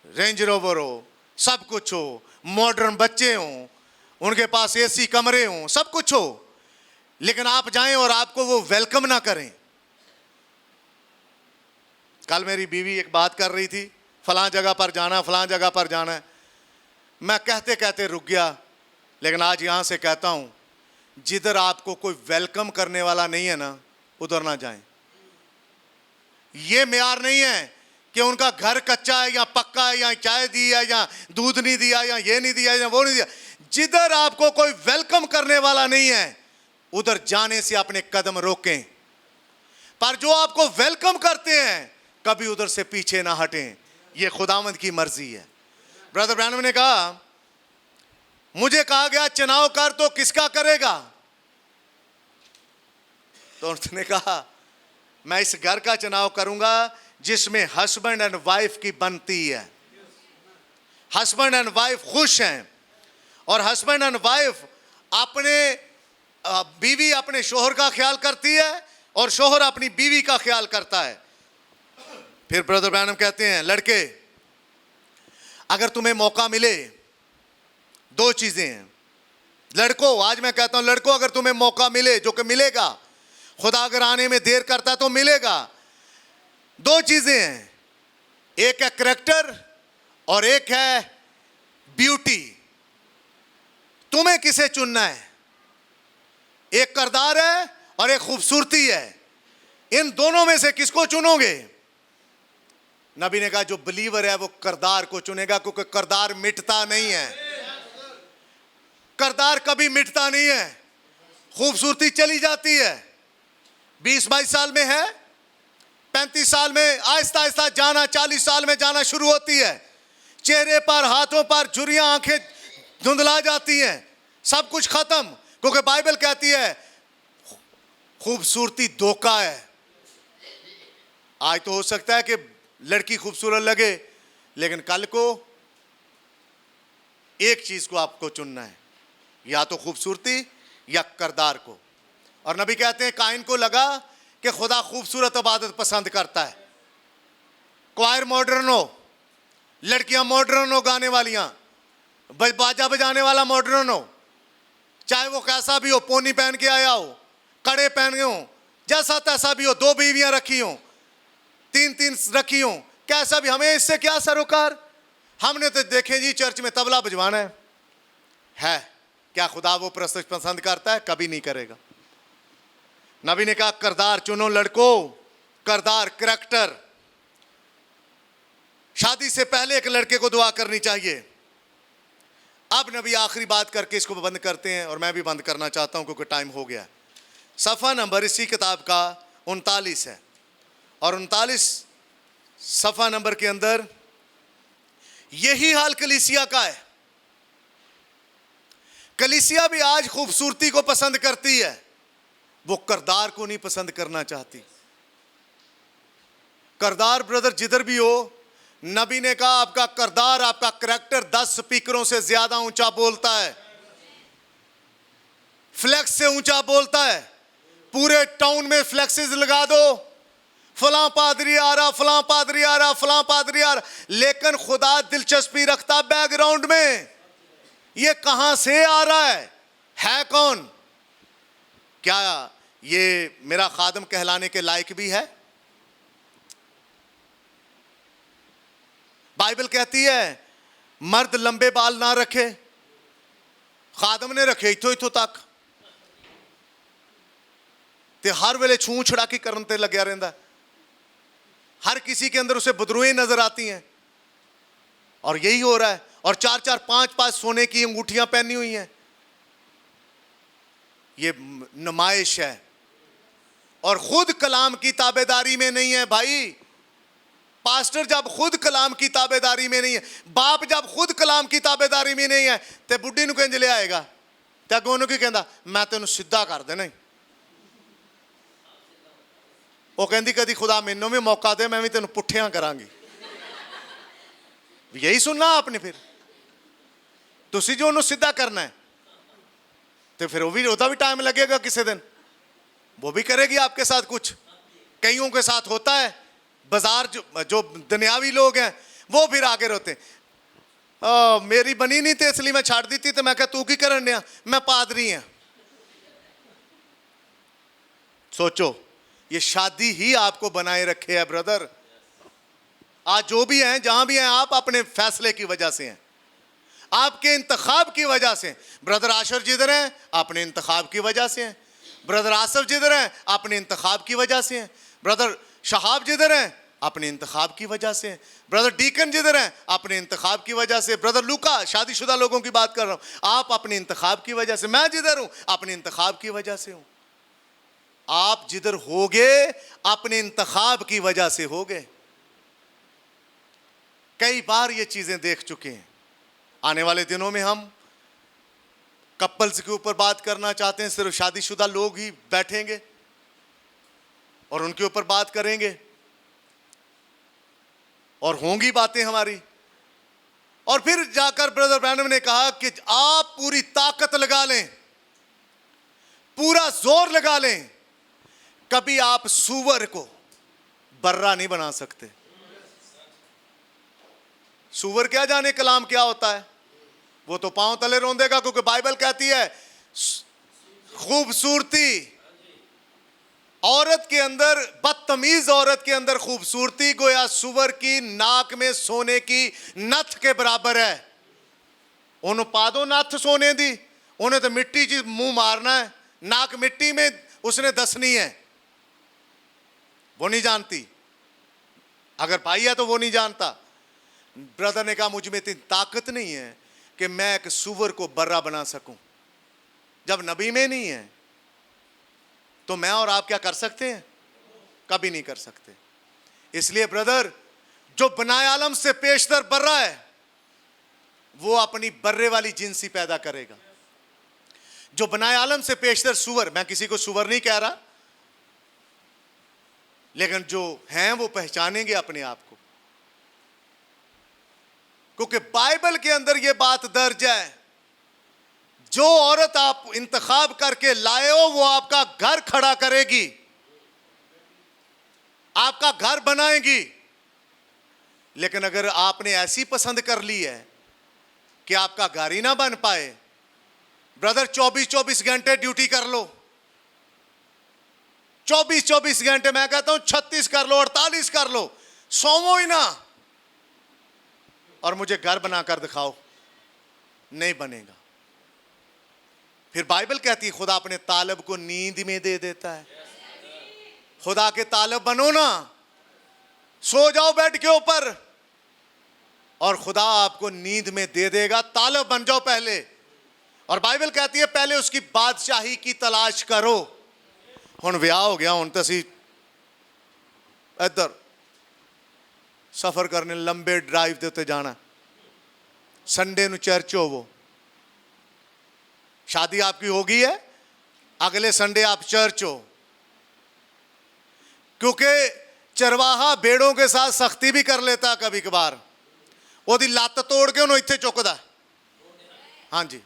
रेंज रोवर हो, सब कुछ हो, मॉडर्न बच्चे हों, उनके पास एसी कमरे हों, सब कुछ हो, लेकिन आप जाएं और आपको वो वेलकम ना करें। कल मेरी बीवी एक बात कर रही थी, फलां जगह पर जाना, फलां जगह पर जाना है। मैं कहते कहते रुक गया, लेकिन आज यहां से कहता हूं जिधर आपको कोई वेलकम करने वाला नहीं है ना, उधर ना जाएं। ये म्यार नहीं है कि उनका घर कच्चा है या पक्का है, या चाय दी है या दूध नहीं दिया, या ये नहीं दिया या वो नहीं दिया। जिधर आपको कोई वेलकम करने वाला नहीं है उधर जाने से अपने कदम रोकें, पर जो आपको वेलकम करते हैं कभी उधर से पीछे ना हटें। ये खुदावंद की मर्जी है। ब्रदर ब्रैनम ने कहा, मुझे कहा गया चुनाव कर, तो किसका करेगा? तो उसने कहा, मैं इस घर का चुनाव करूंगा जिसमें हस्बैंड एंड वाइफ की बनती है, हस्बैंड एंड वाइफ खुश हैं, और हस्बैंड एंड वाइफ अपने बीवी अपने शोहर का ख्याल करती है और शोहर अपनी बीवी का ख्याल करता है। फिर ब्रदर ब्रैनम कहते हैं, लड़के अगर तुम्हें मौका मिले, दो चीजें हैं लड़कों, आज मैं कहता हूं लड़कों, अगर तुम्हें मौका मिले, जो कि मिलेगा, खुदा अगर आने में देर करता है तो मिलेगा, दो चीजें हैं, एक है करैक्टर और एक है ब्यूटी। तुम्हें किसे चुनना है? एक किरदार है और एक खूबसूरती है, इन दोनों में से किसको चुनोगे? नबी ने कहा जो बिलीवर है वो किरदार को चुनेगा, क्योंकि किरदार मिटता नहीं है, किरदार कभी मिटता नहीं है, खूबसूरती चली जाती है। 20-22 साल में है, 35 साल में आहिस्ता आहिस्ता जाना, 40 साल में जाना शुरू होती है, चेहरे पर हाथों पर झुर्रियां, आंखें धुंधला जाती हैं, सब कुछ खत्म, क्योंकि बाइबल कहती है खूबसूरती धोखा है। आज तो हो सकता है कि लड़की खूबसूरत लगे, लेकिन कल को एक चीज को आपको चुनना है, या तो खूबसूरती या किरदार को। और नबी कहते हैं काइन को लगा कि खुदा खूबसूरत इबादत पसंद करता है, क्वायर मॉडर्न हो, लड़कियां मॉडर्न हो, गाने वालियां, बाजा बजाने वाला मॉडर्न हो, चाहे वो कैसा भी हो, पोनी पहन के आया हो, कड़े पहन गए हो, जैसा तैसा भी हो, 2 बीवियां रखी हो, 3 रखी हो, कैसा भी, हमें इससे क्या सरोकार? हमने तो देखे जी चर्च में तबला बजवाना है। क्या खुदा वो पसंद करता है? कभी नहीं करेगा। नबी ने कहा किरदार चुनो लड़कों, किरदार, करैक्टर। शादी से पहले एक लड़के को दुआ करनी चाहिए। अब नबी आखिरी बात करके इसको बंद करते हैं, और मैं भी बंद करना चाहता हूं क्योंकि टाइम हो गया। सफ़ा नंबर इसी किताब का 39 है, और 39 सफ़ा नंबर के अंदर यही हाल कलीसिया का है। कलीसिया भी आज खूबसूरती को पसंद करती है, वो किरदार को नहीं पसंद करना चाहती। किरदार ब्रदर जिधर भी हो, नबी ने कहा आपका किरदार, आपका करैक्टर 10 स्पीकरों से ज्यादा ऊंचा बोलता है, फ्लैक्स से ऊंचा बोलता है। पूरे टाउन में फ्लैक्सेस लगा दो, फलां पादरी आ रहा, फलां पादरी आ रहा, फलां पादरी आ रहा, लेकिन खुदा दिलचस्पी रखता बैकग्राउंड में, ये कहां से आ रहा है कौन? क्या ये मेरा खादम कहलाने के लायक भी है? बाइबल कहती है मर्द लंबे बाल ना रखे, खादम ने रखे इथों तक, ते हर वेले छू छड़ाकी करन ते लग्या रहिंदा, हर किसी के अंदर उसे बदरूएं नजर आती हैं, और यही हो रहा है। और 4-4, 5-5 सोने की अंगूठियां पहनी हुई हैं, ये नुमाइश है, और खुद कलाम की ताबेदारी में नहीं है। भाई पास्टर जब खुद कलाम की ताबेदारी में नहीं है, बाप जब खुद कलाम की ताबेदारी में नहीं है, ते बुढ़ी नूं किंज ले आएगा? ते अगों नूं की कहंदा मैं तेनू सीधा कर देना। वो कहती कदी खुदा मैनू भी मौका दे, मैं भी तेन पुठियां करांगी। यही सुनना आपने? फिर तुसी जो उन्होंने सीधा करना है, तो फिर वो भी होता भी टाइम लगेगा, किसी दिन वो भी करेगी आपके साथ कुछ। कईयों के साथ होता है, बाजार जो दुनियावी लोग हैं वो फिर आगे रोते, मेरी बनी नहीं थी इसलिए मैं छाड़ दी थी, तो मैं कहा तू की करन दिया, मैं पादरी हूं। सोचो, ये शादी ही आपको बनाए रखे है ब्रदर। आज जो भी हैं, जहां भी हैं, आप अपने फैसले की वजह से हैं, आपके इंतखाब की वजह से। ब्रदर आशर जिधर हैं अपने इंतखाब की वजह से हैं, ब्रदर आसफ जिधर हैं अपने इंतखाब की वजह से हैं, ब्रदर शहाब जिधर हैं अपने इंतखाब की वजह से हैं, ब्रदर डीकन जिधर हैं अपने इंतखाब की वजह से, ब्रदर लूका शादीशुदा लोगों की बात कर रहा हूं, आप अपने इंतखाब की वजह से, मैं जिधर हूं अपने इंतखाब की वजह से हूं। आप जिधर होगे अपने इंतखाब की वजह से होगे। कई बार ये चीजें देख चुके हैं। आने वाले दिनों में हम कपल्स के ऊपर बात करना चाहते हैं। सिर्फ शादीशुदा लोग ही बैठेंगे और उनके ऊपर बात करेंगे और होंगी बातें हमारी। और फिर जाकर ब्रदर ब्रैनम ने कहा कि आप पूरी ताकत लगा लें, पूरा जोर लगा लें, कभी आप सूअर को बर्रा नहीं बना सकते। सूअर क्या जाने कलाम क्या होता है, वो तो पांव तले रोंदेगा, क्योंकि बाइबल कहती है खूबसूरती औरत के अंदर, बदतमीज औरत के अंदर खूबसूरती गोया सूअर की नाक में सोने की नथ के बराबर है। उन्होंने पादो नथ सोने दी, उन्हें तो मिट्टी च मुंह मारना है, नाक मिट्टी में उसने दसनी है। वो नहीं जानती, अगर भाई है तो वो नहीं जानता। ब्रदर ने कहा मुझ में इतनी ताकत नहीं है कि मैं एक सूअर को बर्रा बना सकूं। जब नबी में नहीं है तो मैं और आप क्या कर सकते हैं? कभी नहीं कर सकते। इसलिए ब्रदर, जो बनाए आलम से पेशतर बर्रा है, वो अपनी बर्रे वाली जिंसी पैदा करेगा। जो बनाए आलम से पेशतर सूअर, मैं किसी को सूअर नहीं कह रहा, लेकिन जो हैं वो पहचानेंगे अपने आप को, क्योंकि बाइबल के अंदर ये बात दर्ज है, जो औरत आप इंतखाब करके लाए हो वो आपका घर खड़ा करेगी, आपका घर बनाएगी। लेकिन अगर आपने ऐसी पसंद कर ली है कि आपका घर ही ना बन पाए, ब्रदर 24-24 घंटे ड्यूटी कर लो, 24-24 घंटे, मैं कहता हूं 36 कर लो, 48 कर लो, सोवो ही ना और मुझे घर बनाकर दिखाओ, नहीं बनेगा। फिर बाइबल कहती है खुदा अपने तालब को नींद में दे देता है। खुदा के तालब बनो ना, सो जाओ बेड के ऊपर और खुदा आपको नींद में दे देगा। तालब बन जाओ पहले। और बाइबल कहती है पहले उसकी बादशाही की तलाश करो। हुण विआह हो गया, हुण तो असीं इधर सफर करने लंबे ड्राइव के उत्ते जाना, संडे नूं चर्च होवो। शादी आपकी हो गई है, अगले संडे आप चर्च हो, क्योंकि चरवाहा भेड़ों के साथ सख्ती भी कर लेता कभी कभार। ओदी लत्त तोड़ के उन्होंने इत्थे चुकदा। हाँ जी,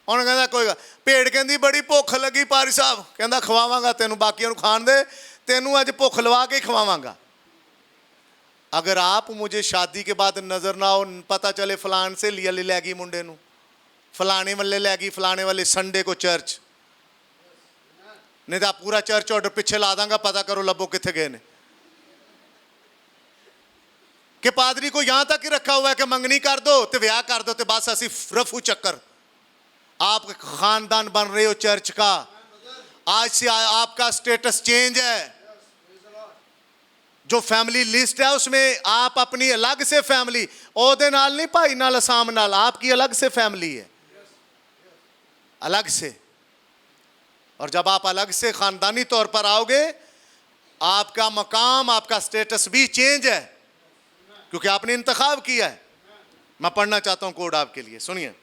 उन्होंने कहता कोई भेड़ कहती बड़ी भुख लगी पारी साहब, कहता खवावांगा तेनू, बाकियों नूं खाण दे, तेनू अज भुख लवा के खवावांगा। अगर आप मुझे शादी के बाद नजर ना हो, पता चले फलान से लिया ले गई मुंडे नूं, फलाने वाले ले गई, फलाने वाले संडे को चर्च, नहीं तो पूरा चर्च ऑर्डर पीछे ला दांगा, पता करो लबो किथे गए ने। कि पादरी को यहां तक ही रखा हुआ है कि मंगनी कर दो तो ब्याह कर दो तो बस असी रफू चक्कर। आप खानदान बन रहे हो चर्च का, आज से आपका स्टेटस चेंज है। जो फैमिली लिस्ट है उसमें आप अपनी अलग से फैमिली, ओदे नाल नहीं भाई नाल असाम नाल, आपकी अलग से फैमिली है, अलग से। और जब आप अलग से खानदानी तौर पर आओगे, आपका मकाम, आपका स्टेटस भी चेंज है, क्योंकि आपने इंतखाब किया है। मैं पढ़ना चाहता हूं कोड आपके लिए, सुनिए।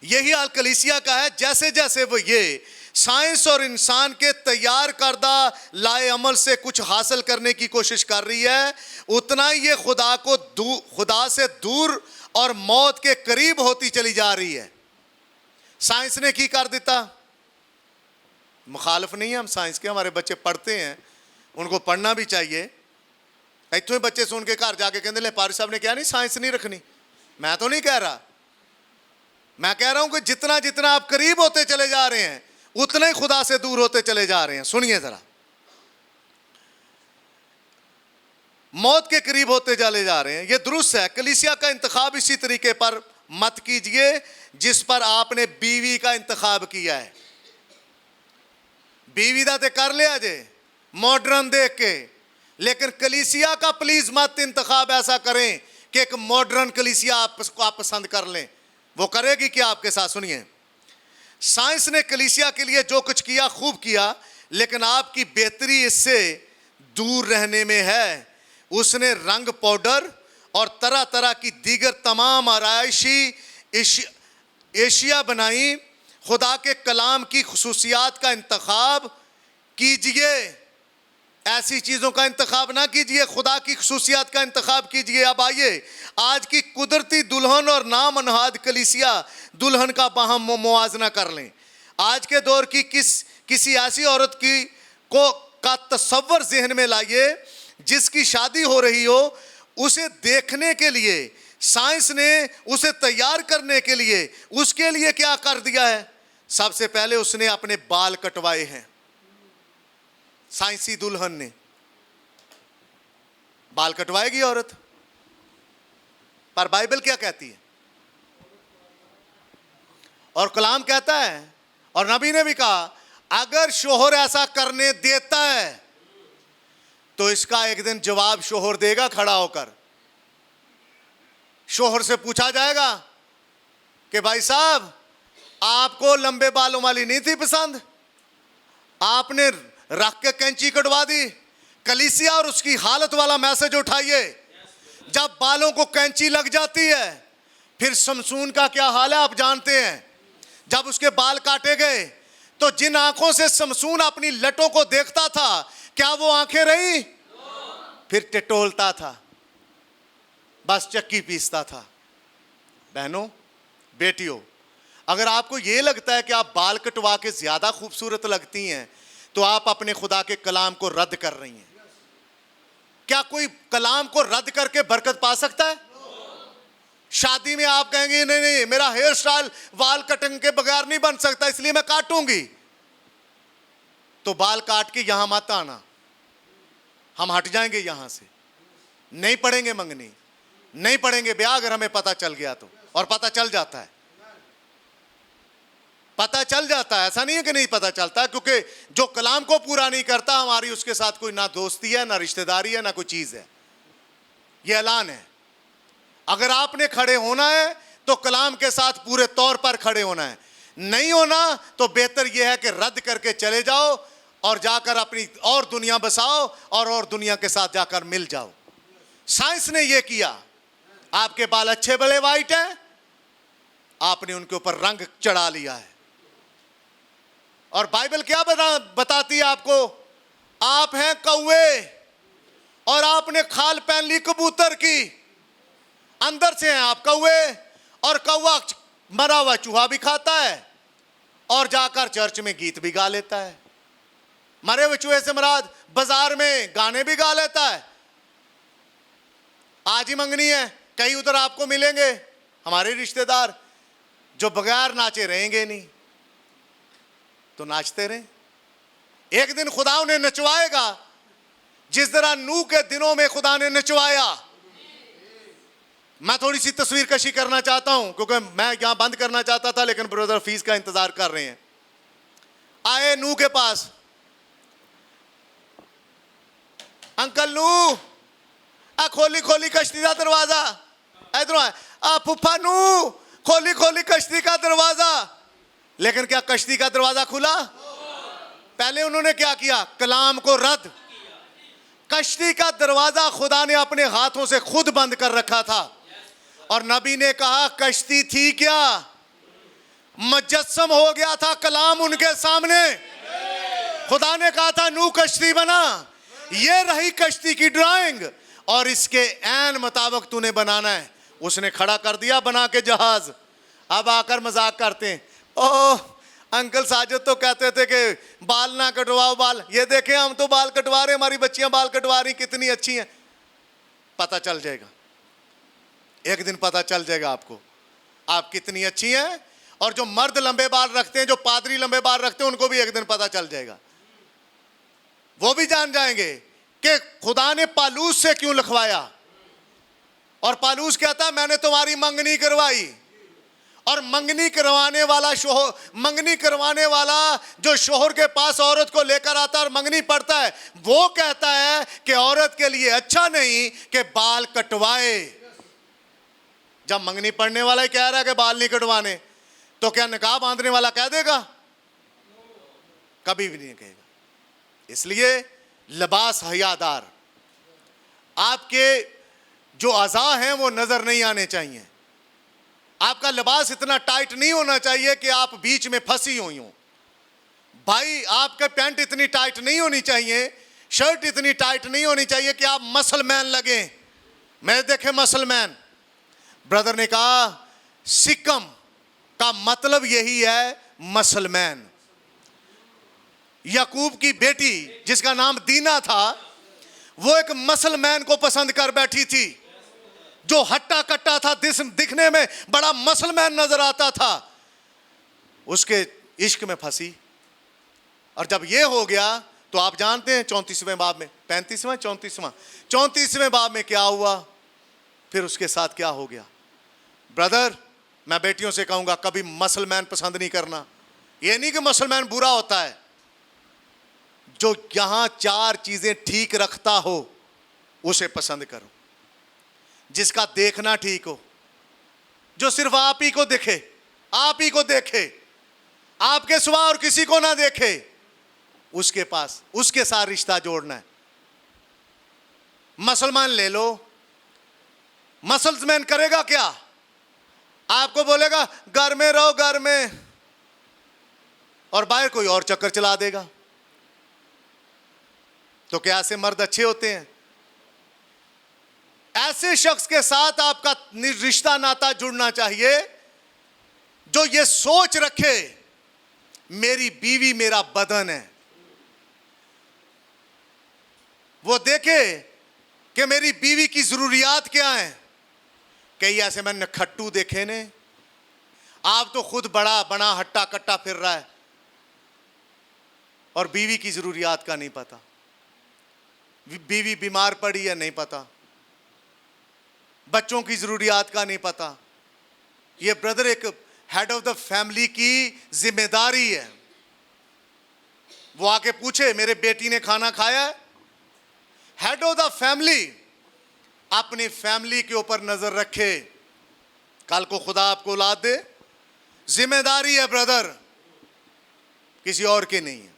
यही हाल कलीसिया का है। जैसे जैसे वो ये साइंस और इंसान के तैयार करदा लाए अमल से कुछ हासिल करने की कोशिश कर रही है, उतना ही ये खुदा से दूर और मौत के करीब होती चली जा रही है। साइंस ने की कर दिता, मुखालिफ नहीं है हम साइंस के, हमारे बच्चे पढ़ते हैं, उनको पढ़ना भी चाहिए। इतों ही बच्चे सुन के घर जाके कहते ले पारी साहब ने क्या नहीं साइंस नहीं रखनी। मैं तो नहीं कह रहा, मैं कह रहा हूं कि जितना जितना आप करीब होते चले जा रहे हैं, उतना ही खुदा से दूर होते चले जा रहे हैं। सुनिए जरा, मौत के करीब होते चले जा रहे हैं, ये दुरुस्त है। कलीसिया का इंतखाब इसी तरीके पर मत कीजिए जिस पर आपने बीवी का इंतखाब किया है। बीवी दा ते कर लिया जे मॉडर्न देख के, लेकिन कलीसिया का प्लीज मत इंतखाब ऐसा करें कि एक मॉडर्न कलीसिया आप पसंद कर लें। वो करेगी क्या आपके साथ? सुनिए, साइंस ने कलीसिया के लिए जो कुछ किया खूब किया, लेकिन आपकी बेहतरी इससे दूर रहने में है। उसने रंग पाउडर और तरह तरह की दीगर तमाम आराइशी एशिया बनाई। खुदा के कलाम की खुसूसियात का इंतखाब कीजिए, ऐसी चीज़ों का इंतखाब ना कीजिए, खुदा की खुसूसियात का इंतखाब कीजिए। अब आइए आज की कुदरती दुल्हन और नामनहाद कलीसिया दुल्हन का हम मुआवजा कर लें। आज के दौर की किसी ऐसी औरत का तस्वर जहन में लाइए जिसकी शादी हो रही हो। उसे देखने के लिए साइंस ने उसे तैयार करने के लिए उसके लिए क्या कर दिया है? सबसे पहले उसने अपने बाल कटवाए हैं। साइंसी दुल्हन ने बाल कटवाएगी औरत, पर बाइबल क्या कहती है और कलाम कहता है और नबी ने भी कहा, अगर शोहर ऐसा करने देता है तो इसका एक दिन जवाब शोहर देगा खड़ा होकर। शोहर से पूछा जाएगा कि भाई साहब, आपको लंबे बालों वाली नहीं थी पसंद, आपने रख के कैंची कटवा दी। कलीसिया और उसकी हालत वाला मैसेज उठाइए। जब बालों को कैंची लग जाती है फिर शमसून का क्या हाल है आप जानते हैं। जब उसके बाल काटे गए तो जिन आंखों से शमसून अपनी लटों को देखता था, क्या वो आंखें रही? फिर टिटोलता था, बस चक्की पीसता था। बहनों, बेटियों, अगर आपको ये लगता है कि आप बाल कटवा के ज्यादा खूबसूरत लगती हैं तो आप अपने खुदा के कलाम को रद्द कर रही हैं। क्या कोई कलाम को रद्द करके बरकत पा सकता है? शादी में आप कहेंगे नहीं नहीं, मेरा हेयर स्टाइल बाल कटिंग के बगैर नहीं बन सकता, इसलिए मैं काटूंगी। तो बाल काट के यहां मत आना, हम हट जाएंगे यहां से। नहीं पढ़ेंगे मंगनी, नहीं पढ़ेंगे ब्याह अगर हमें पता चल गया तो। और पता चल जाता है, पता चल जाता है, ऐसा नहीं है कि नहीं पता चलता, क्योंकि जो कलाम को पूरा नहीं करता हमारी उसके साथ कोई ना दोस्ती है, ना रिश्तेदारी है, ना कोई चीज है। यह ऐलान है। अगर आपने खड़े होना है तो कलाम के साथ पूरे तौर पर खड़े होना है। नहीं होना तो बेहतर यह है कि रद्द करके चले जाओ और जाकर अपनी और दुनिया बसाओ और दुनिया के साथ जाकर मिल जाओ। साइंस ने यह किया। आपके बाल अच्छे बड़े वाइट हैं, आपने उनके ऊपर रंग चढ़ा लिया है। और बाइबल क्या बताती है आपको? आप हैं कौवे और आपने खाल पहन ली कबूतर की। अंदर से हैं आप कौवे, और कौवा मरा हुआ चूहा भी खाता है और जाकर चर्च में गीत भी गा लेता है। मरे हुए चूहे से मराद बाजार में गाने भी गा लेता है। आज ही मंगनी है, कई उधर आपको मिलेंगे हमारे रिश्तेदार जो बगैर नाचे रहेंगे नहीं, तो नाचते रहे। एक दिन खुदा उन्हें नचवाएगा जिस तरह नूह के दिनों में खुदा ने नचवाया। मैं थोड़ी सी तस्वीर कशी करना चाहता हूं क्योंकि मैं यहां बंद करना चाहता था, लेकिन ब्रदर फीस का इंतजार कर रहे हैं। आए नूह के पास, अंकल नूह आ खोली खोली कश्ती का दरवाजा। इधरों आए, आ फुफा नूह खोली खोली कश्ती का दरवाजा। लेकिन क्या कश्ती का दरवाजा खुला? पहले उन्होंने क्या किया? कलाम को रद्द। कश्ती का दरवाजा खुदा ने अपने हाथों से खुद बंद कर रखा था। और नबी ने कहा कश्ती थी क्या? मुजस्सम हो गया था कलाम उनके सामने। खुदा ने कहा था नूह कश्ती बना, ये रही कश्ती की ड्राइंग और इसके ऐन मुताबिक तूने बनाना है। उसने खड़ा कर दिया बना के जहाज। अब आकर मजाक करते हैं, ओह अंकल साजिद तो कहते थे कि बाल ना कटवाओ बाल, ये देखें हम तो बाल कटवा रहे, हमारी बच्चियां बाल कटवा रही, कितनी अच्छी हैं। पता चल जाएगा, एक दिन पता चल जाएगा आपको आप कितनी अच्छी हैं। और जो मर्द लंबे बाल रखते हैं, जो पादरी लंबे बाल रखते हैं, उनको भी एक दिन पता चल जाएगा। वो भी जान जाएंगे कि खुदा ने पालूस से क्यों लिखवाया। और पालूस कहता है मैंने तुम्हारी मंगनी करवाई। और मंगनी करवाने वाला जो शोहर के पास औरत को लेकर आता है और मंगनी पड़ता है, वो कहता है कि औरत के लिए अच्छा नहीं कि बाल कटवाए। जब मंगनी पड़ने वाला ही कह रहा है कि बाल नहीं कटवाने, तो क्या निकाह बांधने वाला कह देगा? कभी भी नहीं कहेगा। इसलिए लिबास हयादार, आपके जो अज़ा हैं वो नजर नहीं आने चाहिए। आपका लिबास इतना टाइट नहीं होना चाहिए कि आप बीच में फंसी हुई हो। भाई आपके पैंट इतनी टाइट नहीं होनी चाहिए, शर्ट इतनी टाइट नहीं होनी चाहिए कि आप मसलमैन लगे। मैं देखे मसलमैन। ब्रदर ने कहा सिक्कम का मतलब यही है मसलमैन। याकूब की बेटी जिसका नाम दीना था, वो एक मसलमैन को पसंद कर बैठी थी, जो हट्टा कट्टा था, दिखने में बड़ा मसलमैन नजर आता था। उसके इश्क में फंसी। और जब ये हो गया तो आप जानते हैं 34वें बाब में, 35वां 34वें बाब में क्या हुआ, फिर उसके साथ क्या हो गया। ब्रदर, मैं बेटियों से कहूंगा कभी मसलमैन पसंद नहीं करना। ये नहीं कि मसलमैन बुरा होता है, जो यहां 4 चीजें ठीक रखता हो उसे पसंद करो। जिसका देखना ठीक हो, जो सिर्फ आप ही को दिखे, आप ही को देखे, आपके सिवा और किसी को ना देखे, उसके पास उसके साथ रिश्ता जोड़ना है। मुसलमान ले लो, मुसलमान करेगा क्या? आपको बोलेगा घर में रहो, घर में, और बाहर कोई और चक्कर चला देगा। तो क्या ऐसे मर्द अच्छे होते हैं? ऐसे शख्स के साथ आपका रिश्ता नाता जुड़ना चाहिए जो ये सोच रखे मेरी बीवी मेरा बदन है। वो देखे कि मेरी बीवी की जरूरियात क्या है। कई ऐसे मैंने खट्टू देखे ने, आप तो खुद बड़ा बना हट्टा कट्टा फिर रहा है और बीवी की जरूरियात का नहीं पता, बीवी बीमार पड़ी है नहीं पता, बच्चों की जरूरियात का नहीं पता। ये ब्रदर एक हेड ऑफ द फैमिली की जिम्मेदारी है। वो आके पूछे मेरे बेटी ने खाना खाया है? हेड ऑफ द फैमिली अपनी फैमिली के ऊपर नजर रखे, कल को खुदा आपको औलाद दे, जिम्मेदारी है ब्रदर, किसी और की नहीं है,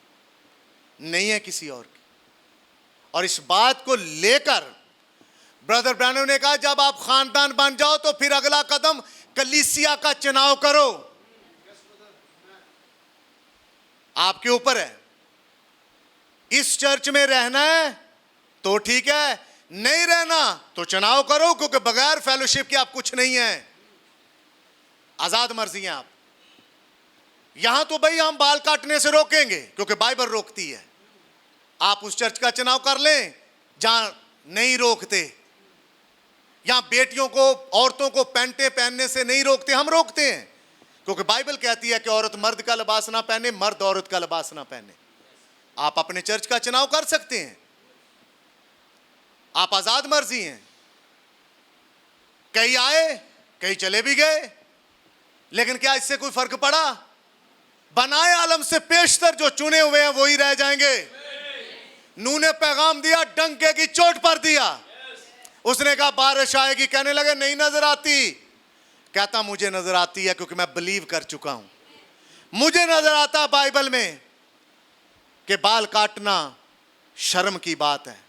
नहीं है किसी और की। और इस बात को लेकर ब्रदर ब्रैनम ने कहा जब आप खानदान बन जाओ तो फिर अगला कदम कलीसिया का चुनाव करो। आपके ऊपर है। इस चर्च में रहना है तो ठीक है, नहीं रहना तो चुनाव करो, क्योंकि बगैर फेलोशिप के आप कुछ नहीं है। आजाद मर्जी हैं आप। यहां तो भाई हम बाल काटने से रोकेंगे क्योंकि बाइबल रोकती है। आप उस चर्च का चुनाव कर लें जहां नहीं रोकते। यहां बेटियों को, औरतों को पैंटे पहनने से नहीं रोकते, हम रोकते हैं क्योंकि बाइबल कहती है कि औरत मर्द का लिबास ना पहने, मर्द औरत का लिबास ना पहने। आप अपने चर्च का चुनाव कर सकते हैं, आप आजाद मर्जी हैं। कई आए, कई चले भी गए, लेकिन क्या इससे कोई फर्क पड़ा? बनाए आलम से पेशतर जो चुने हुए हैं वही रह जाएंगे। नूह ने पैगाम दिया, डंके की चोट पर दिया। उसने कहा बारिश आएगी, कहने लगे नहीं नजर आती। कहता मुझे नजर आती है क्योंकि मैं बिलीव कर चुका हूं। मुझे नजर आता बाइबल में कि बाल काटना शर्म की बात है,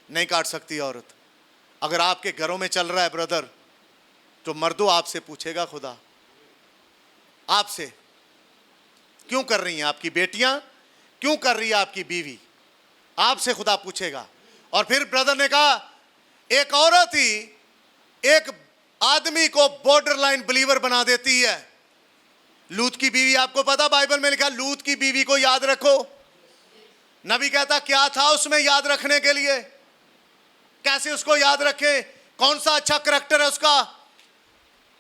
नहीं काट सकती औरत। अगर आपके घरों में चल रहा है ब्रदर, तो मर्दों आपसे पूछेगा खुदा, आपसे क्यों कर रही हैं आपकी बेटियां, क्यों कर रही है आपकी बीवी, आपसे खुदा पूछेगा। और फिर ब्रदर ने कहा एक औरत ही एक आदमी को बॉर्डर लाइन बिलीवर बना देती है। लूत की बीवी, आपको पता बाइबल में लिखा लूत की बीवी को याद रखो। नबी कहता क्या था उसमें याद रखने के लिए, कैसे उसको याद रखें, कौन सा अच्छा करैक्टर है उसका।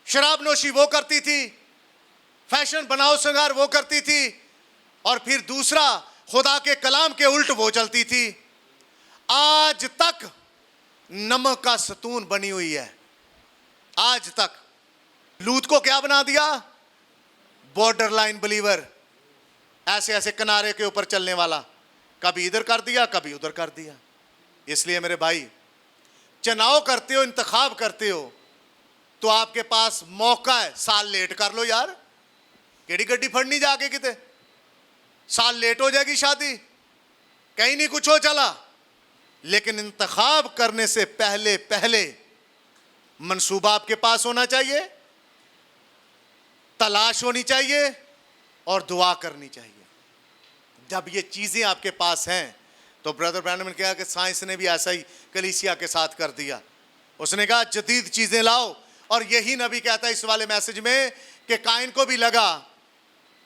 शराब नोशी वो करती थी, फैशन बनाओ श्रृंगार वो करती थी, और फिर दूसरा खुदा के कलाम के उल्ट वो चलती थी। आज तक नमक का सतून बनी हुई है। आज तक लूत को क्या बना दिया? बॉर्डर लाइन बिलीवर, ऐसे ऐसे किनारे के ऊपर चलने वाला, कभी इधर कर दिया कभी उधर कर दिया। इसलिए मेरे भाई, चुनाव करते हो, इंतखाब करते हो, तो आपके पास मौका है, साल लेट कर लो यार। केड़ी गड्डी फड़नी जाके किते, साल लेट हो जाएगी शादी, कहीं नहीं कुछ हो चला। लेकिन इंतखाब करने से पहले पहले मंसूबा आपके पास होना चाहिए, तलाश होनी चाहिए और दुआ करनी चाहिए। जब ये चीजें आपके पास हैं, तो ब्रदर ब्रैनम ने कहा कि साइंस ने भी ऐसा ही कलीसिया के साथ कर दिया। उसने कहा जदीद चीजें लाओ, और यही नबी कहता है इस वाले मैसेज में कि काइन को भी लगा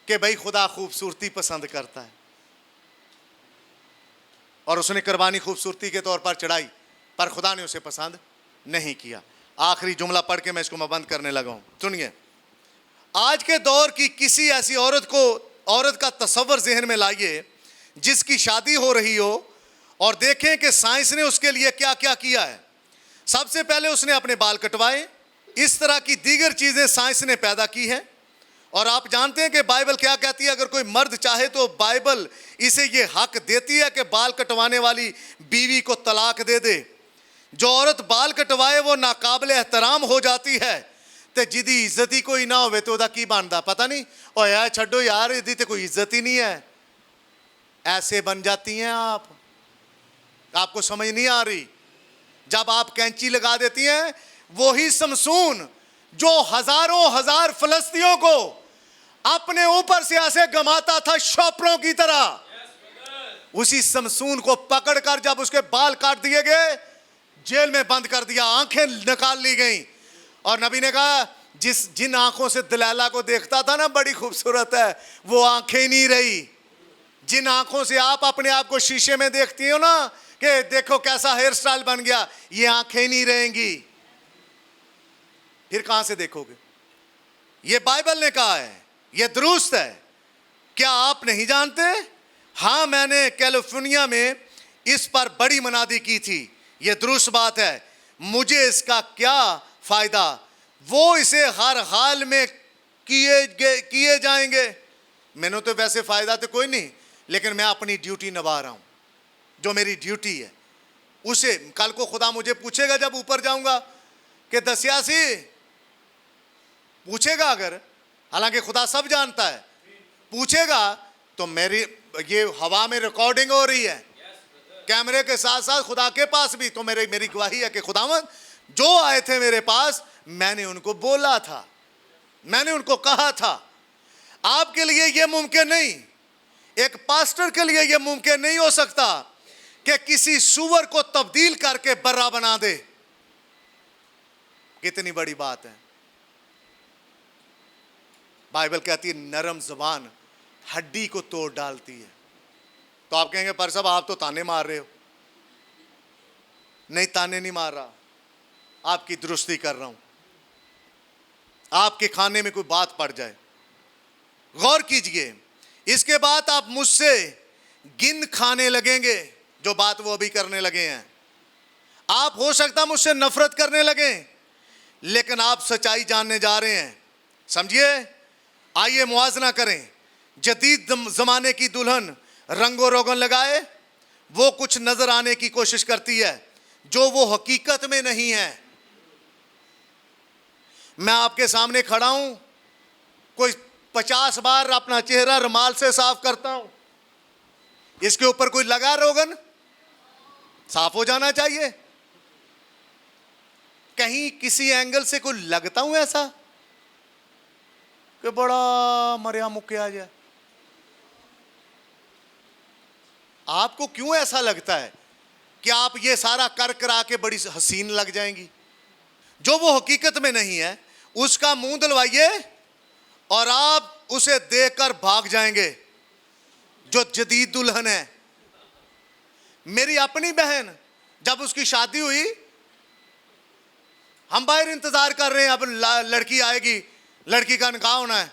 कि भाई खुदा खूबसूरती पसंद करता है, और उसने कुर्बानी खूबसूरती के तौर पर चढ़ाई, पर खुदा ने उसे पसंद नहीं किया। आखिरी जुमला पढ़ के मैं इसको मैं बंद करने लगा हूं। सुनिए, आज के दौर की किसी ऐसी औरत का तस्वर जहन में लाइए जिसकी शादी हो रही हो, और देखें कि साइंस ने उसके लिए क्या क्या किया है। सबसे पहले उसने अपने बाल कटवाए। इस तरह की दीगर चीजें साइंस ने पैदा की हैं। और आप जानते हैं कि बाइबल क्या कहती है, अगर कोई मर्द चाहे तो बाइबल इसे ये हक देती है कि बाल कटवाने वाली बीवी को तलाक दे दे। जो औरत बाल कटवाए वो नाकाबिले एहतराम हो जाती है, ते जिदी इज्जत ही कोई ना होवे तो ओदा की बनदा पता नहीं। और यार छड्डो यार, इदी ते कोई इज्जत ही नहीं है। ऐसे बन जाती हैं आप, आपको समझ नहीं आ रही। जब आप कैंची लगा देती हैं, वही समसून जो हजारों हजार फलस्तियों को अपने ऊपर से ऐसे गमाता था शॉपरों की तरह, उसी समसून को पकड़कर जब उसके बाल काट दिए गए, जेल में बंद कर दिया, आंखें निकाल ली गई। और नबी ने कहा जिन आंखों से दलाला को देखता था ना बड़ी खूबसूरत है, वो आंखें नहीं रही। जिन आंखों से आप अपने आप को शीशे में देखती हो ना कि देखो कैसा हेयर स्टाइल बन गया, ये आंखें नहीं रहेंगी। फिर कहां से देखोगे? ये बाइबल ने कहा है, ये दुरुस्त है। क्या आप नहीं जानते? हाँ, मैंने कैलिफोर्निया में इस पर बड़ी मनादी की थी। ये दुरुस्त बात है। मुझे इसका क्या फायदा? वो इसे हर हाल में किए जाएंगे। मैंने तो वैसे फायदा तो कोई नहीं, लेकिन मैं अपनी ड्यूटी निभा रहा हूं। जो मेरी ड्यूटी है उसे कल को खुदा मुझे पूछेगा जब ऊपर जाऊंगा कि दसियासी पूछेगा, अगर हालांकि खुदा सब जानता है, पूछेगा तो मेरी ये हवा में रिकॉर्डिंग हो रही है, कैमरे के साथ साथ खुदा के पास भी, तो मेरी गवाही है कि खुदावंद जो आए थे मेरे पास, मैंने उनको बोला था, मैंने उनको कहा था। आपके लिए यह मुमकिन नहीं, एक पास्टर के लिए यह मुमकिन नहीं हो सकता कि किसी सुअर को तब्दील करके बर्रा बना दे। कितनी बड़ी बात है। बाइबल कहती है नरम जुबान हड्डी को तोड़ डालती है। तो आप कहेंगे पर साहब आप तो ताने मार रहे हो। नहीं, ताने नहीं मार रहा, आपकी दुरुस्ती कर रहा हूं। आपके खाने में कोई बात पड़ जाए, गौर कीजिए। इसके बाद आप मुझसे गिन खाने लगेंगे जो बात वो अभी करने लगे हैं। आप हो सकता मुझसे नफरत करने लगे, लेकिन आप सच्चाई जानने जा रहे हैं। समझिए, आइए मुआजना करें। जदीद जमाने की दुल्हन रंगो रोगन लगाए, वो कुछ नजर आने की कोशिश करती है जो वो हकीकत में नहीं है। मैं आपके सामने खड़ा हूं, कोई 50 बार अपना चेहरा रुमाल से साफ करता हूं, इसके ऊपर कोई लगा रोगन, साफ हो जाना चाहिए। कहीं किसी एंगल से कोई लगता हूं ऐसा कि बड़ा मरिया मुक्के आ जाए। आपको क्यों ऐसा लगता है कि आप ये सारा कर करा के बड़ी हसीन लग जाएंगी? जो वो हकीकत में नहीं है उसका मुंह दिलवाइए और आप उसे देखकर भाग जाएंगे। जो जदीद दुल्हन है, मेरी अपनी बहन, जब उसकी शादी हुई, हम बाहर इंतजार कर रहे हैं, अब लड़की आएगी, लड़की का निकाह होना है।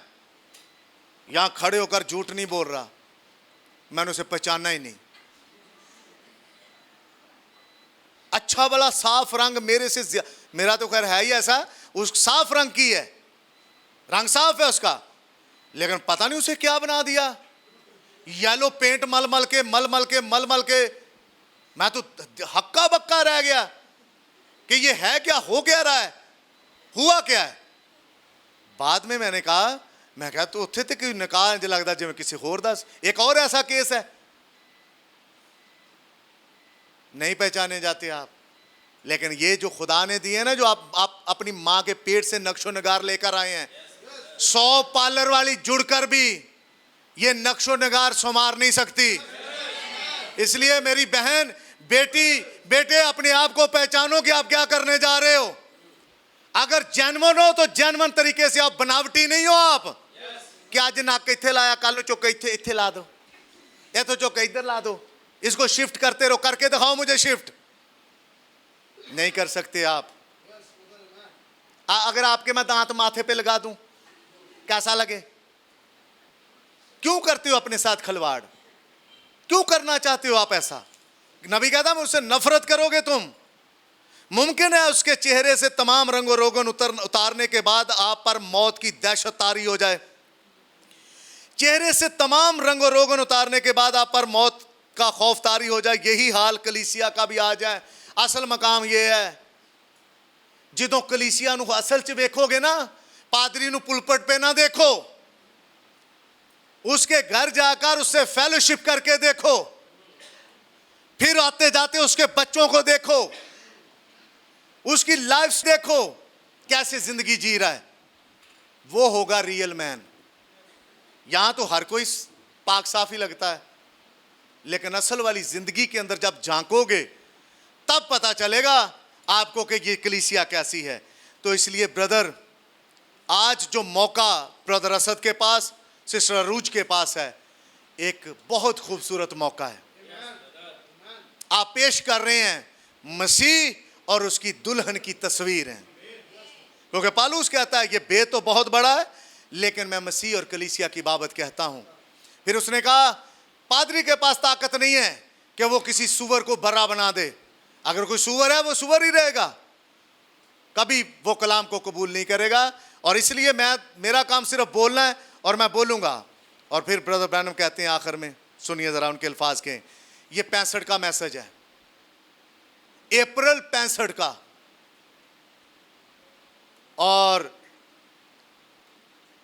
यहां खड़े होकर झूठ नहीं बोल रहा, मैंने उसे पहचाना ही नहीं। अच्छा भला साफ रंग मेरे से, मेरा तो खैर है ही ऐसा, उस साफ रंग की है, रंग साफ है उसका, लेकिन पता नहीं उसे क्या बना दिया। येलो पेंट मल मल के मैं तो हक्का बक्का रह गया कि ये है क्या, हो क्या रहा है, हुआ क्या है। बाद में मैंने कहा, मैं कहा तो उत्थे तक निकाह जो लगता जिवें किसी होर दस। एक और ऐसा केस है, नहीं पहचाने जाते आप। लेकिन ये जो खुदा ने दिए ना, जो आप अपनी माँ के पेट से नक्शो नगार लेकर आए हैं, 100 पार्लर वाली जुड़कर भी ये नक्शो नगार संवार नहीं सकती। इसलिए मेरी बहन, बेटी, बेटे, अपने आप को पहचानो कि आप क्या करने जा रहे हो। अगर जेन्युइन हो तो जेन्युइन तरीके से, आप बनावटी नहीं हो। आप कि आज नाक इत्थे लाया, कल चुक इत्थे ला दो, या तो चुक इधर ला दो, इसको शिफ्ट करते रहो, करके दिखाओ मुझे शिफ्ट। नहीं कर सकते आप। अगर आपके मैं दांत माथे पे लगा दूं, कैसा लगे? क्यों करते हो अपने साथ खिलवाड़? क्यों करना चाहते हो आप ऐसा? नबी कहता है उससे नफरत करोगे तुम। मुमकिन है उसके चेहरे से तमाम रंग और रोगन उतारने के बाद आप पर मौत की दहशत तारी हो जाए। चेहरे से तमाम रंग और रोगन उतारने के बाद आप पर मौत का खौफ तारी हो जाए। यही हाल कलीसिया का भी आ जाए। असल मकाम यह है, जिदों कलीसिया नू असल च वेखोगे ना, पादरी नू पुलपट पे ना देखो, उसके घर जाकर उससे फेलोशिप करके देखो, फिर आते जाते उसके बच्चों को देखो, उसकी लाइफ देखो, कैसे जिंदगी जी रहा है। वो होगा रियल मैन। यहां तो हर कोई पाक साफ ही लगता है, लेकिन असल वाली जिंदगी के अंदर जब झांकोगे तब पता चलेगा आपको कि ये कलीसिया कैसी है। तो इसलिए ब्रदर, आज जो मौका ब्रदर असद के पास, सिस्टर अरूज के पास है, एक बहुत खूबसूरत मौका है। आप पेश कर रहे हैं मसीह और उसकी दुल्हन की तस्वीर है। क्योंकि पालूस कहता है ये भेद तो बहुत बड़ा है, लेकिन मैं मसीह और कलीसिया की बाबत कहता हूं। फिर उसने कहा पादरी के पास ताकत नहीं है कि वो किसी सुअर को बर्रा बना दे। अगर कोई सुअर है वो सुअर ही रहेगा, कभी वो कलाम को कबूल नहीं करेगा। और इसलिए मेरा काम सिर्फ बोलना है और मैं बोलूंगा। और फिर ब्रदर ब्रैनम कहते हैं आखिर में, सुनिए जरा उनके अल्फाज के, ये 65 का मैसेज है, अप्रैल 65 का। और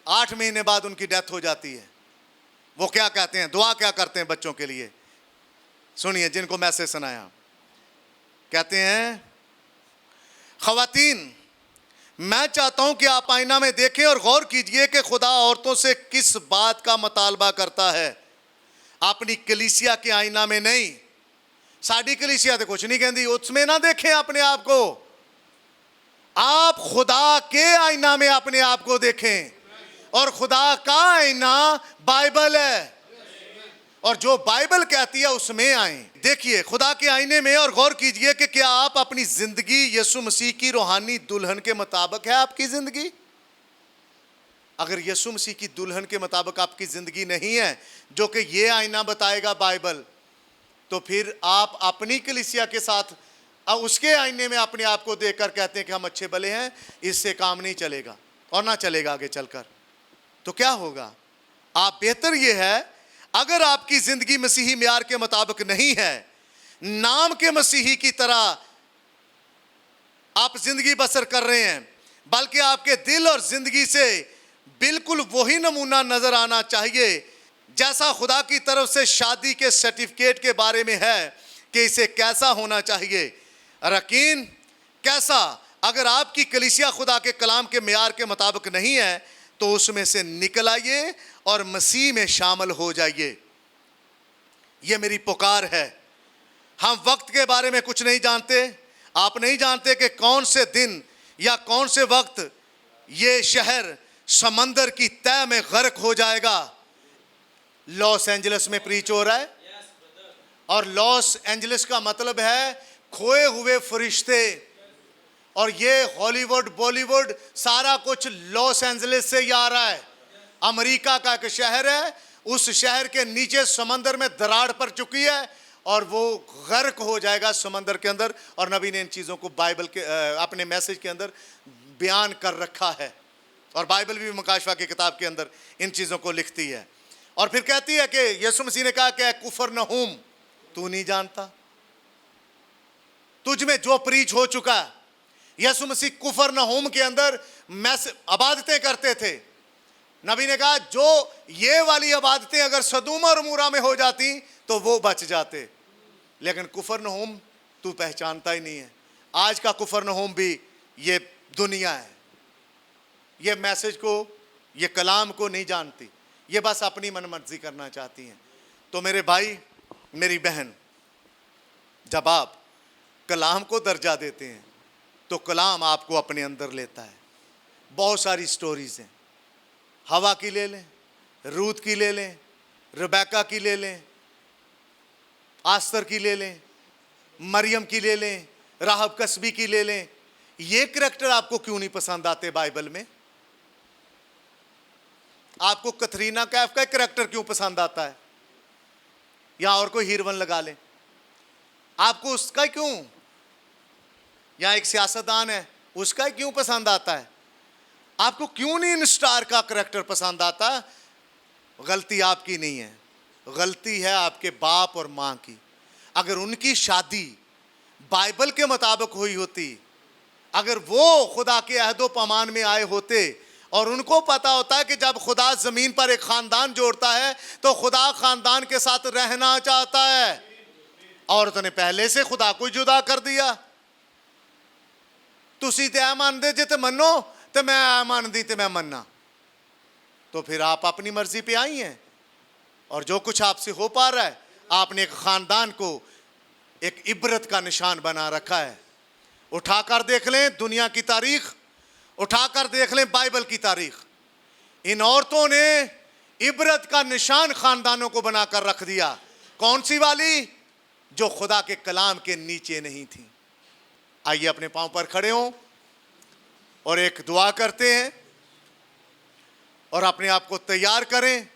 8 महीने बाद उनकी डेथ हो जाती है। वो क्या कहते हैं, दुआ क्या करते हैं बच्चों के लिए, सुनिए जिनको मैसेज सुनाया। कहते हैं, ख़वातीन, मैं चाहता हूं कि आप आईना में देखें और गौर कीजिए कि खुदा औरतों से किस बात का मुतालबा करता है। अपनी कलीसिया के आईना में नहीं। साड़ी कलीसिया तो कुछ नहीं कहती, उसमें ना देखें अपने आप को। आप खुदा के आईना में अपने आप को देखें, और खुदा का आईना बाइबल है, और जो बाइबल कहती है उसमें आए। देखिए खुदा के आईने में और गौर कीजिए कि क्या आप अपनी जिंदगी यीशु मसीह की रूहानी दुल्हन के मुताबिक है आपकी जिंदगी। अगर यीशु मसीह की दुल्हन के मुताबिक आपकी जिंदगी नहीं है, जो कि ये आईना बताएगा बाइबल, तो फिर आप अपनी कलीसिया के साथ उसके आईने में अपने आप को देखकर कहते हैं कि हम अच्छे भले हैं, इससे काम नहीं चलेगा और ना चलेगा आगे चलकर। तो क्या होगा? आप बेहतर ये है, अगर आपकी जिंदगी मसीही म्यार के मुताबिक नहीं है, नाम के मसीही की तरह आप जिंदगी बसर कर रहे हैं, बल्कि आपके दिल और जिंदगी से बिल्कुल वही नमूना नजर आना चाहिए जैसा खुदा की तरफ से शादी के सर्टिफिकेट के बारे में है कि इसे कैसा होना चाहिए। रकीन कैसा? अगर आपकी कलीसिया खुदा के कलाम के म्यार के मुताबिक नहीं है, तो उसमें से निकल आइए और मसीह में शामिल हो जाइए। यह मेरी पुकार है। हम वक्त के बारे में कुछ नहीं जानते। आप नहीं जानते कि कौन से दिन या कौन से वक्त ये शहर समंदर की तह में गर्क हो जाएगा। लॉस एंजलिस में प्रीच हो रहा है, और लॉस एंजलिस का मतलब है खोए हुए फरिश्ते। और ये हॉलीवुड बॉलीवुड सारा कुछ लॉस एंजलिस से ही आ रहा है। अमेरिका का एक शहर है, उस शहर के नीचे समंदर में दरार पड़ चुकी है और वो गर्क हो जाएगा समंदर के अंदर। और नबी ने इन चीज़ों को बाइबल के अपने मैसेज के अंदर बयान कर रखा है, और बाइबल भी मुकाशवा की किताब के अंदर इन चीज़ों को लिखती है। और फिर कहती है कि यीशु मसीह ने कहा कि कुफरनहूम, तू नहीं जानता, तुझ में जो प्रीच हो चुका है। यीशु मसीह कुफरनहूम के अंदर इबादतें करते थे। नबी ने कहा जो ये वाली इबादतें अगर सदूम और मूरा में हो जाती तो वो बच जाते, लेकिन कुफरनहूम तू पहचानता ही नहीं है। आज का कुफरनहूम भी ये दुनिया है, ये मैसेज को, ये कलाम को नहीं जानती, ये बस अपनी मनमर्जी करना चाहती हैं। तो मेरे भाई, मेरी बहन, जब आप कलाम को दर्जा देते हैं तो कलाम आपको अपने अंदर लेता है। बहुत सारी स्टोरीज हैं, हवा की ले लें, रूत की ले लें, रबैका की ले लें, आस्तर की ले लें, मरियम की ले लें, राहब कसबी की ले लें। ये करैक्टर आपको क्यों नहीं पसंद आते बाइबल में? आपको कतरीना कैफ का करैक्टर क्यों पसंद आता है? या और कोई हीरोइन लगा लें, आपको उसका क्यों? या एक सियासतदान है, उसका क्यों पसंद आता है? आपको क्यों नहीं इन स्टार का करैक्टर पसंद आता? गलती आपकी नहीं है, गलती है आपके बाप और माँ की। अगर उनकी शादी बाइबल के मुताबिक हुई होती, अगर वो खुदा के अहदो पैमान में आए होते और उनको पता होता है कि जब खुदा जमीन पर एक खानदान जोड़ता है तो खुदा खानदान के साथ रहना चाहता है, औरत ने पहले से खुदा को जुदा कर दिया। तुसी ते मानदे जे ते मनो ते मैं मानदी ते मैं मन्ना, तो फिर आप अपनी मर्जी पे आई हैं। और जो कुछ आपसे हो पा रहा है, आपने एक खानदान को एक इबरत का निशान बना रखा है। उठाकर देख लें दुनिया की तारीख, उठाकर देख लें बाइबल की तारीख। इन औरतों ने इबरत का निशान खानदानों को बनाकर रख दिया। कौन सी वाली? जो खुदा के कलाम के नीचे नहीं थी। आइए अपने पांव पर खड़े हों और एक दुआ करते हैं और अपने आप को तैयार करें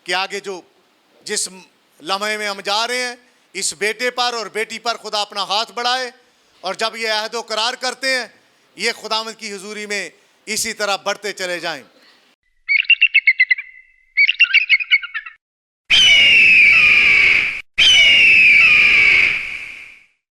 कि आगे जो जिस लम्हे में हम जा रहे हैं, इस बेटे पर और बेटी पर खुदा अपना हाथ बढ़ाए। और जब ये अहदो करार करते हैं, ये खुदावंद की हुजूरी में इसी तरह बढ़ते चले जाएं।